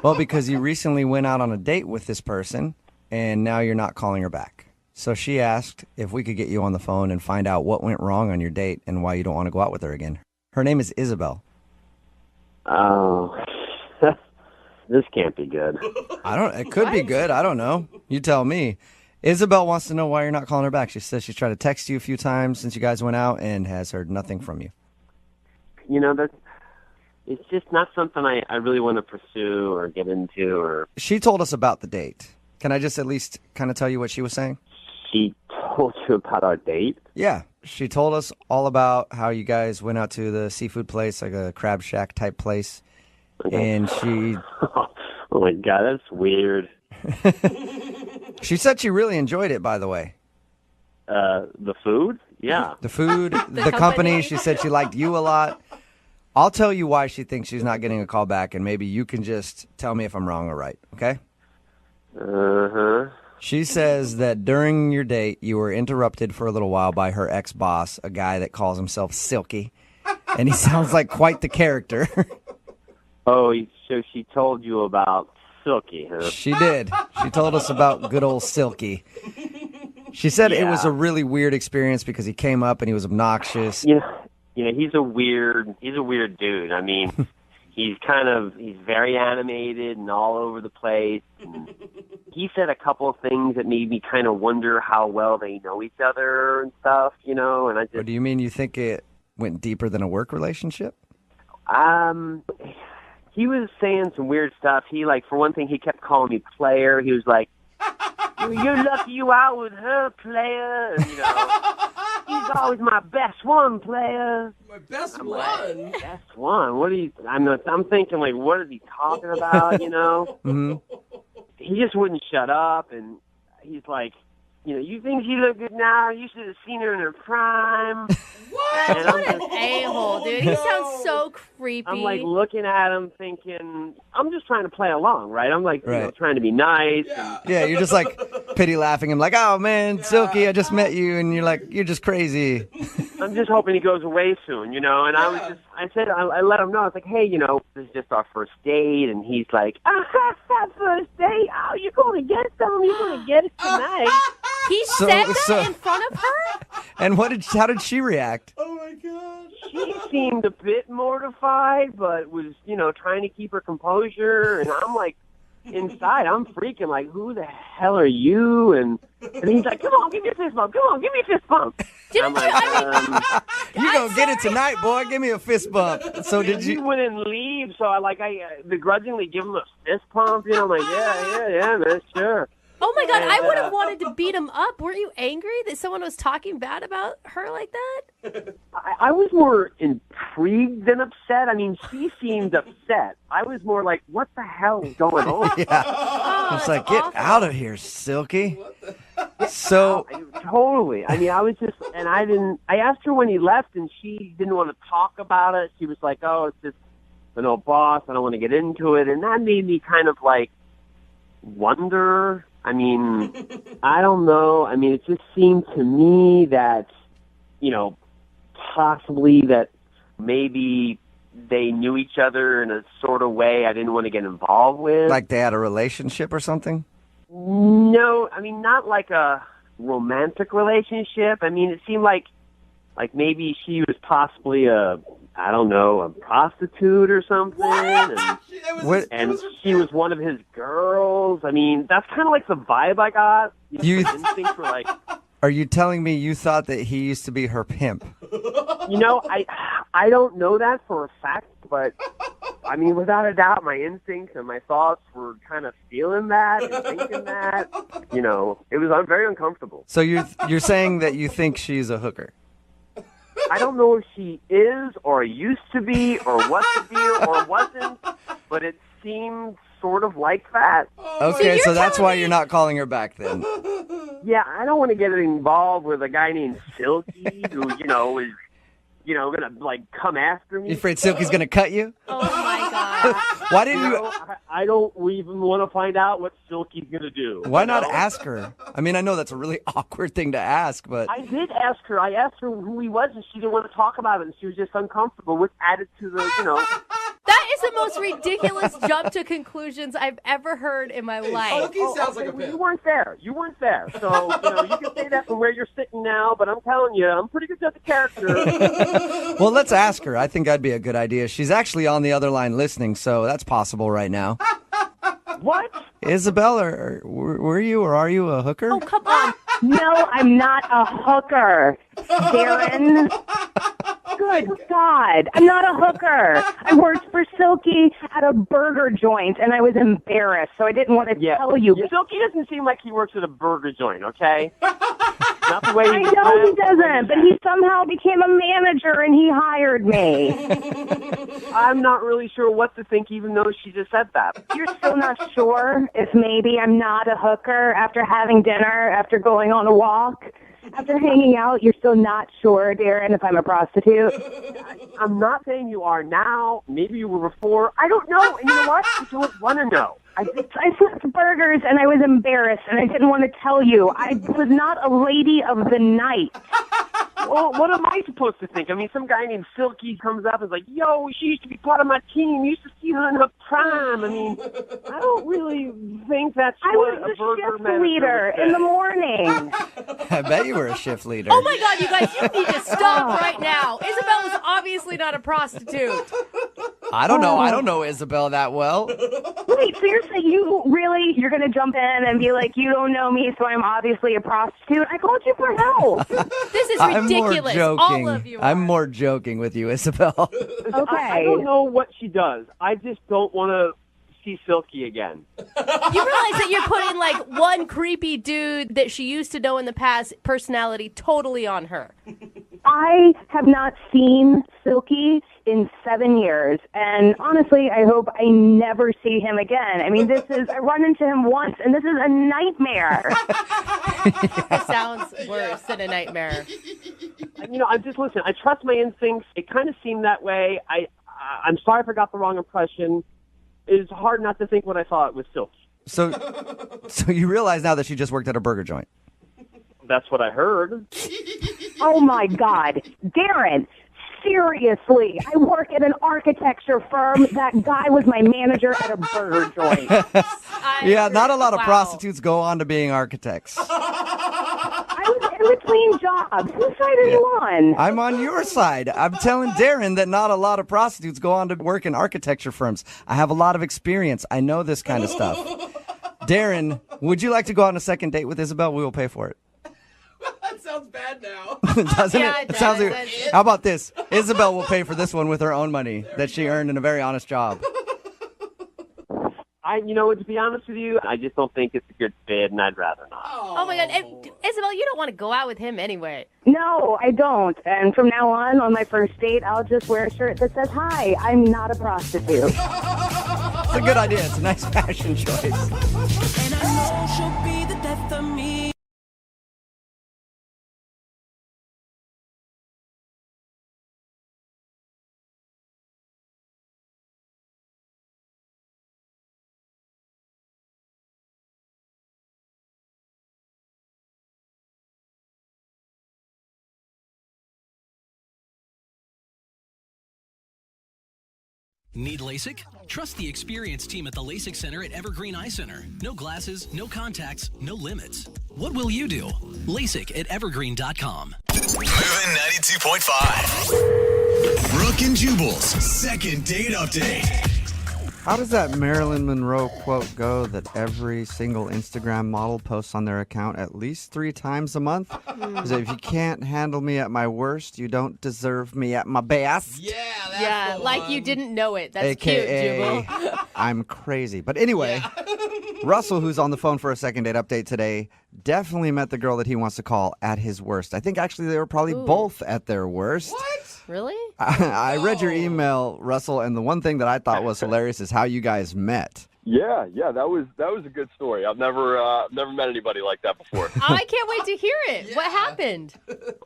Well, because you recently went out on a date with this person, and now you're not calling her back. So she asked if we could get you on the phone and find out what went wrong on your date and why you don't want to go out with her again. Her name is Isabel. Oh, this can't be good. It could be good. I don't know. You tell me. Isabel wants to know why you're not calling her back. She says she's tried to text you a few times since you guys went out and has heard nothing from you. You know, it's just not something I really want to pursue or get into. Or She told us about the date. Can I just at least kind of tell you what she was saying? She told you about our date? Yeah. She told us all about how you guys went out to the seafood place, like a crab shack type place. Okay. And she... Oh, my God, that's weird. She said she really enjoyed it, by the way. The food? Yeah. The food, the company. She said she liked you a lot. I'll tell you why she thinks she's not getting a call back, and maybe you can just tell me if I'm wrong or right, okay? Uh-huh. She says that during your date, you were interrupted for a little while by her ex-boss, a guy that calls himself Silky, and he sounds like quite the character. Oh, so she told you about Silky, huh? She did. She told us about good old Silky. She said it was a really weird experience because he came up and he was obnoxious. Yeah, he's a weird dude. I mean, he's very animated and all over the place. And he said a couple of things that made me kind of wonder how well they know each other and stuff, and I just... What do you mean you think it went deeper than a work relationship? He was saying some weird stuff. He, for one thing, he kept calling me player. He was like, you're lucky you out with her, player. And, he's always my best one, player. My best one? Like, best one? What are you... I'm thinking, what is he talking about, Mm-hmm. He just wouldn't shut up, and he's like, you think she looked good now? You should have seen her in her prime. What? And What an a-hole, dude. He sounds so creepy. I'm like looking at him thinking, I'm just trying to play along, right? I'm like Right. trying to be nice. Yeah, you're just like pity laughing him, like, oh man, Silky, I just met you, and you're like, you're just crazy. I'm just hoping he goes away soon, and I let him know, I was like, hey, this is just our first date, and he's like, first date? Oh, you're going to get some? You're going to get it tonight. He said that in front of her? And how did she react? Oh my god. She seemed a bit mortified, but was, trying to keep her composure, and I'm like, inside, I'm freaking like, who the hell are you? And he's like, come on, give me a fist bump. Come on, give me a fist bump. I'm like, you gonna get it tonight, boy. Give me a fist bump. So did you? He wouldn't leave, so I begrudgingly give him a fist pump. I'm like, yeah, man, sure. Oh my God, I would have wanted to beat him up. Weren't you angry that someone was talking bad about her like that? I was more intrigued than upset. I mean, she seemed upset. I was more like, what the hell is going on? Yeah. It's like, get out of here, Silky. So totally. I mean, I was just, and I asked her when he left, and she didn't want to talk about it. She was like, oh, it's just an old boss. I don't want to get into it. And that made me kind of like wonder. I mean, I don't know. I mean, it just seemed to me that, possibly that maybe they knew each other in a sort of way I didn't want to get involved with. Like they had a relationship or something? No, I mean, not like a romantic relationship. I mean, it seemed like maybe she was possibly a prostitute or something. And she was one of his girls. I mean, that's kind of like the vibe I got. You instincts were like... Are you telling me you thought that he used to be her pimp? I don't know that for a fact, but I mean, without a doubt, my instincts and my thoughts were kind of feeling that and thinking that. It was very uncomfortable. So you're saying that you think she's a hooker? I don't know if she is or used to be or what the deal or wasn't, but it seemed sort of like that. Okay, so that's why you're not calling her back then. Yeah, I don't want to get involved with a guy named Silky who, is, going to, come after me. You afraid Silky's going to cut you? Oh, my God. Why didn't you... I don't even want to find out what Silky's going to do. Why not ask her? I mean, I know that's a really awkward thing to ask, but... I did ask her. I asked her who he was, and she didn't want to talk about it, and she was just uncomfortable, which added to the, That is the most ridiculous jump to conclusions I've ever heard in my life. Silky sounds like a pimp. You weren't there. So, you can say that from where you're sitting now, but I'm telling you, I'm pretty good at the character. Well, let's ask her. I think that'd be a good idea. She's actually on the other line listening, so that's possible right now. What? Isabel, or were you or are you a hooker? Oh, come on. No, I'm not a hooker, Darren. Good God. I'm not a hooker. I worked for Silky at a burger joint, and I was embarrassed, so I didn't want to tell you. Silky doesn't seem like he works at a burger joint, okay? Not the way I know he doesn't, but he somehow became a manager, and he hired me. I'm not really sure what to think, even though she just said that. You're still not sure if maybe I'm not a hooker after having dinner, after going on a walk? After hanging out, you're still not sure, Darren, if I'm a prostitute? I'm not saying you are now. Maybe you were before. I don't know. And you know what? I don't want to know. I flipped burgers, and I was embarrassed, and I didn't want to tell you. I was not a lady of the night. Well, what am I supposed to think? I mean, some guy named Silky comes up and is like, yo, she used to be part of my team. You used to see her in her prime. I mean, I don't really think that's what a burger manager leader in the morning. I bet you were a shift leader. Oh, my God, you guys, you need to stop right now. Isabel is obviously not a prostitute. I don't know. I don't know Isabel that well. Wait, so you're saying you're going to jump in and be like, you don't know me, so I'm obviously a prostitute? I called you for help. This is ridiculous. All of you are. I'm more joking with you, Isabel. Okay. I don't know what she does. I just don't want to see Silky again. You realize that you're putting one creepy dude that she used to know in the past personality totally on her. I have not seen Silky in 7 years, and honestly, I hope I never see him again. I mean, I run into him once, and this is a nightmare. It sounds worse than a nightmare. I just listen. I trust my instincts. It kind of seemed that way. I'm sorry if I got the wrong impression. It's hard not to think what I thought was Silky. So you realize now that she just worked at a burger joint. That's what I heard. Oh, my God. Darren, seriously, I work at an architecture firm. That guy was my manager at a burger joint. Yeah, not a lot of prostitutes go on to being architects. I was in between jobs. Whose side are you on? I'm on your side. I'm telling Darren that not a lot of prostitutes go on to work in architecture firms. I have a lot of experience. I know this kind of stuff. Darren, would you like to go on a second date with Isabel? We will pay for it. That sounds bad now. Doesn't Yeah, it? it Sounds does. like, how about this? Isabel will pay for this one with her own money that she earned in a very honest job. To be honest with you, I just don't think it's a good fit, and I'd rather not. Oh my God. And, Isabel, you don't want to go out with him anyway. No, I don't. And from now on my first date, I'll just wear a shirt that says, "Hi, I'm not a prostitute." It's a good idea. It's a nice fashion choice. And I know she'll be the death of me. Need LASIK? Trust the experienced team at the LASIK Center at Evergreen Eye Center. No glasses, no contacts, no limits. What will you do? LASIK at evergreen.com. Moving 92.5. Brooke and Jubal's second date update. How does that Marilyn Monroe quote go that every single Instagram model posts on their account at least 3 times a month? Because if you can't handle me at my worst, you don't deserve me at my best. Yeah, like you didn't know it. That's AKA, cute, Jubal. I'm crazy. But anyway, Russell, who's on the phone for a second date update today, definitely met the girl that he wants to call at his worst. I think actually they were probably both at their worst. Really? I read your email, Russell, and the one thing that I thought was hilarious is how you guys met. Yeah, that was a good story. I've never met anybody like that before. I can't wait to hear it. What happened?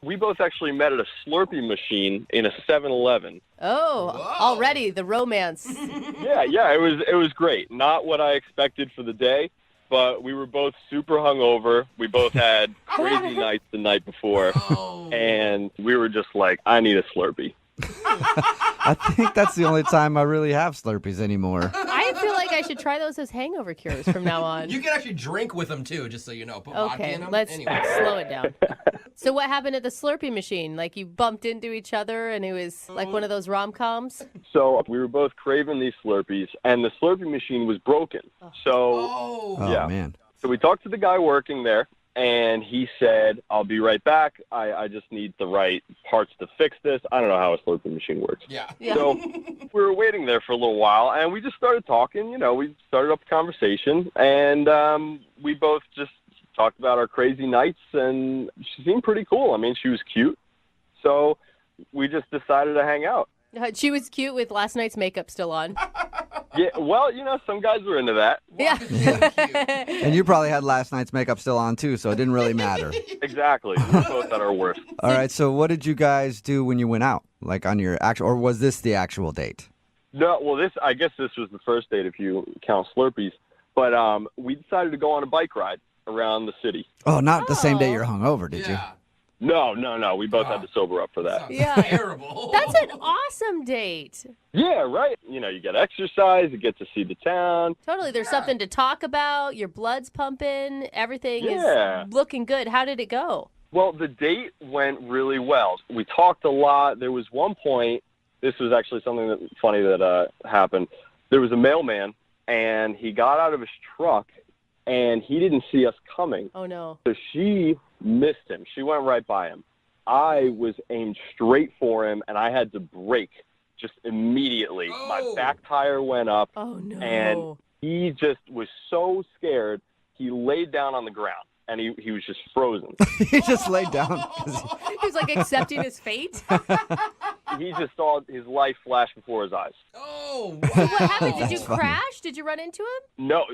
We both actually met at a Slurpee machine in a 7-Eleven. Oh, already the romance. Yeah, it was great. Not what I expected for the day, but we were both super hungover. We both had crazy nights the night before, and we were just like, I need a Slurpee. I think that's the only time I really have Slurpees anymore. I feel like I should try those as hangover cures from now on. You can actually drink with them, too, just so you know. Put vodka Okay, in them. let's Anyway. slow it down. So what happened at the Slurpee machine? Like you bumped into each other and it was like one of those rom-coms? So we were both craving these Slurpees, and the Slurpee machine was broken. So, yeah. Oh, man. So we talked to the guy working there, and he said, I'll be right back. I just need the right parts to fix this. I don't know how a Slurpee machine works. Yeah. So we were waiting there for a little while, and we just started talking. We started up a conversation, and we both just talked about our crazy nights, and she seemed pretty cool. I mean, she was cute. So we just decided to hang out. She was cute with last night's makeup still on. Yeah, well, some guys were into that. Yeah. And you probably had last night's makeup still on, too, so it didn't really matter. Exactly. We were both at our worst. All right, so what did you guys do when you went out? Like on your actual, or was this the actual date? No, well, I guess this was the first date if you count Slurpees. But we decided to go on a bike ride around the city. Oh, not the same day you're hungover, did you? No. We both had to sober up for that. Yeah. Terrible. That's an awesome date. Yeah, right. You get exercise, you get to see the town. Totally. There's something to talk about. Your blood's pumping. Everything Yeah. is looking good. How did it go? Well, the date went really well. We talked a lot. There was one point, this was actually something funny that happened. There was a mailman, and he got out of his truck, and he didn't see us coming. Oh, no. So she missed him. She went right by him. I was aimed straight for him, and I had to brake just immediately. My back tire went up, and he just was so scared, he laid down on the ground, and he was just frozen. He just laid down. He was like accepting his fate. He just saw his life flash before his eyes. Oh, What happened? Did you That's funny. crash? Did you run into him? No,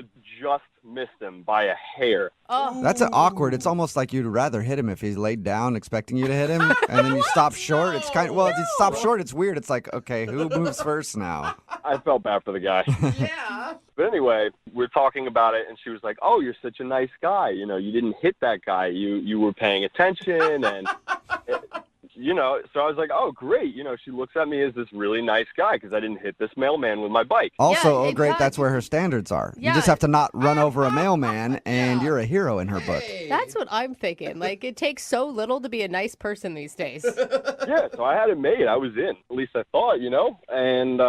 just missed him by a hair. Oh. That's awkward. It's almost like you'd rather hit him if he's laid down expecting you to hit him, and then you stop short. It's kind of, well, if you stop short, it's weird. It's like, okay, who moves first now? I felt bad for the guy. yeah. But anyway, we're talking about it, and she was like, "Oh, you're such a nice guy. You know, you didn't hit that guy. You were paying attention, and you know." So I was like, "Oh, great." You know, she looks at me as this really nice guy because I didn't hit this mailman with my bike. Also, Yeah, oh, great, does. that's where her standards are. You Yeah. just have to not run over a mailman, and you're a hero in her book. That's what I'm thinking. Like, it takes so little to be a nice person these days. Yeah, so I had it made. I was in. At least I thought, you know. And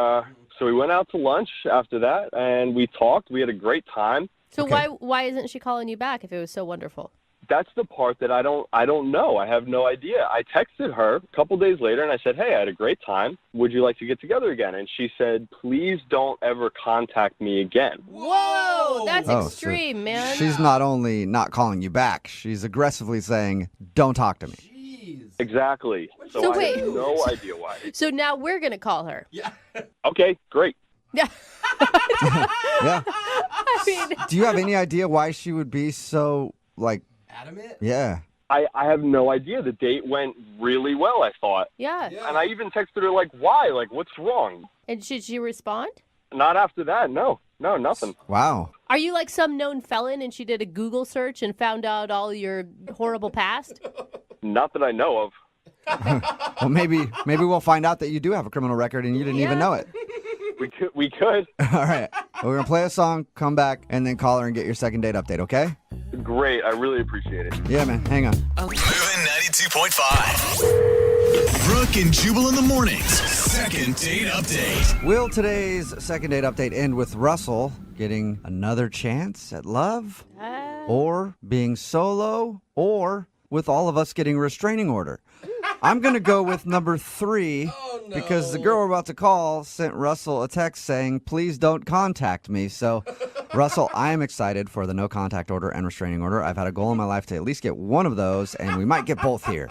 so we went out to lunch after that, and we talked. We had a great time. So why isn't she calling you back if it was so wonderful? That's the part that I don't know. I have no idea. I texted her a couple days later, and I said, "Hey, I had a great time. Would you like to get together again?" And she said, "Please don't ever contact me again." Whoa, that's Oh, so extreme, man. She's not only not calling you back, she's aggressively saying, don't talk to me. Exactly. So So I wait. have no idea why. So now we're going to call her. Yeah. Okay, great. Yeah. Yeah. I mean, Do you have any idea why she would be so, like, Adamant? yeah. I have no idea. The date went really well, I thought. yeah. And I even texted her, like, why? Like, what's wrong? And should she respond? Not after that, no. No, nothing. Wow. Are you like some known felon and she did a Google search and found out all your horrible past? Not that I know of. Well, maybe we'll find out that you do have a criminal record and you didn't even know it. We could. All right. Well, we're going to play a song, come back, and then call her and get your second date update, okay? Great. I really appreciate it. Yeah, man. Hang on. Moving 92.5. Brooke and Jubal in the mornings. Second date update. Will today's second date update end with Russell getting another chance at love? Or being solo? Or with all of us getting a restraining order? I'm going to go with number 3 because the girl we're about to call sent Russell a text saying, please don't contact me. So, Russell, I am excited for the no contact order and restraining order. I've had a goal in my life to at least get one of those, and we might get both here.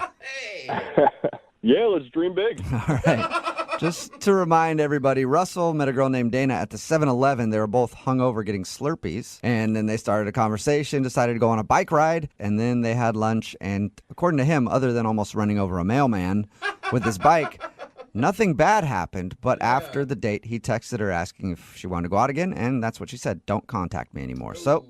Yeah, let's dream big. All right. Just to remind everybody, Russell met a girl named Dana at the 7-Eleven. They were both hungover getting Slurpees. And then they started a conversation, decided to go on a bike ride, and then they had lunch. And according to him, other than almost running over a mailman with his bike, nothing bad happened. But after the date, he texted her asking if she wanted to go out again. And that's what she said. Don't contact me anymore. So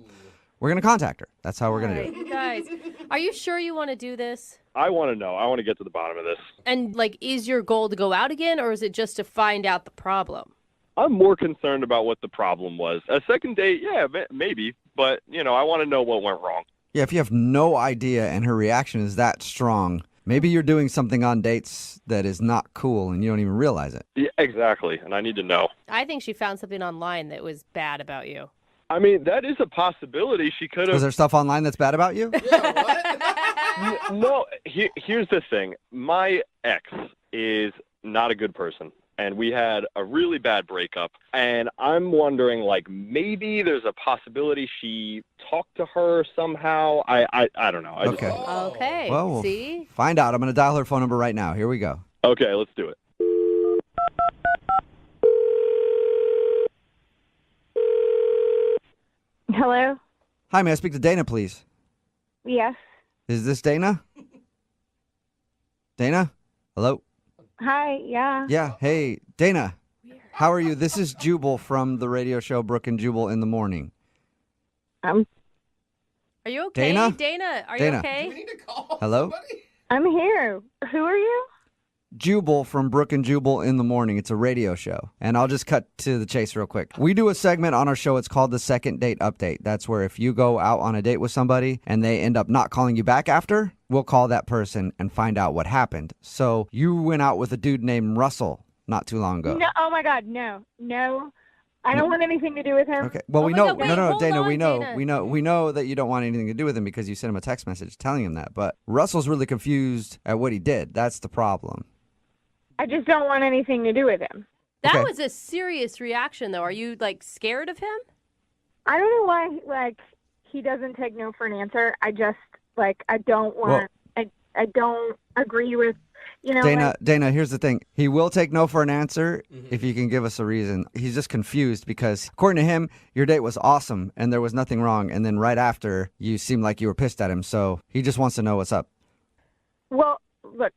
we're going to contact her. That's how we're going to do it. You guys, are you sure you want to do this? I want to know. I want to get to the bottom of this. And, like, is your goal to go out again, or is it just to find out the problem? I'm more concerned about what the problem was. A second date, yeah, maybe. But, you know, I want to know what went wrong. Yeah, if you have no idea and her reaction is that strong, maybe you're doing something on dates that is not cool and you don't even realize it. Yeah, exactly. And I need to know. I think she found something online that was bad about you. I mean, that is a possibility. She could Was have. there stuff online that's bad about you? No, here's the thing. My ex is not a good person, and we had a really bad breakup. And I'm wondering, like, maybe there's a possibility she talked to her somehow. I don't know. Okay. Okay. Well, we'll See? find out. I'm going to dial her phone number right now. Here we go. Okay, let's do it. Hello? Hi, may I speak to Dana, please? Yes. Is this Dana? Dana? Hello? Hi, yeah. Yeah, hey, Dana. How are you? This is Jubal from the radio show Brooke and Jubal in the Morning. Are you okay? Dana? Dana, are Dana. you okay? Do we need to call Hello? somebody? I'm here. Who are you? Jubal from Brooke and Jubal in the Morning. It's a radio show. And I'll just cut to the chase real quick. We do a segment on our show. It's called the Second Date Update. That's where if you go out on a date with somebody and they end up not calling you back after, we'll call that person and find out what happened. So you went out with a dude named Russell not too long ago. No, oh my God, no. No. I don't want anything to do with him. Okay. Well, we my know. God, wait, no, hold Dana. on, We know. Dana. We know that you don't want anything to do with him because you sent him a text message telling him that. But Russell's really confused at what he did. That's the problem. I just don't want anything to do with him. That Okay. was a serious reaction, though. Are you, like, scared of him? I don't know why, like, he doesn't take no for an answer. I just, like, I don't want... I don't agree with, Dana, here's the thing. He will take no for an answer if you can give us a reason. He's just confused because, according to him, your date was awesome and there was nothing wrong. And then right after, you seemed like you were pissed at him. So he just wants to know what's up. Well, look,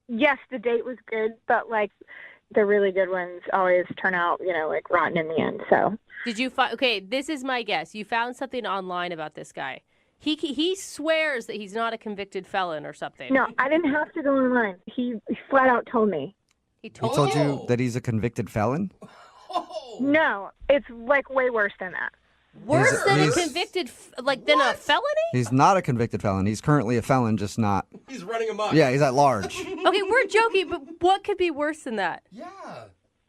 yes, the date was good, but like the really good ones always turn out, like rotten in the end. So Did you find? Okay, this is my guess. You found something online about this guy. He swears that he's not a convicted felon or something. no, I didn't have to go online. He flat out told me. He He told you that he's a convicted felon? No, it's like way worse than that. Worse than a he's- convicted, than a felony? He's not a convicted felon. He's currently a felon, just not. He's running amok. Yeah, he's at large. Okay, we're joking, but what could be worse than that?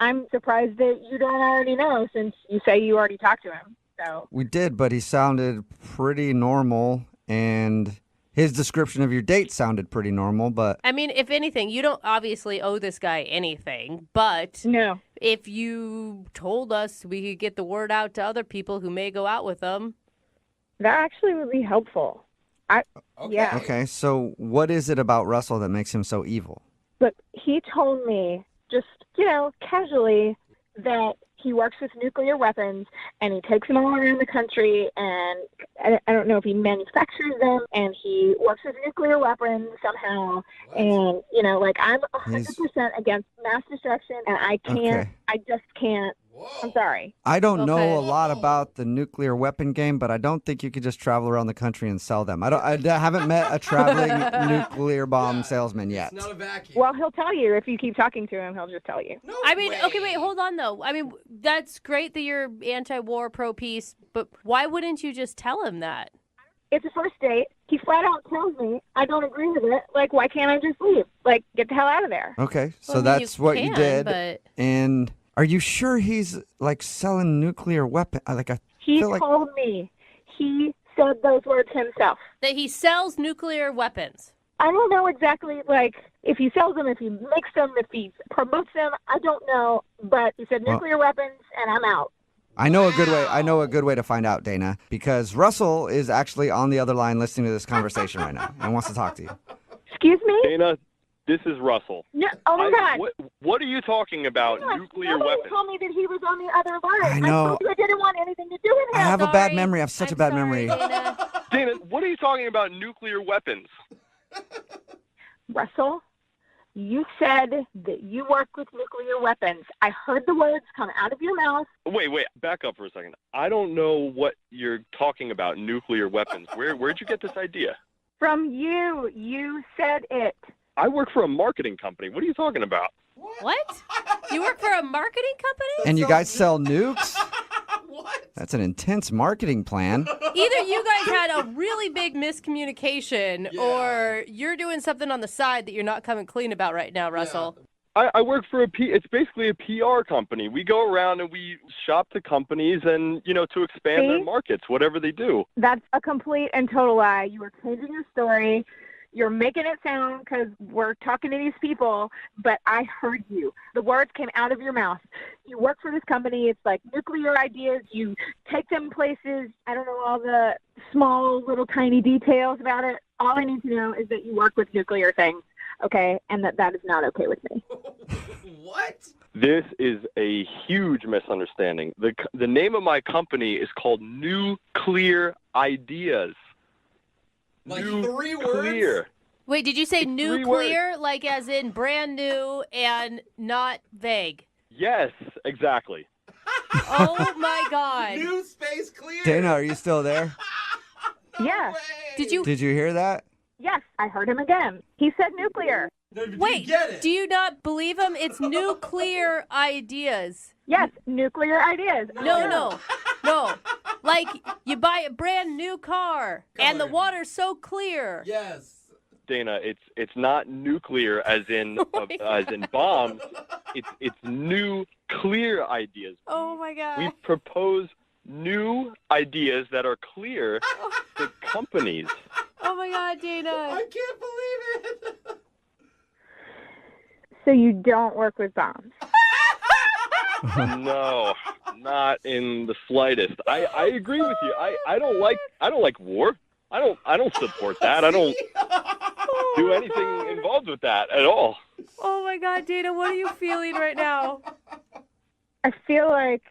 I'm surprised that you don't already know since you say you already talked to him. So We did, but he sounded pretty normal, and his description of your date sounded pretty normal, but I mean, if anything, you don't obviously owe this guy anything, but no. If you told us we could get the word out to other people who may go out with him. That actually would be helpful. Yeah. Okay, so what is it about Russell that makes him so evil? Look, he told me just, casually that he works with nuclear weapons and he takes them all around the country and I don't know if he manufactures them and he works with nuclear weapons somehow. And, I'm 100% against mass destruction and I just can't. I'm sorry. I don't know a lot about the nuclear weapon game, but I don't think you could just travel around the country and sell them. I haven't met a traveling nuclear bomb salesman yet. Not a vacuum. Well, he'll tell you. If you keep talking to him, he'll just tell you. Okay, wait, hold on, though. I mean, that's great that you're anti-war, pro-peace, but why wouldn't you just tell him that? It's a first date. He flat out tells me I don't agree with it. Like, why can't I just leave? Like, get the hell out of there. Okay, so Well, I mean, that's you what can, you did. but- And are you sure he's, selling nuclear weapon? He feel like... told me. He said those words himself. That he sells nuclear weapons. I don't know exactly, if he sells them, if he makes them, if he promotes them. I don't know. But he said nuclear weapons, and I'm out. I know a good way to find out, Dana, because Russell is actually on the other line listening to this conversation right now and wants to talk to you. Excuse me? Dana, this is Russell. No, oh my God. What are you talking about? Nuclear Nobody weapons. told me that he was on the other line. I know. told you I didn't want anything to do with I him. have a bad memory. I have such a bad memory. Dana, what are you talking about? Nuclear weapons? Russell, you said that you work with nuclear weapons. I heard the words come out of your mouth. Wait, back up for a second. I don't know what you're talking about, nuclear weapons. Where'd you get this idea? From you. You said it. I work for a marketing company. What are you talking about? What? You work for a marketing company? And you guys sell nukes? What? That's an intense marketing plan. Either you guys had a really big miscommunication or you're doing something on the side that you're not coming clean about right now, Russell. I work for it's basically a PR company. We go around and we shop to companies and, to expand their markets, whatever they do. That's a complete and total lie. You were changing your story. You're making it sound because we're talking to these people, but I heard you. The words came out of your mouth. You work for this company. It's like nuclear ideas. You take them places. I don't know all the small, little, tiny details about it. All I need to know is that you work with nuclear things, okay, and that is not okay with me. What? This is a huge misunderstanding. The name of my company is called Nuclear Ideas. Like 3 words? Wait, did you say It's 3 nuclear, like as in brand new and not vague? Yes, exactly. Oh, my God. New space clear. Dana, are you still there? Yeah. Did you? Did you hear that? Yes, I heard him again. He said nuclear. Wait, do you not believe him? It's nuclear ideas. Yes, nuclear ideas. No. Like you buy a brand new car and the water's so clear. Yes. Dana, it's not nuclear as in bombs. It's new clear ideas. Oh my God. We propose new ideas that are clear to companies. Oh my God, Dana. I can't believe it. So you don't work with bombs? No, not in the slightest. I agree with you. I don't like war. I don't support that. I don't do anything involved with that at all. Oh my God, Dana, what are you feeling right now? I feel like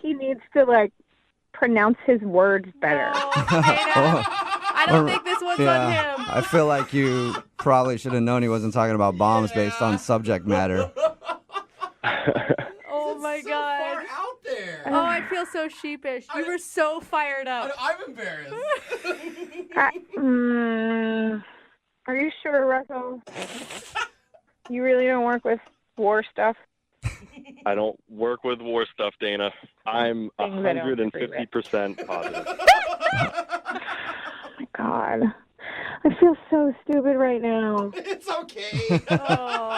he needs to like pronounce his words better. I don't think this one's on him. I feel like you probably should have known he wasn't talking about bombs based on subject matter. Oh my God. Far out there. Oh, I feel so sheepish. You were so fired up. I'm embarrassed. Are you sure, Russell? You really don't work with war stuff? I don't work with war stuff, Dana. I'm Things I don't 150% positive. My God. I feel so stupid right now. It's okay.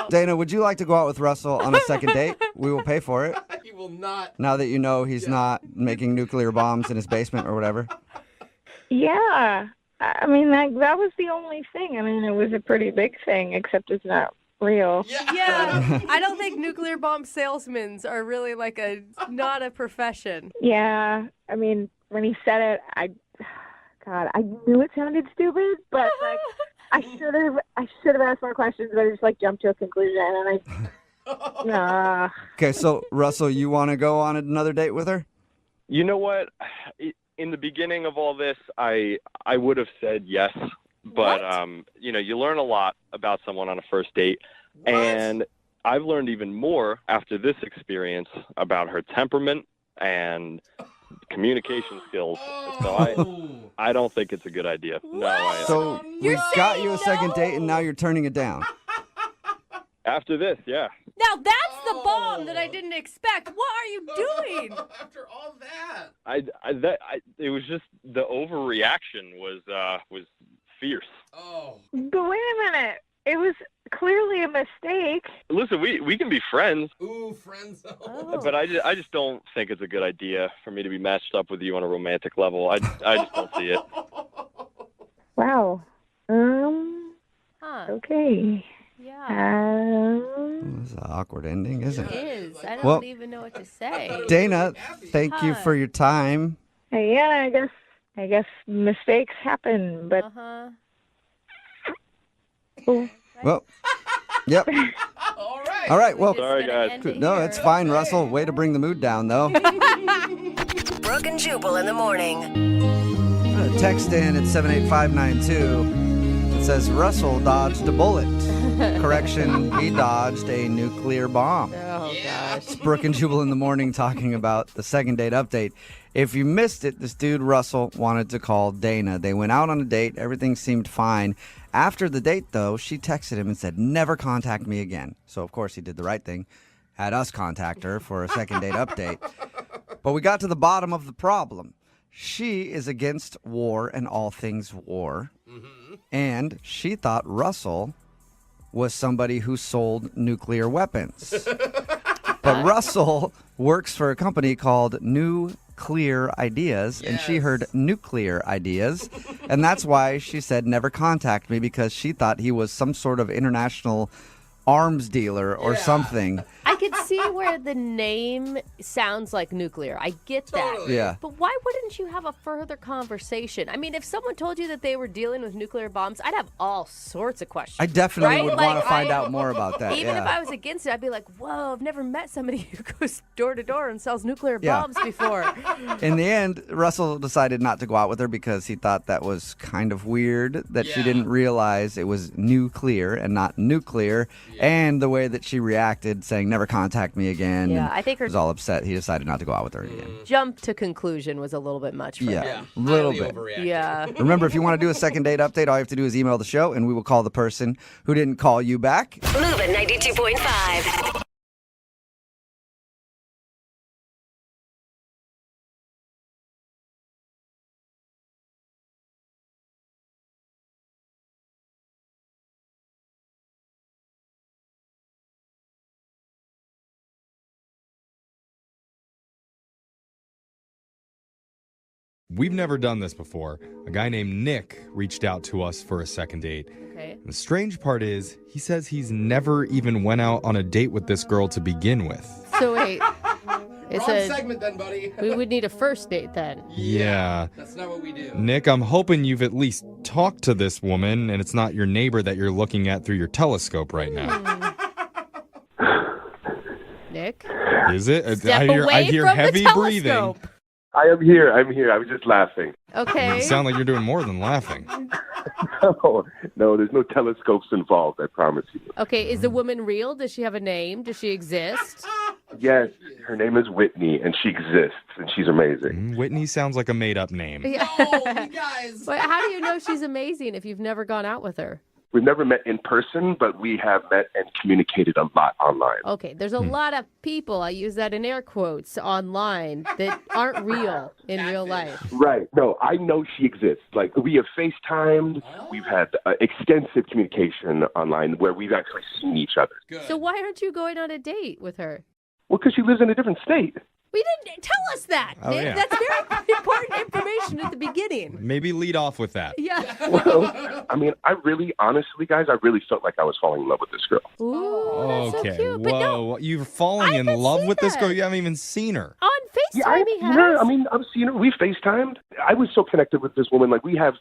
Dana, would you like to go out with Russell on a second date? We will pay for it. He will not. Now that you know he's not making nuclear bombs in his basement or whatever. Yeah. I mean, that was the only thing. I mean, it was a pretty big thing, except it's not real. Yeah. I don't think nuclear bomb salesmen are really like not a profession. Yeah. I mean, when he said it, I knew it sounded stupid, but like I should have asked more questions, but I just like jumped to a conclusion and Okay, so Russell, you want to go on another date with her? You know what? In the beginning of all this, I would have said yes, but you learn a lot about someone on a first date, and I've learned even more after this experience about her temperament and communication skills. So I don't think it's a good idea. So we got you a second date, and now you're turning it down. After this, yeah. Now that's the bomb that I didn't expect. What are you doing? After all that. It was just the overreaction was fierce. Oh. But wait a minute. It was clearly a mistake. Listen, we can be friends. Ooh, friends. But I just don't think it's a good idea for me to be matched up with you on a romantic level. I just don't see it. Wow. Okay. Yeah. It's an awkward ending, isn't it? It is. I don't even know what to say. Dana, thank you for your time. Yeah, I guess mistakes happen, but Well, yep. All right. Well, sorry, guys. No, it's fine, Russell. Way to bring the mood down, though. Brooke and Jubal in the morning. Text in at 78592. It says Russell dodged a bullet. Correction, he dodged a nuclear bomb. Oh, gosh. It's Brooke and Jubal in the morning talking about the second date update. If you missed it, this dude, Russell, wanted to call Dana. They went out on a date. Everything seemed fine. After the date, though, she texted him and said, never contact me again. So, of course, he did the right thing. Had us contact her for a second date update. But we got to the bottom of the problem. She is against war and all things war. Mm-hmm. And she thought Russell was somebody who sold nuclear weapons. But Russell works for a company called Nuclear Ideas, and she heard nuclear ideas, and that's why she said never contact me, because she thought he was some sort of international arms dealer or something. I could see where the name sounds like nuclear. I get that. Yeah. But why wouldn't you have a further conversation? I mean, if someone told you that they were dealing with nuclear bombs, I'd have all sorts of questions. I definitely would Like, want to find out more about that. Even if I was against it, I'd be like, whoa, I've never met somebody who goes door to door and sells nuclear bombs before. In the end, Russell decided not to go out with her because he thought that was kind of weird that she didn't realize it was nuclear and not nuclear. And the way that she reacted, saying never contact me again. Yeah, and I think her was all upset. He decided not to go out with her again. jump to conclusion was a little bit much for him. A little bit. Yeah. Remember, if you want to do a second date update, all you have to do is email the show, and we will call the person who didn't call you back. Moving 92.5. We've never done this before. A guy named Nick reached out to us for a second date. Okay. The strange part is, he says he's never even went out on a date with this girl to begin with. So wait, It's Wrong segment then, buddy. We would need a first date then. Yeah. That's not what we do. Nick, I'm hoping you've at least talked to this woman and it's not your neighbor that you're looking at through your telescope right now. Nick? Is it? Step I away hear from the heavy breathing. telescope. I am here. I was just laughing. Okay. You sound like you're doing more than laughing. No, there's no telescopes involved, I promise you. Okay, is the woman real? Does she have a name? Does she exist? Yes, her name is Whitney, and she exists, and she's amazing. Whitney sounds like a made-up name. Yeah. Oh, you guys. But how do you know she's amazing if you've never gone out with her? We've never met in person, but we have met and communicated a lot online. Okay, there's a lot of people, I use that in air quotes, online that aren't real in real life. Right. No, I know she exists. Like, we have FaceTimed. We've had extensive communication online where we've actually seen each other. So why aren't you going on a date with her? Well, because she lives in a different state. We didn't tell us that, Oh, Nick. yeah. That's very important information at the beginning. Maybe lead off with that. Yeah. Well, I mean, honestly, guys, I really felt like I was falling in love with this girl. Ooh, that's Okay, so cute. But no, whoa. You're falling in love with this girl? You haven't even seen her. on FaceTime Yeah, I've he seen has. her. I mean, I've seen her. We FaceTimed. I was so connected with this woman. Like, we have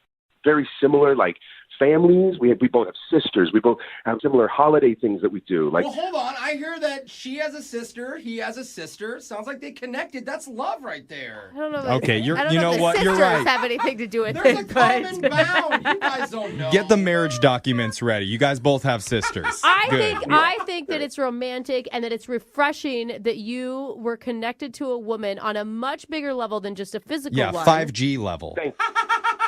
very similar, like, families. We both have sisters. We both have similar holiday things that we do. Like, Well, hold on. I hear that she has a sister. He has a sister. Sounds like they connected. That's love right there. I don't know. Okay, I don't you know know if the what? You're sisters right. have anything to do with There's a it, common but bound. You guys don't know. Get the marriage documents ready. You guys both have sisters. I think that it's romantic and that it's refreshing that you were connected to a woman on a much bigger level than just a physical Yeah, one. 5G level.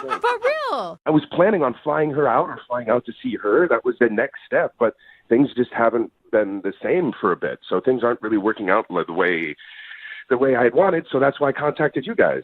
For real. I was planning on flying her out or flying out to see her. That was the next step. But things just haven't been the same for a bit. So things aren't really working out the way I had wanted. So that's why I contacted you guys.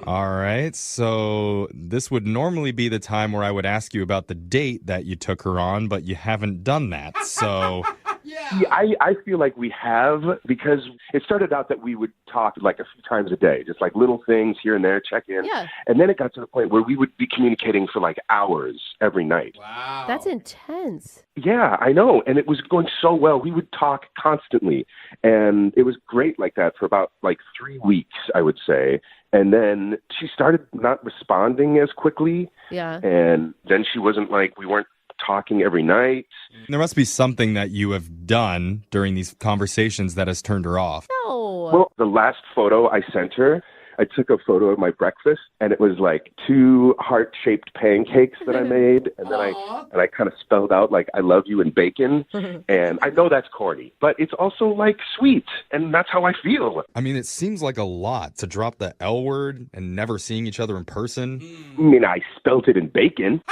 All right. So this would normally be the time where I would ask you about the date that you took her on, but you haven't done that. So Yeah, I feel like we have, because it started out that we would talk like a few times a day, just like little things here and there, check in. Yeah. And then it got to the point where we would be communicating for like hours every night. Wow. That's intense. Yeah, I know. And it was going so well. We would talk constantly. And it was great like that for about like 3 weeks, I would say. And then she started not responding as quickly. Yeah. And then she wasn't like, we weren't talking every night. there must be something that you have done during these conversations that has turned her off. No. Well, the last photo I sent her, I took a photo of my breakfast, and it was like 2 heart-shaped pancakes that I made, and then I kind of spelled out like "I love you" and bacon. And I know that's corny, but it's also like sweet, and that's how I feel. I mean, it seems like a lot to drop the L word and never seeing each other in person. I mean, I spelt it in bacon.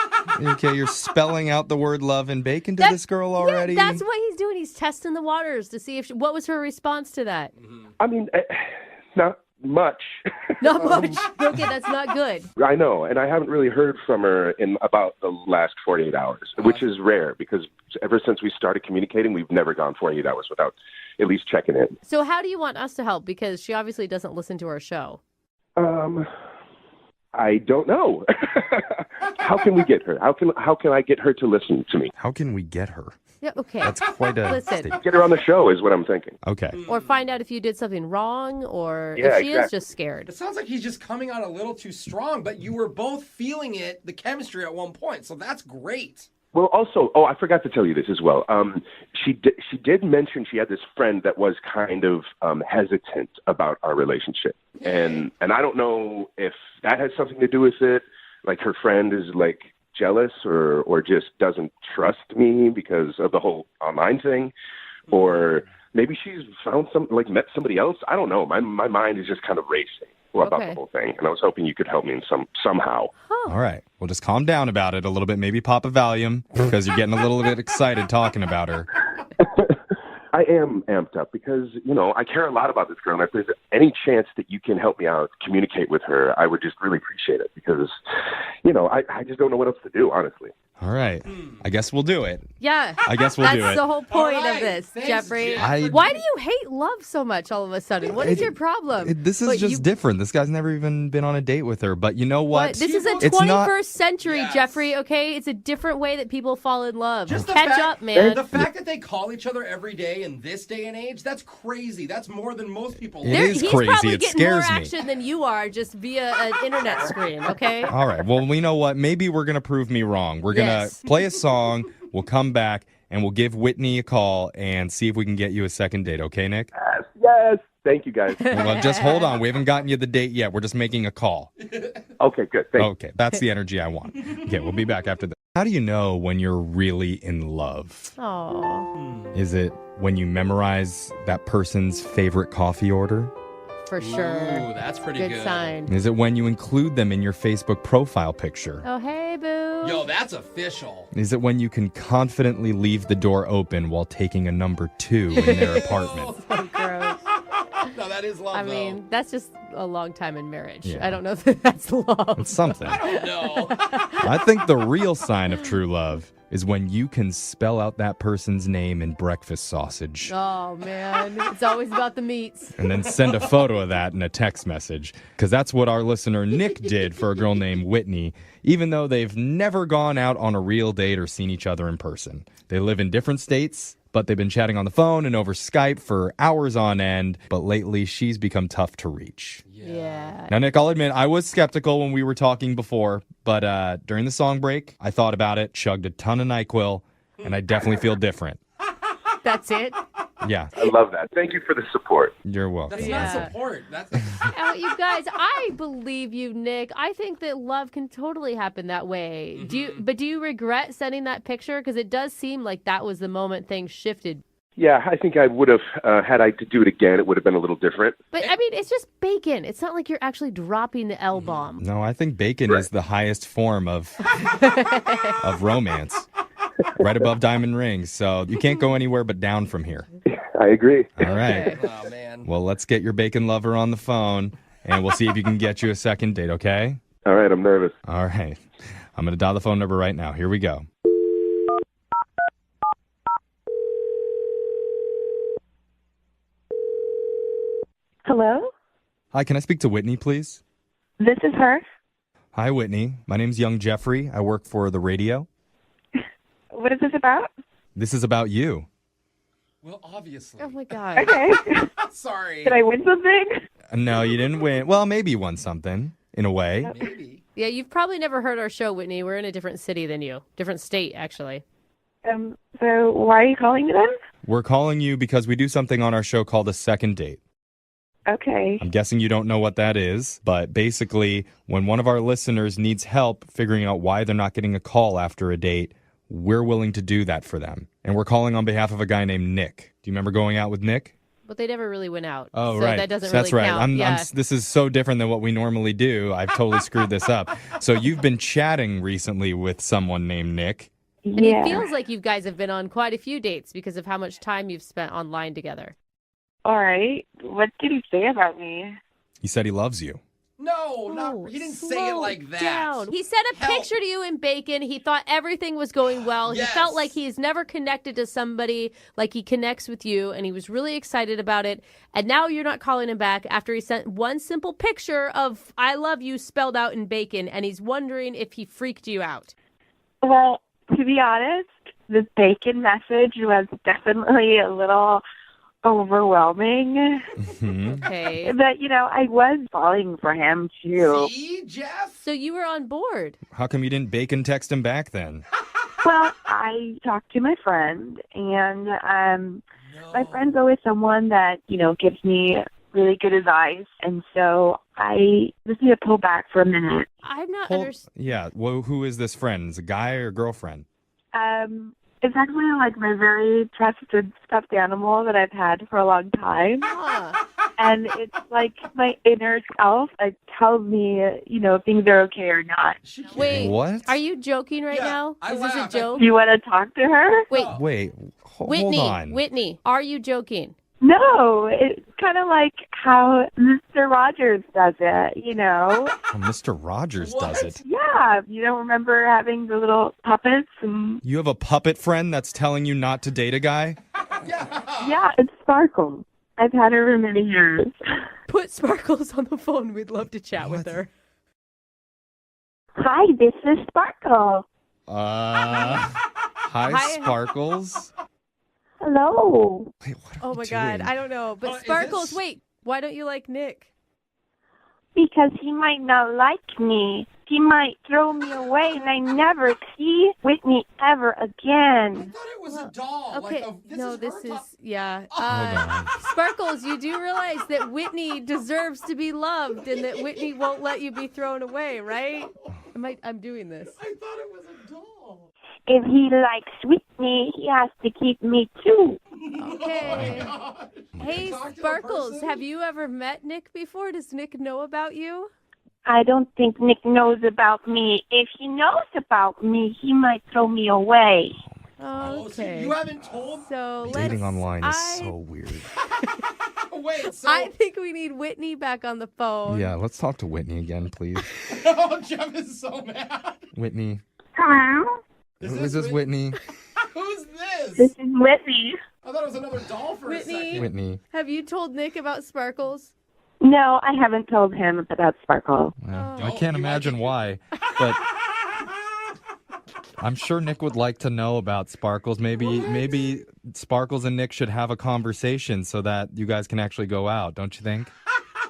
Okay, you're spelling out the word love and bacon to this girl already? Yeah, that's what he's doing. He's testing the waters to see if what was her response to that. I mean, not much. Not much. Okay, that's not good. I know, and I haven't really heard from her in about the last 48 hours, which is rare because ever since we started communicating, we've never gone 48 hours without at least checking in. So how do you want us to help? Because she obviously doesn't listen to our show. I don't know. How can we get her? How can I get her to listen to me? How can we get her? Yeah, okay. That's quite a Listen. statement. Get her on the show is what I'm thinking. Okay. Or find out if you did something wrong or Yeah, if she is exactly. just scared. It sounds like he's just coming on a little too strong, but you were both feeling it, the chemistry at one point, so that's great. Well, also, I forgot to tell you this as well. She did mention she had this friend that was kind of hesitant about our relationship, and I don't know if that has something to do with it. Like her friend is like jealous or just doesn't trust me because of the whole online thing, or maybe she's found met somebody else. I don't know. My mind is just kind of racing about the whole thing, and I was hoping you could help me in somehow. All right. Well, just calm down about it a little bit. Maybe pop a Valium because you're getting a little bit excited talking about her. I am amped up because, I care a lot about this girl, and if there's any chance that you can help me out, communicate with her, I would just really appreciate it because, I just don't know what else to do, honestly. All right. I guess we'll do it. Yeah. I guess we'll do it. That's the whole point All right. of this, Thanks, Jeffrey. Jeff. Why do you hate love so much all of a sudden? What is your problem? This is What, just different. This guy's never even been on a date with her. But you know what? This is a It's 21st not- century, Jeffrey, okay? It's a different way that people fall in love. Just the Catch fact- up, man. The fact that they call each other every day in this day and age, that's crazy. That's more than most people. It is He's crazy. probably It getting more scares me. action than you are just via an internet screen, okay? All right. Well, you know what? Maybe we're going to prove me wrong. We're going to Yes. play a song. We'll come back and we'll give Whitney a call and see if we can get you a second date. Okay, Nick? Yes. Thank you, guys. Well, just hold on. We haven't gotten you the date yet. We're just making a call. Okay, good. Thanks. Okay. That's the energy I want. Okay. We'll be back after this. How do you know when you're really in love? Oh, Is it when you memorize that person's favorite coffee order? for sure. Ooh, that's pretty good. sign. Is it when you include them in your Facebook profile picture? Oh, hey, boo. Yo, that's official. Is it when you can confidently leave the door open while taking a number 2 in their apartment? So gross. No, that is love, I mean, that's just a long time in marriage. Yeah. I don't know if that's love. It's something. I don't know. I think the real sign of true love is when you can spell out that person's name in breakfast sausage Oh, man. It's always about the meats. and then send a photo of that in a text message. Because that's what our listener Nick did for a girl named Whitney, even though they've never gone out on a real date or seen each other in person. They live in different states, but they've been chatting on the phone and over Skype for hours on end. But lately, she's become tough to reach. Yeah. Now, Nick, I'll admit, I was skeptical when we were talking before, but during the song break, I thought about it, chugged a ton of NyQuil, and I definitely feel different. That's it? Yeah, I love that. Thank you for the support. you're welcome. That's Yeah. not support. That's You guys, I believe you, Nick. I think that love can totally happen that way. Do you regret sending that picture? Because it does seem like that was the moment things shifted. Yeah, I think I would have, had I to do it again, it would have been a little different. But I mean, it's just bacon. It's not like you're actually dropping the L bomb. No, I think bacon is the highest form of romance, right above diamond rings. So you can't go anywhere but down from here. I agree. All right. oh man. Well, let's get your bacon lover on the phone, and we'll see if you can get you a second date, okay? All right, I'm nervous. All right. I'm going to dial the phone number right now. Here we go. Hello? Hi, can I speak to Whitney, please? This is her. Hi, Whitney. My name's Young Jeffrey. I work for the radio. What is this about? This is about you. Well, obviously. Oh my god. Okay. Sorry. Did I win something? No, you didn't win. Well, maybe you won something, in a way. Maybe. Yeah, you've probably never heard our show, Whitney. We're in a different city than you. Different state, actually. So why are you calling me then? We're calling you because we do something on our show called a second date. Okay. I'm guessing you don't know what that is, but basically, when one of our listeners needs help figuring out why they're not getting a call after a date, we're willing to do that for them. And we're calling on behalf of a guy named Nick. Do you remember going out with Nick? But they never really went out. Oh, so right. that doesn't That's really right. count. Yeah. This is so different than what we normally do. I've totally screwed this up. So you've been chatting recently with someone named Nick. And it feels like you guys have been on quite a few dates because of how much time you've spent online together. All right. What did he say about me? He said he loves you. No, he didn't say it like that. Down. He sent a picture to you in bacon. He thought everything was going well. Yes. He felt like he's never connected to somebody like he connects with you, and he was really excited about it. And now you're not calling him back after he sent one simple picture of I love you spelled out in bacon, and he's wondering if he freaked you out. Well, to be honest, the bacon message was definitely a little overwhelming. Okay. But, I was falling for him, too. See, Jeff? So you were on board. How come you didn't bacon text him back then? Well, I talked to my friend, and my friend's always someone that, gives me really good advice. And so I just need to pull back for a minute. I'm not Yeah. Well, who is this friend? Is it a guy or a girlfriend? It's actually like my very trusted stuffed animal that I've had for a long time. And it's like my inner self tells me, if things are okay or not. Wait, What? are you joking right now? Is this a joke? You want to talk to her? Wait, Wait, hold Whitney, on. Whitney, are you joking? No, it's kind of like how Mr. Rogers does it, Oh, Mr. Rogers does it. Yeah, you don't remember having the little puppets and... You have a puppet friend that's telling you not to date a guy? Yeah, it's Sparkle. I've had her for many years. Put Sparkles on the phone. We'd love to chat with her. Hi, this is Sparkle. Hi, Sparkles. Hello. Oh my God, I don't know. But Sparkles, wait, why don't you like Nick? Because he might not like me. He might throw me away, and I never see Whitney ever again. It was a doll. Okay, this is yeah. Hold Sparkles, you do realize that Whitney deserves to be loved, and that Whitney won't let you be thrown away, right? I'm doing this. I thought it was a doll. If he likes Whitney, he has to keep me too. Okay. Hey, Sparkles, have you ever met Nick before? Does Nick know about you? I don't think Nick knows about me. If he knows about me, he might throw me away. Okay. You haven't told? So Dating online is so weird. Wait, so... I think we need Whitney back on the phone. Yeah, let's talk to Whitney again, please. Oh, Jeff is so mad. Whitney. Hello? Is this Whitney? Who's this? This is Whitney. I thought it was another doll for a second. Whitney. Have you told Nick about Sparkles? No, I haven't told him about Sparkle. I can't imagine why, but I'm sure Nick would like to know about Sparkles. Maybe Sparkles and Nick should have a conversation so that you guys can actually go out, don't you think?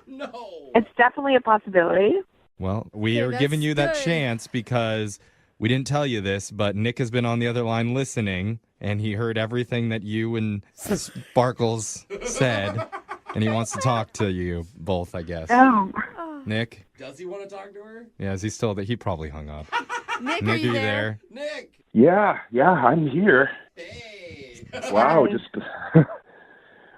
No. It's definitely a possibility. Well, we are that's giving you that good. chance because we didn't tell you this, but Nick has been on the other line listening, and he heard everything that you and Sparkles said, and he wants to talk to you both, I guess. Oh. Nick? Does he want to talk to her? Yeah, is he still there? He probably hung up. Nick, Nick, are you there? Nick. Yeah, I'm here. Hey. Wow, just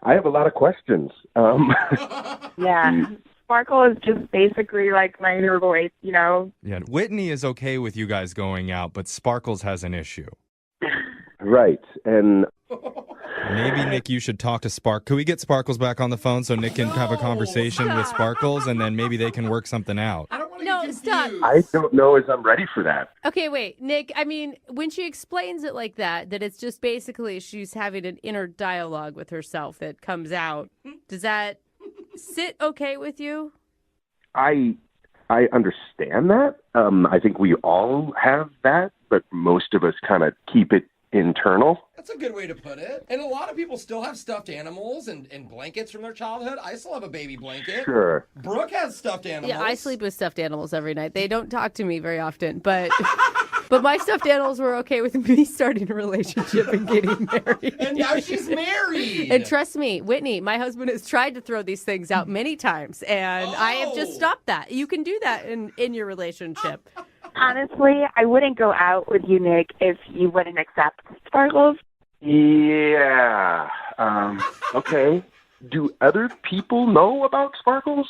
I have a lot of questions. Yeah. Sparkle is just basically like my inner voice, you know? Yeah, Whitney is okay with you guys going out, but Sparkles has an issue. Right, and Maybe, Nick, you should talk to Spark. Could we get Sparkles back on the phone so Nick can have a conversation with Sparkles, and then maybe they can work something out? No, stop. I don't know if I'm ready for that. Okay, wait, Nick, I mean, when she explains it like that it's just basically she's having an inner dialogue with herself that comes out, does that sit okay with you? I understand that. I think we all have that, but most of us kind of keep it internal. That's a good way to put it. And a lot of people still have stuffed animals and blankets from their childhood. I still have a baby blanket. Sure. Brooke has stuffed animals. Yeah, I sleep with stuffed animals every night. They don't talk to me very often, but my stuffed animals were okay with me starting a relationship and getting married. And now she's married. And trust me, Whitney, my husband has tried to throw these things out many times, and I have just stopped that. You can do that in your relationship. Honestly, I wouldn't go out with you, Nick, if you wouldn't accept Sparkles. Yeah. Okay. Do other people know about Sparkles?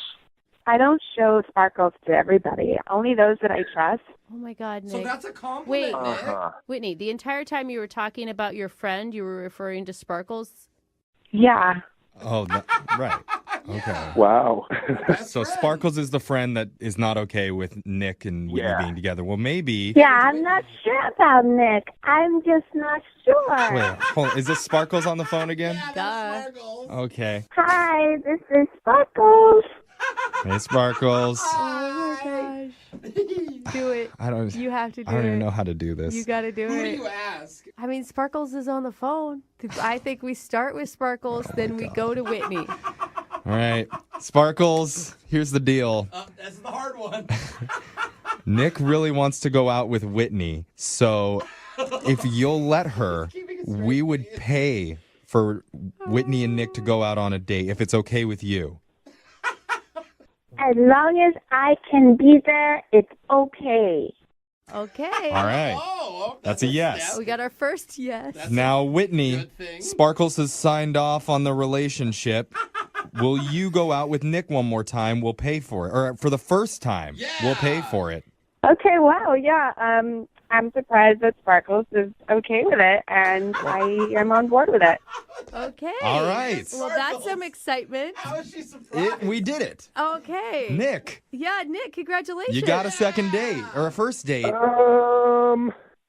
I don't show Sparkles to everybody, only those that I trust. Oh my God, Nick. So that's a compliment, Wait, Nick. Whitney, the entire time you were talking about your friend, you were referring to Sparkles? Yeah. Oh, right. Okay. Wow. So Sparkles is the friend that is not okay with Nick and Whitney being together. Well, maybe... Yeah, I'm not sure about Nick. I'm just not sure. Wait, hold on. Is this Sparkles on the phone again? Duh. Okay. Hi, this is Sparkles. Hey, Sparkles. Oh my gosh. Do it. You have to do it. I don't even know how to do this. You got to do Who it. do you ask? I mean, Sparkles is on the phone. I think we start with Sparkles, then we go to Whitney. All right. Sparkles, here's the deal. That's the hard one. Nick really wants to go out with Whitney, so if you'll let her, we would pay for Whitney and Nick to go out on a date, if it's okay with you. As long as I can be there, it's okay. Okay. All right. That's a yes. We got our first yes. Now, Whitney, Sparkles has signed off on the relationship. Will you go out with Nick one more time? We'll pay for it. Or for the first time, we'll pay for it. Okay, wow, yeah. I'm surprised that Sparkles is okay with it, and I am on board with it. Okay. All right. Well, that's some excitement. How is she surprised? We did it. Okay. Nick, Yeah, Nick, congratulations. you got a second date or a first date.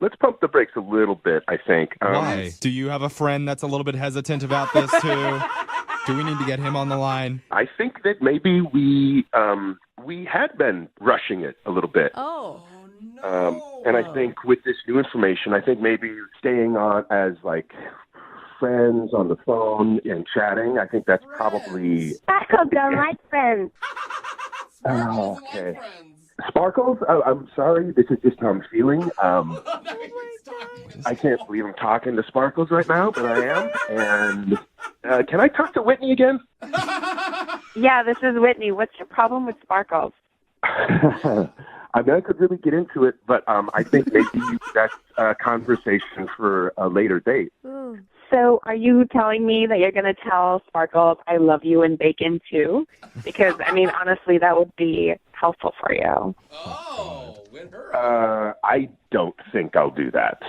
Let's pump the brakes a little bit, I think. Why? Do you have a friend that's a little bit hesitant about this too? Do we need to get him on the line? I think that maybe we had been rushing it a little bit. Oh. And I think with this new information, I think maybe staying on as like friends on the phone and chatting, I think that's probably... Sparkles don't like friends. Oh, okay. Sparkles, I'm sorry. This is just how I'm feeling. I can't believe I'm talking to Sparkles right now, but I am. And can I talk to Whitney again? Yeah, this is Whitney. What's your problem with Sparkles? I mean, I could really get into it, but I think maybe that's a conversation for a later date. So are you telling me that you're going to tell Sparkles I love you and bacon too? Because, I mean, honestly, that would be helpful for you. Oh, win her. I don't think I'll do that.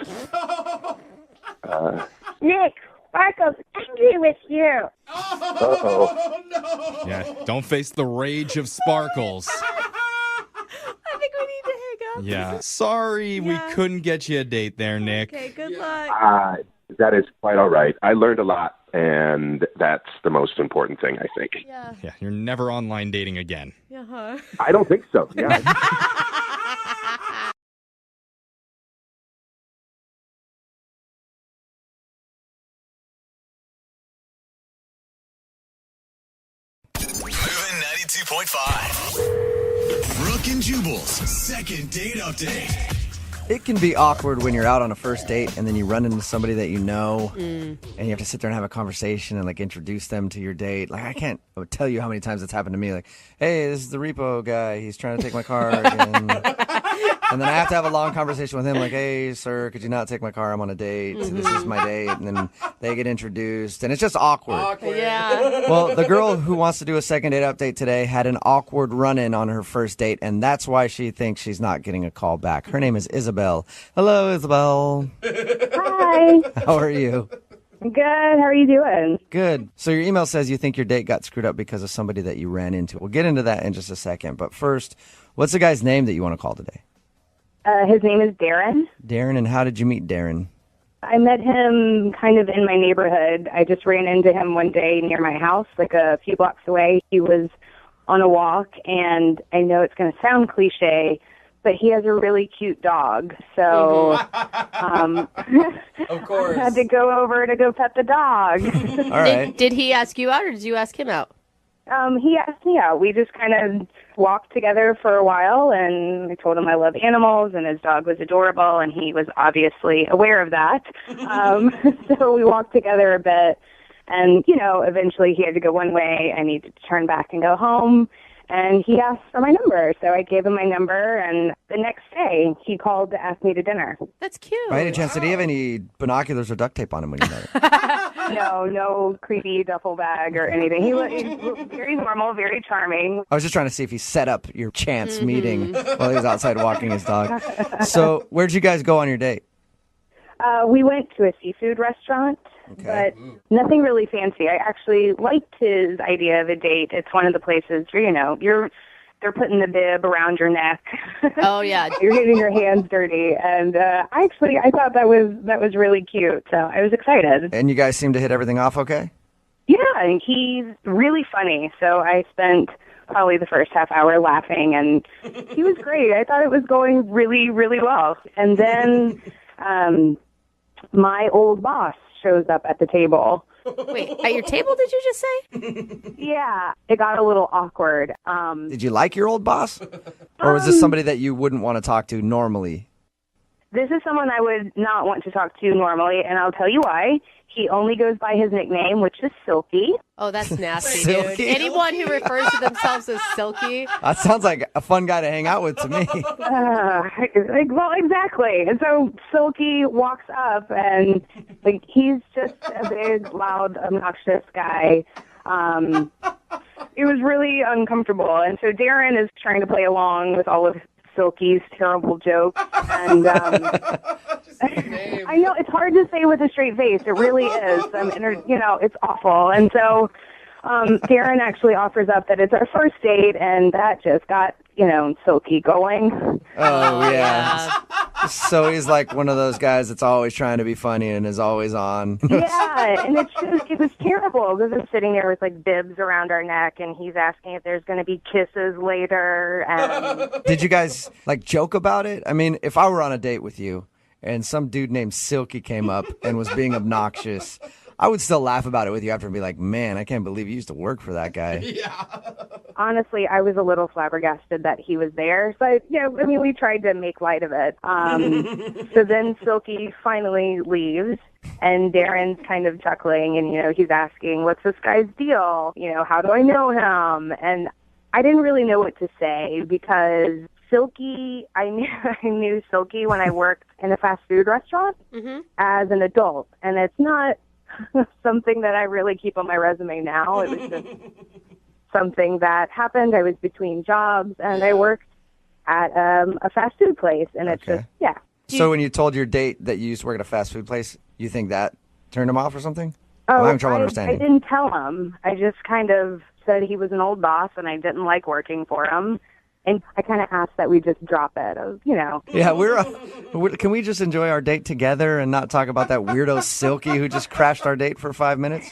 Nick, Sparkles angry with you. Uh-oh. No. Yeah, don't face the rage of Sparkles. I think we need to hang up. Yeah. Sorry we couldn't get you a date there, Nick. Okay, good luck. That is quite all right. I learned a lot, and that's the most important thing, I think. Yeah. Yeah, you're never online dating again. Uh-huh. I don't think so. Yeah. Moving 92.5. Brooke and Jubal's second date update. It can be awkward when you're out on a first date and then you run into somebody that you know and you have to sit there and have a conversation and like introduce them to your date. Like I would tell you how many times it's happened to me. Like, hey, this is the repo guy. He's trying to take my car again. And then I have to have a long conversation with him like, hey, sir, could you not take my car? I'm on a date. This is my date. And then they get introduced and it's just awkward. Yeah. Well, the girl who wants to do a second date update today had an awkward run-in on her first date, and that's why she thinks she's not getting a call back. Her name is Isabel. Hello, Isabel. Hi. How are you? Good. How are you doing? Good. So your email says you think your date got screwed up because of somebody that you ran into. We'll get into that in just a second. But first, what's the guy's name that you want to call today? His name is Darren. Darren, and how did you meet Darren? I met him kind of in my neighborhood. I just ran into him one day near my house, like a few blocks away. He was on a walk, and I know it's going to sound cliche, but he has a really cute dog. So Of course. I had to go over to go pet the dog. All right. Did he ask you out or did you ask him out? He asked me out. We just kind of walked together for a while, and I told him I love animals, and his dog was adorable, and he was obviously aware of that. So we walked together a bit, and, eventually he had to go one way. I needed to turn back and go home, and he asked for my number. So I gave him my number, and the next day he called to ask me to dinner. That's cute. By any chance, did he have any binoculars or duct tape on him when you met him? No creepy duffel bag or anything. He was very normal, very charming. I was just trying to see if he set up your chance meeting while he was outside walking his dog. So where'd you guys go on your date? We went to a seafood restaurant, but nothing really fancy. I actually liked his idea of a date. It's one of the places where, they're putting the bib around your neck. Oh, yeah. You're getting your hands dirty. And I thought that was really cute. So I was excited. And you guys seem to hit everything off okay? Yeah, and he's really funny. So I spent probably the first half hour laughing, and he was great. I thought it was going really, really well. And then my old boss shows up at the table. Wait, at your table, did you just say? Yeah, it got a little awkward. Did you like your old boss? Or was this somebody that you wouldn't want to talk to normally? This is someone I would not want to talk to normally, and I'll tell you why. He only goes by his nickname, which is Silky. Oh, that's nasty, Silky? dude. Anyone who refers to themselves as Silky. That sounds like a fun guy to hang out with to me. Well, exactly. And so Silky walks up, and he's just a big, loud, obnoxious guy. It was really uncomfortable. And so Darren is trying to play along with all of Silky's terrible joke. And I know it's hard to say with a straight face. It really is. It's awful. And so Darren actually offers up that it's our first date, and that just got, Silky going. Oh, yeah. So he's like one of those guys that's always trying to be funny and is always on. Yeah, and it was terrible because I'm sitting there with like bibs around our neck, and he's asking if there's going to be kisses later. And Did you guys joke about it? I mean, if I were on a date with you and some dude named Silky came up and was being obnoxious, I would still laugh about it with you after and be like, man, I can't believe you used to work for that guy. honestly, I was a little flabbergasted that he was there. So, we tried to make light of it. So then Silky finally leaves, and Darren's kind of chuckling, and, he's asking, what's this guy's deal? How do I know him? And I didn't really know what to say because Silky, I knew Silky when I worked in a fast food restaurant as an adult, and it's not something that I really keep on my resume now. It was just something that happened. I was between jobs, and I worked at a fast food place, and it's just, So when you told your date that you used to work at a fast food place, you think that turned him off or something? Oh, I'm having trouble understanding. I didn't tell him. I just kind of said he was an old boss, and I didn't like working for him. And I kind of asked that we just drop it. Yeah, can we just enjoy our date together and not talk about that weirdo Silky who just crashed our date for 5 minutes?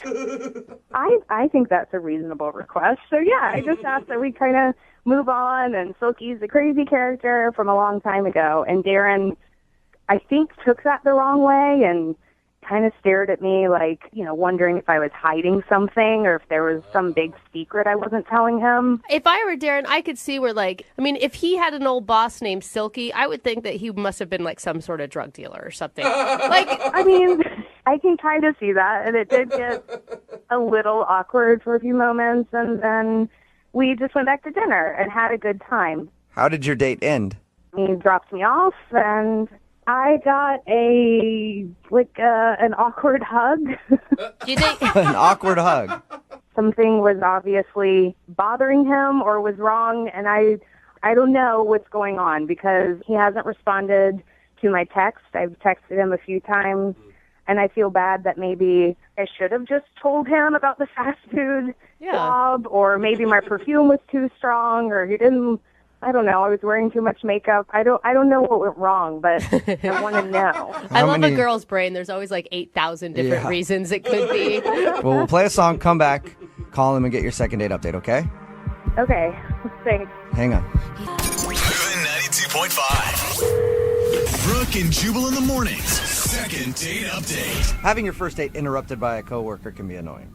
I think that's a reasonable request. So, I just asked that we kind of move on. And Silky's a crazy character from a long time ago. And Darren, I think, took that the wrong way and kind of stared at me like, wondering if I was hiding something or if there was some big secret I wasn't telling him. If I were Darren, I could see where, if he had an old boss named Silky, I would think that he must have been some sort of drug dealer or something. I can kind of see that, and it did get a little awkward for a few moments, and then we just went back to dinner and had a good time. How did your date end? He dropped me off, and I got an awkward hug. You think an awkward hug? Something was obviously bothering him or was wrong, and I don't know what's going on because he hasn't responded to my text. I've texted him a few times, and I feel bad that maybe I should have just told him about the fast food job, or maybe my perfume was too strong, or he didn't. I don't know. I was wearing too much makeup. I don't know what went wrong, but I want to know. I love a girl's brain. There's always 8,000 different reasons it could be. Well, we'll play a song, come back, call him, and get your second date update, okay? Okay. Thanks. Hang on. Moving 92.5. Brooke and Jubal in the mornings. Second date update. Having your first date interrupted by a coworker can be annoying.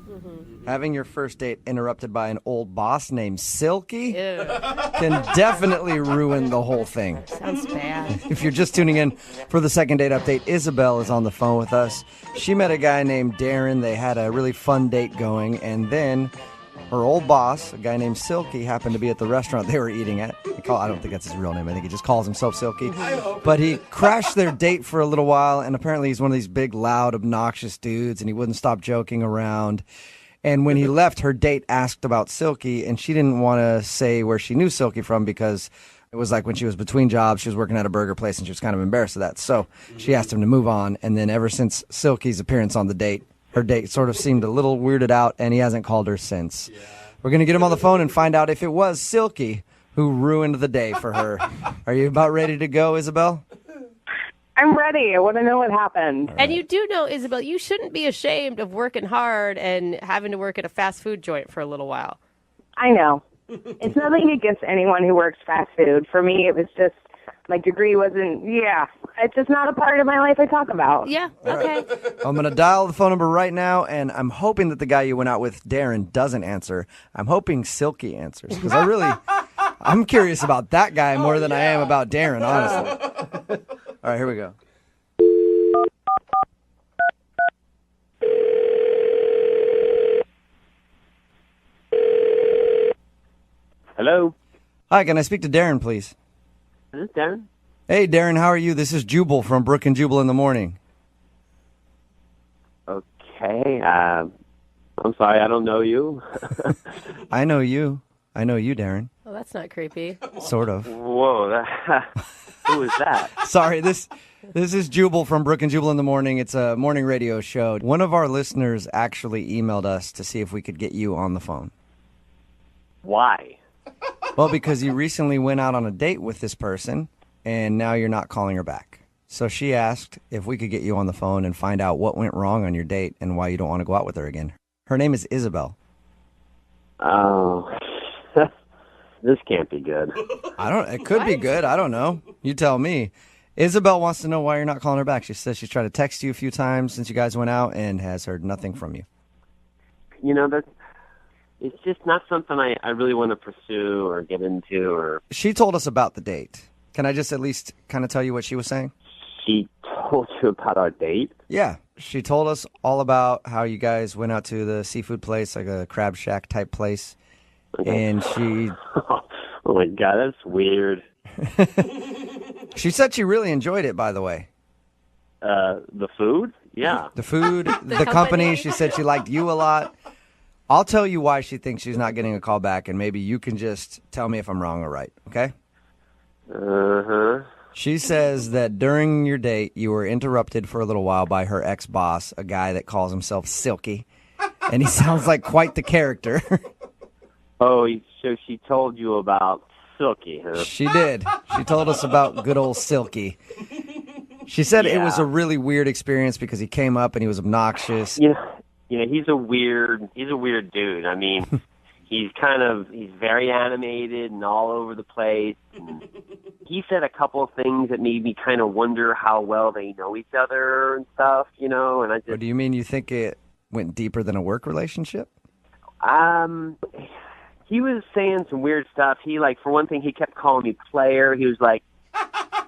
Having your first date interrupted by an old boss named Silky can definitely ruin the whole thing. Sounds bad. If you're just tuning in for the second date update, Isabel is on the phone with us. She met a guy named Darren. They had a really fun date going, and then her old boss, a guy named Silky, happened to be at the restaurant they were eating at. I don't think that's his real name. I think he just calls himself Silky. But he crashed their date for a little while, and apparently he's one of these big, loud, obnoxious dudes, and he wouldn't stop joking around. And when he left, her date asked about Silky, and she didn't want to say where she knew Silky from because it was when she was between jobs, she was working at a burger place, and she was kind of embarrassed of that. So she asked him to move on, and then ever since Silky's appearance on the date, her date sort of seemed a little weirded out, and he hasn't called her since. We're going to get him on the phone and find out if it was Silky who ruined the day for her. Are you about ready to go, Isabel? I'm ready. I want to know what happened. And you do know, Isabel, you shouldn't be ashamed of working hard and having to work at a fast food joint for a little while. I know. It's nothing against anyone who works fast food. For me, it was just my degree wasn't, it's just not a part of my life I talk about. Yeah, okay. I'm going to dial the phone number right now, and I'm hoping that the guy you went out with, Darren, doesn't answer. I'm hoping Silky answers, because I'm curious about that guy more than I am about Darren, honestly. All right, here we go. Hello? Hi, can I speak to Darren, please? Is this Darren? Hey, Darren, how are you? This is Jubal from Brooke and Jubal in the morning. Okay. I'm sorry, I don't know you. I know you. I know you, Darren. Oh, that's not creepy. Sort of. Whoa, who is that? Sorry, this is Jubal from Brooke and Jubal in the Morning. It's a morning radio show. One of our listeners actually emailed us to see if we could get you on the phone. Why? Well, because you recently went out on a date with this person, and now you're not calling her back. So she asked if we could get you on the phone and find out what went wrong on your date and why you don't want to go out with her again. Her name is Isabel. Oh, this can't be good. It could be good. I don't know. You tell me. Isabel wants to know why you're not calling her back. She says she's tried to text you a few times since you guys went out and has heard nothing from you. You know, it's just not something I really want to pursue or get into. Or She told us about the date. Can I just at least kind of tell you what she was saying? She told you about our date? Yeah. She told us all about how you guys went out to the seafood place, like a crab shack type place. Okay. And she... Oh, my God, that's weird. She said she really enjoyed it, by the way. The food? Yeah. The food, the company. She said she liked you a lot. I'll tell you why she thinks she's not getting a call back, and maybe you can just tell me if I'm wrong or right, okay? Uh-huh. She says that during your date, you were interrupted for a little while by her ex-boss, a guy that calls himself Silky, and he sounds like quite the character. Oh, so she told you about Silky, huh? She did. She told us about good old Silky. She said it was a really weird experience because he came up and he was obnoxious. Yeah, he's a weird dude. I mean, he's very animated and all over the place. And he said a couple of things that made me kind of wonder how well they know each other and stuff, and I just... What do you mean you think it went deeper than a work relationship? He was saying some weird stuff. He, for one thing, he kept calling me player. He was like,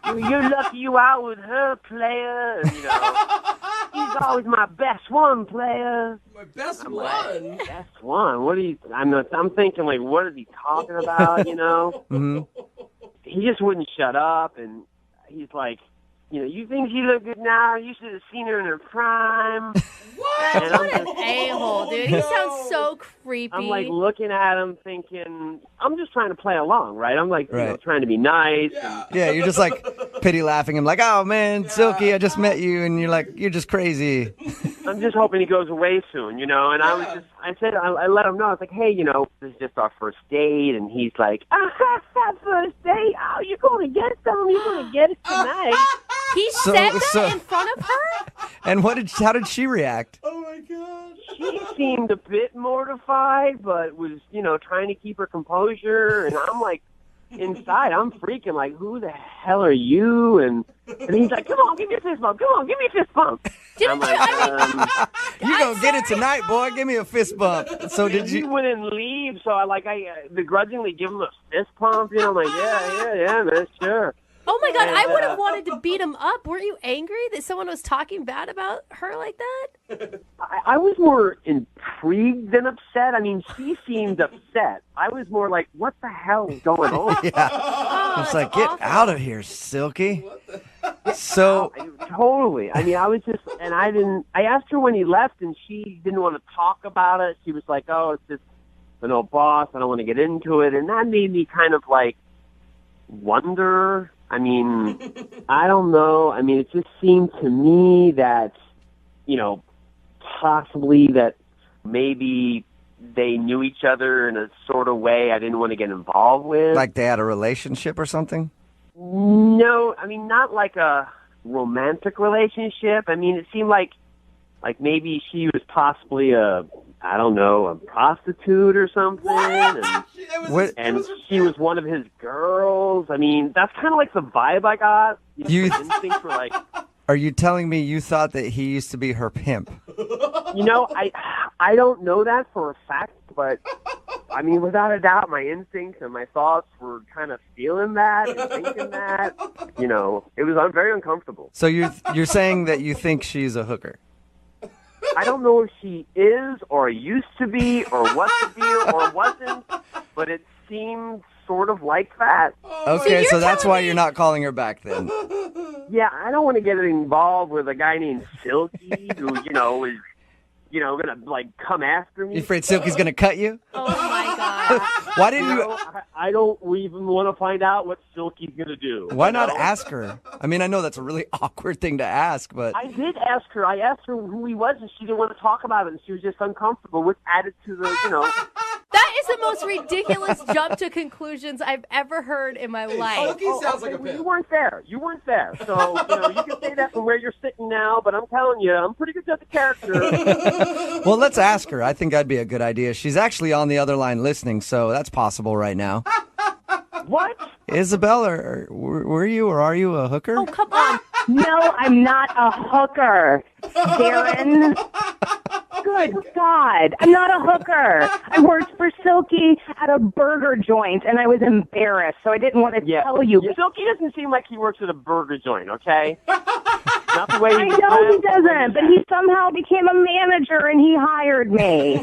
you're lucky you out with her, player. And, he's always my best one, player. My best one? Like, best one? What are you... I'm thinking, what is he talking about, Mm-hmm. He just wouldn't shut up, and he's like, you think she look good now? You should have seen her in her prime. What? What an a-hole, dude. He sounds so creepy. I'm looking at him thinking, I'm just trying to play along, right? I'm Right. trying to be nice. Yeah, you're just pity laughing him oh man, Silky, I just met you, and you're just crazy. I'm just hoping he goes away soon, and I let him know, I was like, hey, this is just our first date, and he's like, first date? Oh, you're going to get some, you're going to get it tonight. He said that in front of her? And how did she react? Oh my God. She seemed a bit mortified, but was, trying to keep her composure, and I'm inside, I'm freaking who the hell are you? And he's like, come on, give me a fist bump. Come on, give me a fist bump. I'm you gonna get it tonight, boy. Give me a fist bump. So did you? He wouldn't leave, so I begrudgingly give him a fist pump. I'm like, yeah, man, sure. Oh my God, I would have wanted to beat him up. Weren't you angry that someone was talking bad about her like that? I was more intrigued than upset. I mean, she seemed upset. I was more like, what the hell is going on? Yeah. It's get out of here, Silky. So totally. I mean, I was just, and I asked her when he left, and she didn't want to talk about it. She was like, oh, it's just an old boss. I don't want to get into it. And that made me kind of wonder. I mean, I don't know. I mean, it just seemed to me that, possibly that maybe they knew each other in a sort of way I didn't want to get involved with. Like they had a relationship or something? No, I mean, not like a romantic relationship. I mean, it seemed like maybe she was possibly a prostitute or something. And she was one of his girls. I mean, that's kind of the vibe I got. His instincts were Are you telling me you thought that he used to be her pimp? I don't know that for a fact, but I mean, without a doubt, my instincts and my thoughts were kind of feeling that and thinking that. It was very uncomfortable. So you're saying that you think she's a hooker? I don't know if she is or used to be or what the deal or wasn't, but it seemed sort of like that. Okay, so that's why you're not calling her back then. Yeah, I don't want to get involved with a guy named Silky who, is, going to, come after me. You afraid Silky's going to cut you? Oh, my God. Why didn't you? I don't even want to find out what Silky's going to do. Why not ask her? I mean, I know that's a really awkward thing to ask, but I did ask her. I asked her who he was, and she didn't want to talk about it, and she was just uncomfortable, which added to the, That is the most ridiculous jump to conclusions I've ever heard in my life. Sounds like a pimp. You weren't there. You weren't there. So, you can say that from where you're sitting now, but I'm telling you, I'm pretty good at the character. well, let's ask her. I think that'd be a good idea. She's actually on the other line listening, so that's possible right now. What? Isabel, or were you or are you a hooker? Oh, come on. No, I'm not a hooker, Darren. Good God. I'm not a hooker. I worked for Silky at a burger joint, and I was embarrassed, so I didn't want to tell you. Silky doesn't seem like he works at a burger joint, okay? Not the way I know he doesn't, but he somehow became a manager, and he hired me.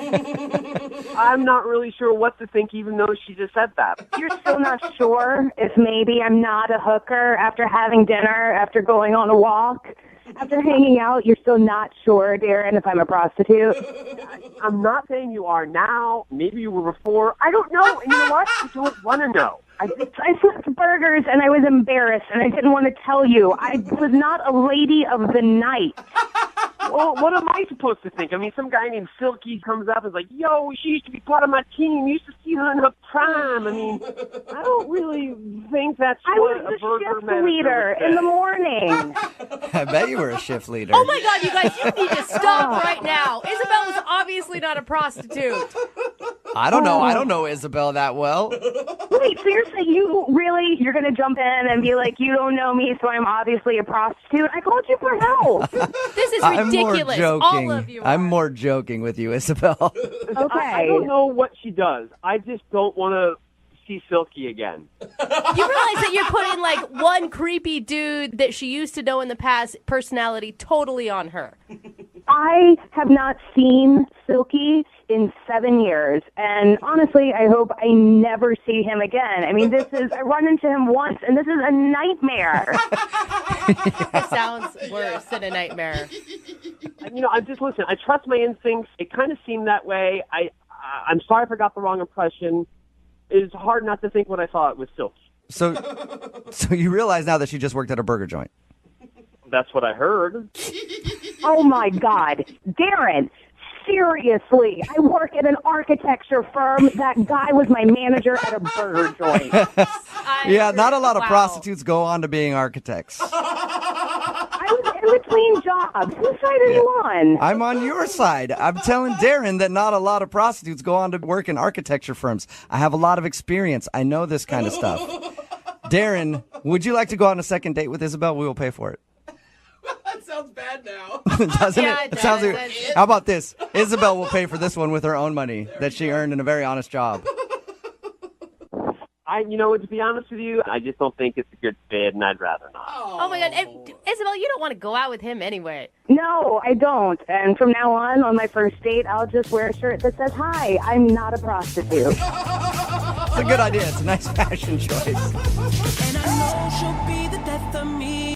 I'm not really sure what to think, even though she just said that. You're still not sure if maybe I'm not a hooker after having dinner, after going on a walk? After hanging out, you're still not sure, Darren, if I'm a prostitute? I'm not saying you are now. Maybe you were before. I don't know. And you know what? I don't want to know. I flipped burgers, and I was embarrassed, and I didn't want to tell you. I was not a lady of the night. Well, what am I supposed to think? I mean, some guy named Silky comes up and is like, yo, she used to be part of my team. You used to see her in her prime. I mean, I don't really think that's what a burger shift leader in the morning. I bet you were a shift leader. Oh my God, you guys, you need to stop right now. Isabel was obviously not a prostitute. I don't know. I don't know Isabel that well. Wait, so you're saying you're going to jump in and be like, you don't know me, so I'm obviously a prostitute? I called you for help. This is I'm ridiculous. more joking. All of you I'm more joking with you, Isabel. Okay. I don't know what she does. I just don't want to see Silky again. You realize that you're putting like one creepy dude that she used to know in the past personality totally on her. I have not seen Silky in 7 years, and honestly, I hope I never see him again. I mean, I run into him once, and this is a nightmare. It sounds worse than a nightmare. I just listen. I trust my instincts. It kind of seemed that way. I'm sorry if I got the wrong impression. It's hard not to think what I thought with Silky. So you realize now that she just worked at a burger joint. That's what I heard. Oh, my God. Darren, seriously, I work at an architecture firm. That guy was my manager at a burger joint. Yeah, not a lot of prostitutes go on to being architects. I was in between jobs. Whose side are you on? I'm on your side. I'm telling Darren that not a lot of prostitutes go on to work in architecture firms. I have a lot of experience. I know this kind of stuff. Darren, would you like to go on a second date with Isabel? We will pay for it. That sounds bad now. Doesn't Yeah, it? it Sounds does. like, how about this? Isabel will pay for this one with her own money that she earned in a very honest job. To be honest with you, I just don't think it's a good fit, and I'd rather not. Oh my God. And, Isabel, you don't want to go out with him anyway. No, I don't. And from now on my first date, I'll just wear a shirt that says, "Hi, I'm not a prostitute." It's a good idea. It's a nice fashion choice. And I know she'll be the death of me.